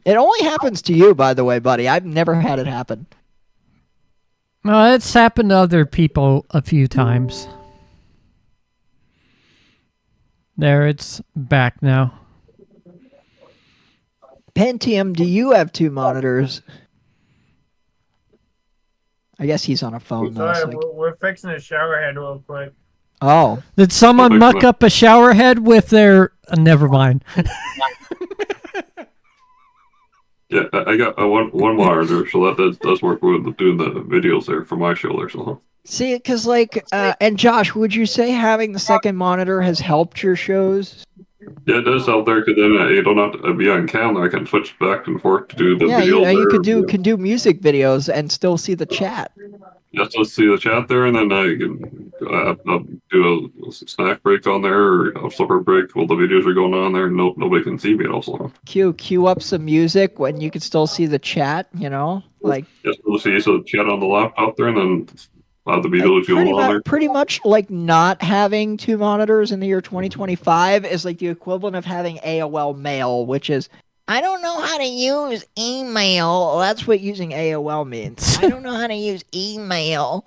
It only happens to you, by the way, buddy. I've never had it happen. Well, it's happened to other people a few times. There, it's back now. Pentium, do you have 2 monitors? I guess he's on a phone, though. Sorry, we're fixing a shower head real quick. Oh. Did someone muck up a shower head with their... never mind. Yeah, I got one monitor, so that does work with doing the videos there for my show there. So. See, because and Josh, would you say having the second monitor has helped your shows? Yeah, it does help there, because then you don't have to be on camera. I can switch back and forth to do the videos. Yeah, you can do music videos and still see the chat. Just to see the chat there, and then I can do a snack break on there, or a supper break while the videos are going on there, and nobody can see me also. Cue up some music when you can still see the chat, like... Just to see the chat on the laptop there, and then the videos going on there. Pretty much like not having 2 monitors in the year 2025 is like the equivalent of having AOL Mail, which is... I don't know how to use email. That's what using AOL means. I don't know how to use email.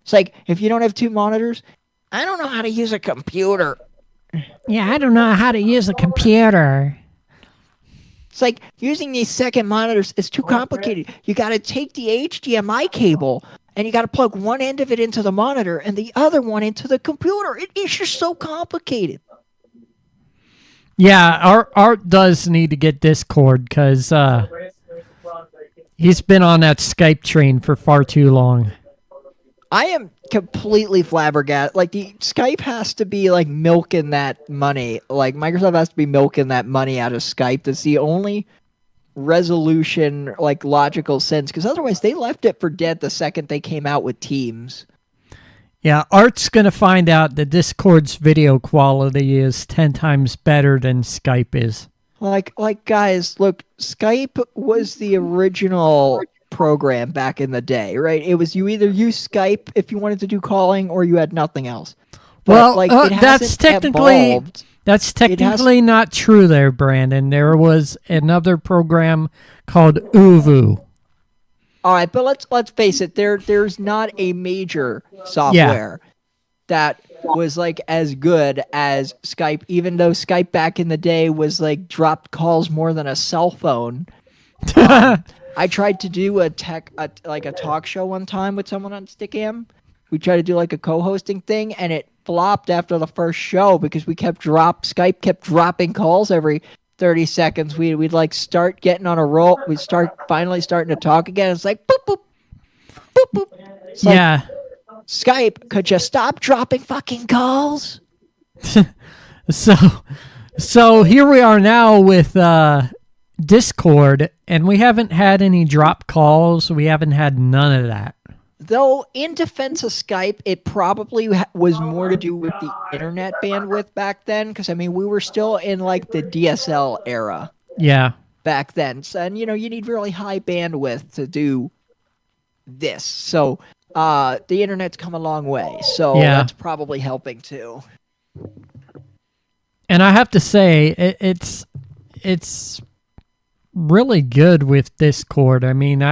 It's like, if you don't have 2 monitors, I don't know how to use a computer. Yeah, I don't know how to use a computer. It's like, using these second monitors is too complicated. You got to take the HDMI cable, and you got to plug one end of it into the monitor, and the other one into the computer. It's just so complicated. Yeah, Art does need to get Discord, because he's been on that Skype train for far too long. I am completely flabbergasted. Like, the Skype has to be, like, milking that money. Like, Microsoft has to be milking that money out of Skype. That's the only resolution, like, logical sense. Because otherwise, they left it for dead the second they came out with Teams. Yeah, Art's going to find out that Discord's video quality is 10 times better than Skype is. Like guys, look, Skype was the original program back in the day, right? It was you either use Skype if you wanted to do calling, or you had nothing else. But, well, that's technically not true there, Brandon. There was another program called Uvu. All right, but let's face it. There's not a major software that was like as good as Skype. Even though Skype back in the day was like dropped calls more than a cell phone. I tried to do a talk show one time with someone on Stickam. We tried to do like a co-hosting thing, and it flopped after the first show because Skype kept dropping calls every 30 seconds. We'd like start getting on a roll. We'd finally starting to talk again. It's like boop boop boop boop. It's yeah. Like, Skype, could you stop dropping fucking calls? So here we are now with Discord, and we haven't had any drop calls. We haven't had none of that. Though, in defense of Skype, it probably was more to do with the internet bandwidth back then, because, I mean, we were still in, like, the DSL era. Yeah. Back then. So, and, you need really high bandwidth to do this. So, the internet's come a long way. So, that's probably helping, too. And I have to say, it's really good with Discord. I mean,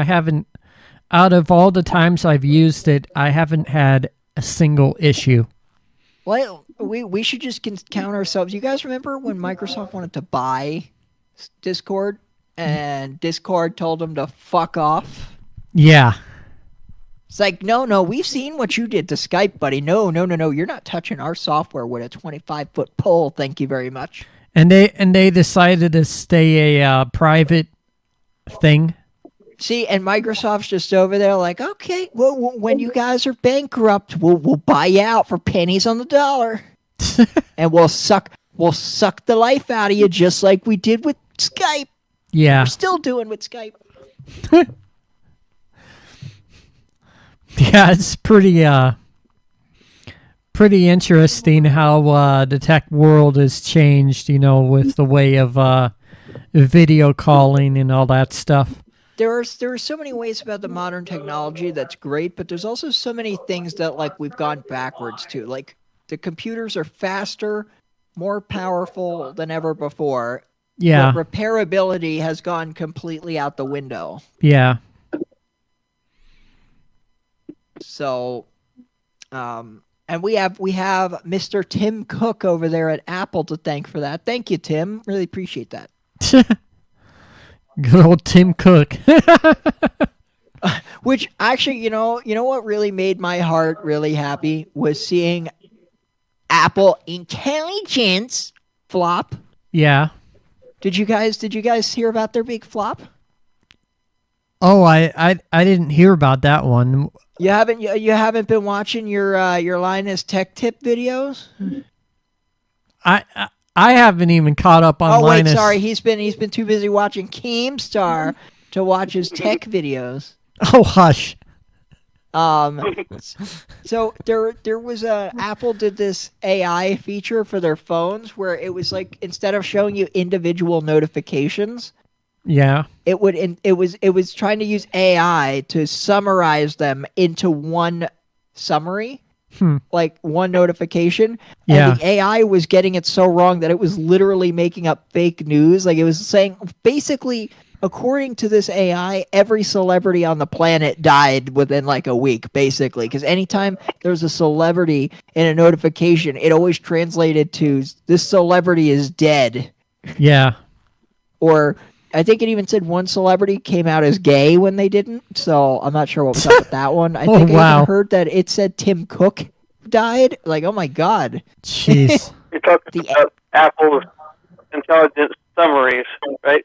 out of all the times I've used it, I haven't had a single issue. Well, we should just count ourselves. You guys remember when Microsoft wanted to buy Discord, and Discord told them to fuck off? Yeah. It's like, no, we've seen what you did to Skype, buddy. No, you're not touching our software with a 25-foot pole. Thank you very much. And they decided to stay a private thing. See, and Microsoft's just over there like, okay, well, when you guys are bankrupt, we'll buy you out for pennies on the dollar, and we'll suck the life out of you just like we did with Skype. Yeah, we're still doing with Skype. Yeah, it's pretty interesting how the tech world has changed, with the way of video calling and all that stuff. There are so many ways about the modern technology that's great, but there's also so many things that like we've gone backwards to. Like the computers are faster, more powerful than ever before. Yeah. But repairability has gone completely out the window. Yeah. So, and we have Mr. Tim Cook over there at Apple to thank for that. Thank you, Tim. Really appreciate that. Good old Tim Cook. Which actually, you know what really made my heart really happy was seeing Apple Intelligence flop. Yeah. Did you guys hear about their big flop? Oh, I didn't hear about that one. You haven't been watching your Linus Tech Tip videos? I haven't even caught up on Linus. Oh wait, sorry. He's been too busy watching Keemstar to watch his tech videos. Oh hush. So there was Apple did this AI feature for their phones where it was like instead of showing you individual notifications, yeah, it was trying to use AI to summarize them into one summary. Like one notification, and the AI was getting it so wrong that it was literally making up fake news. Like it was saying, basically, according to this AI, every celebrity on the planet died within like a week, basically. Because anytime there's a celebrity in a notification, it always translated to "this celebrity is dead." Yeah. Or I think it even said one celebrity came out as gay when they didn't, so I'm not sure what was up with that one. I think I even heard that it said Tim Cook died. Like, oh my god. Jeez. You're talking about Apple's intelligence summaries, right?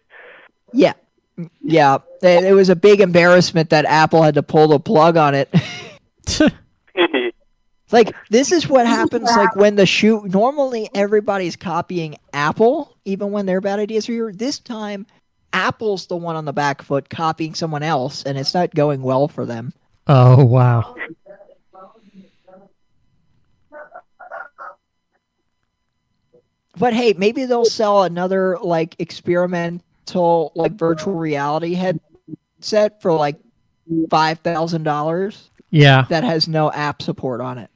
Yeah. Yeah. It was a big embarrassment that Apple had to pull the plug on it. Like, this is what happens like when normally everybody's copying Apple, even when their bad ideas are here. This time, Apple's the one on the back foot copying someone else, and it's not going well for them. Oh, wow. But hey, maybe they'll sell another like experimental like virtual reality headset for like $5,000. Yeah. That has no app support on it.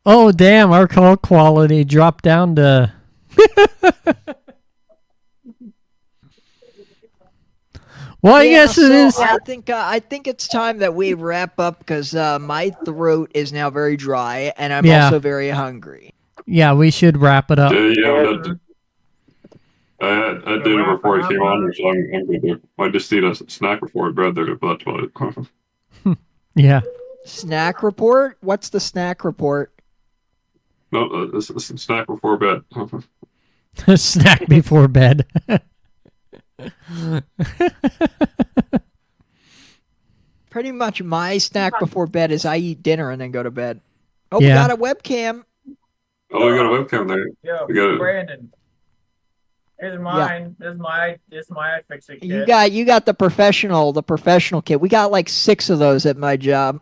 Oh, damn, our call quality dropped down to... Well, I guess it is. I think it's time that we wrap up because my throat is now very dry and I'm also very hungry. Yeah, we should wrap it up. I did it before I came on, so I'm good there. I just need a snack before bed there, but that's about it. Yeah. Snack report? What's the snack report? No, this is snack before bed. Snack before bed. Pretty much my snack before bed is I eat dinner and then go to bed. Oh, we got a webcam. Oh, we got a webcam there. Yo, Brandon. Here's mine. This is my iFixit kit. You got the professional kit. We got like 6 of those at my job.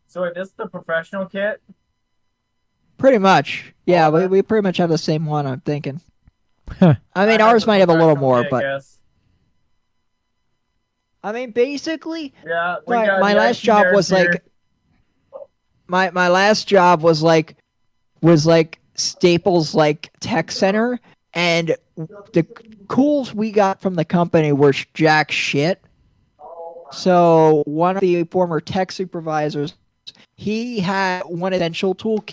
So this is the professional kit? Pretty much. Yeah, we pretty much have the same one, I'm thinking. I mean, ours might have a little more, but... I mean, basically, my last job was like... My last job was like Staples like tech center, and the cools we got from the company were jack shit. So one of the former tech supervisors, he had one essential tool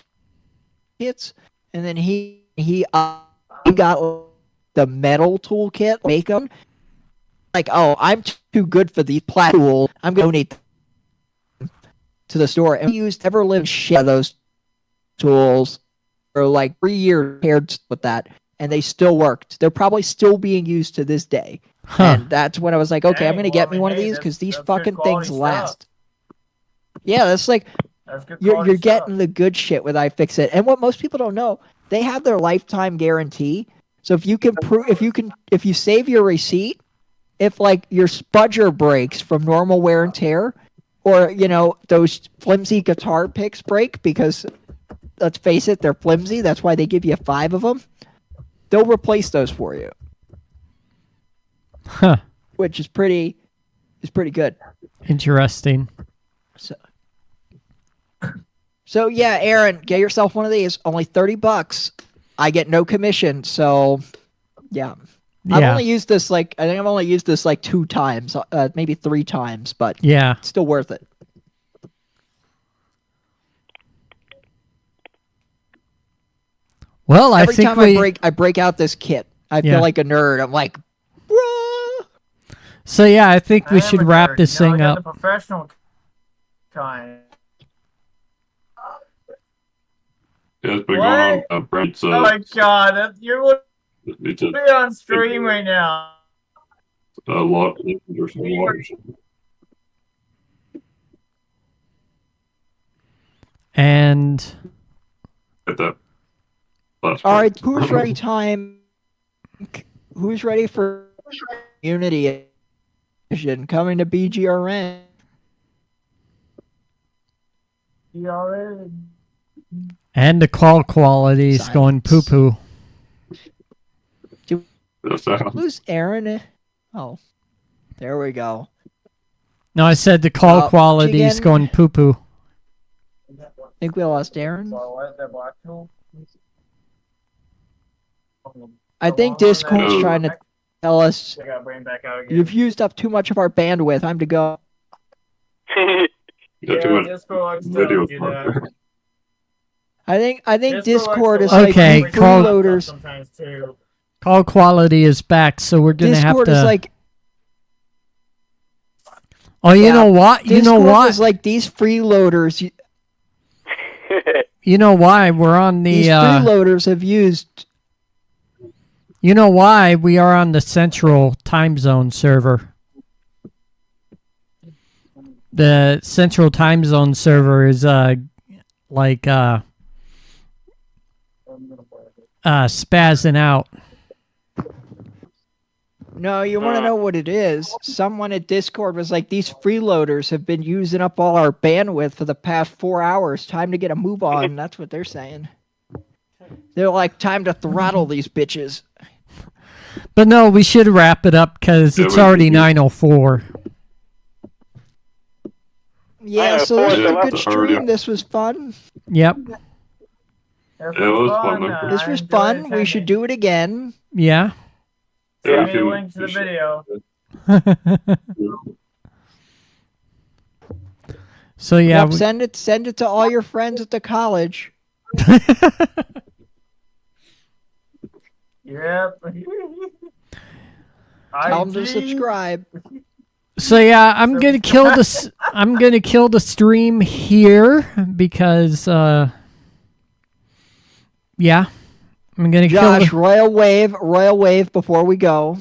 kits, and then he got the metal toolkit, make them. Like, oh, I'm too good for these plat tools. I'm going to donate them to the store. And we used ever-lived shit of those tools for like 3 years paired with that, and they still worked. They're probably still being used to this day. And that's when I was like, okay, I'm going to get me one of these because these fucking things last. Yeah, that's like, you're getting the good shit with iFixit. And what most people don't know, they have their lifetime guarantee. So if you save your receipt, if like your spudger breaks from normal wear and tear, or those flimsy guitar picks break because, let's face it, they're flimsy. That's why they give you 5 of them. They'll replace those for you. Huh. Which is pretty good. Interesting. So yeah, Aaron, get yourself one of these. Only $30. I get no commission, so yeah. I've only used this I think I've only used this 2 times, maybe 3 times, but yeah, it's still worth it. Well, every time I break out this kit, I feel like a nerd. I'm like, bruh. So yeah, I think we should wrap this thing up. The professional kind. Yeah, it's been going on. Brent's, oh my god, you're on stream right now. A lot. There's some waters. And Get that. All right, who's ready? Who's ready for Unity Edition coming to BGRN? And the call quality is going poo-poo. Who's Aaron? Oh, there we go. No, I said the call quality is going poo-poo. I think we lost Aaron. I think Discord's trying to tell us you've used up too much of our bandwidth. Time to go. I think Discord is okay. Like freeloaders. Call quality is back, so we're gonna Discord have to. Is like. Oh, you know what? You know what? Is like these freeloaders. You know why we're on the? These freeloaders have used. You know why we are on the Central Time Zone server? The Central Time Zone server is spazzing out. No, you want to know what it is? Someone at Discord was like, these freeloaders have been using up all our bandwidth for the past 4 hours. Time to get a move on. That's what they're saying. They're like, time to throttle these bitches. But no, we should wrap it up because it's already 9:04. Yeah, so this was a good stream. This was fun. Yep. Yeah, it was fun. This was fun. We should do it again. Yeah. Send me a link to the video. So yeah, yep, send it to all your friends at the college. Yep. Tell them to subscribe. So yeah, I'm gonna kill the I'm gonna kill the stream here because yeah, I'm gonna Josh, kill Royal Wave before we go.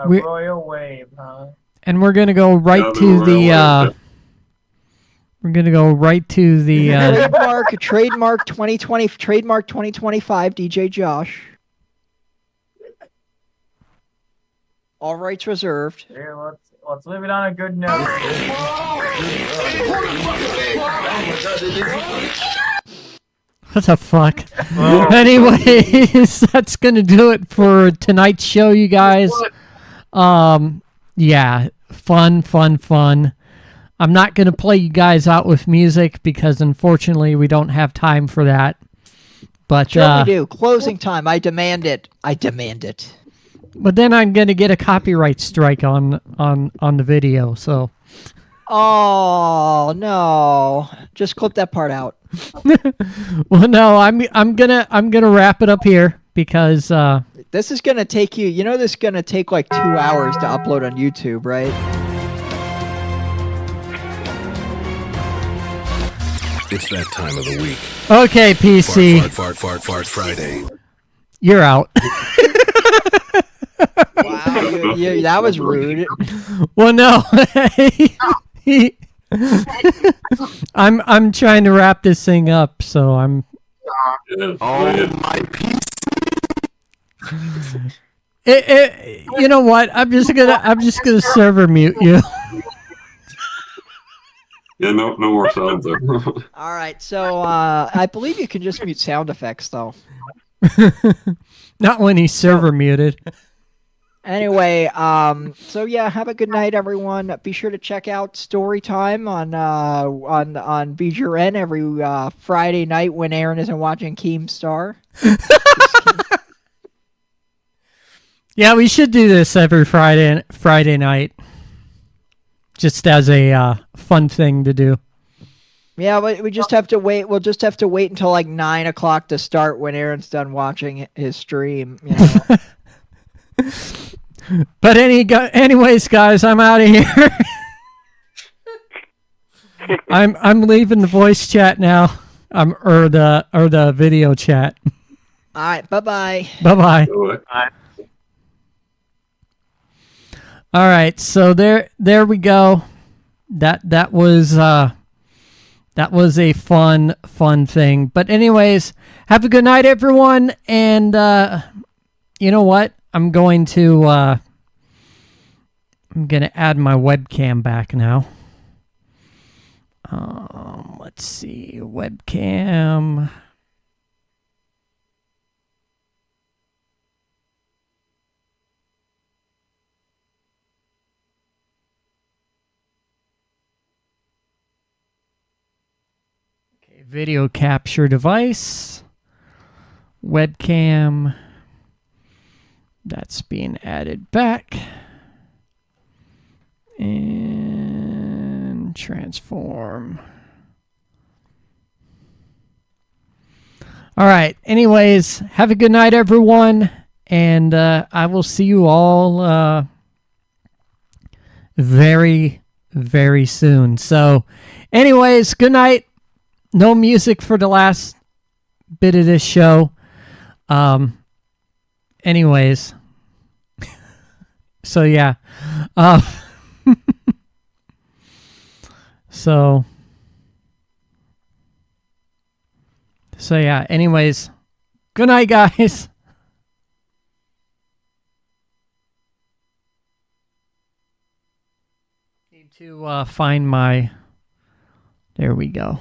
Royal Wave, huh? And we're gonna go right to the we're gonna go right to the trademark 2020 trademark 2025 DJ Josh. All rights reserved. Here, let's leave it on a good note. What the fuck? Anyways, that's gonna do it for tonight's show, you guys. Yeah, fun. I'm not gonna play you guys out with music because unfortunately we don't have time for that. But sure we do. Closing time. I demand it. But then I'm gonna get a copyright strike on the video. So. Oh no! Just clip that part out. Well, no, I'm gonna wrap it up here because this is gonna take you. You know, this is gonna take like 2 hours to upload on YouTube, right? It's that time of the week. Okay, PC. Fart Friday. You're out. Wow, that was rude. Well, no. I'm trying to wrap this thing up, so I'm. Oh my You know what? I'm just gonna server mute you. Yeah, no more sounds there. All right, so I believe you can just mute sound effects though. Not when he's server muted. Anyway, so yeah, have a good night, everyone. Be sure to check out Story Time on BGRN every Friday night when Aaron isn't watching Keemstar. Yeah, we should do this every Friday night, just as a fun thing to do. Yeah, but we just have to wait. We'll just have to wait until like 9 o'clock to start when Aaron's done watching his stream. You know. But anyways, guys, I'm out of here. I'm leaving the voice chat now. Or the video chat. All right, bye-bye. Bye-bye. All right, so there we go. That was a fun thing. But anyways, have a good night, everyone. And you know what? I'm going to add my webcam back now. Let's see, webcam. Okay, video capture device, webcam. That's being added back. And transform. All right. Anyways, have a good night, everyone. And I will see you all very, very soon. So, anyways, good night. No music for the last bit of this show. Anyways. So, yeah. So yeah, anyways, good night, guys. Need to find my, there we go.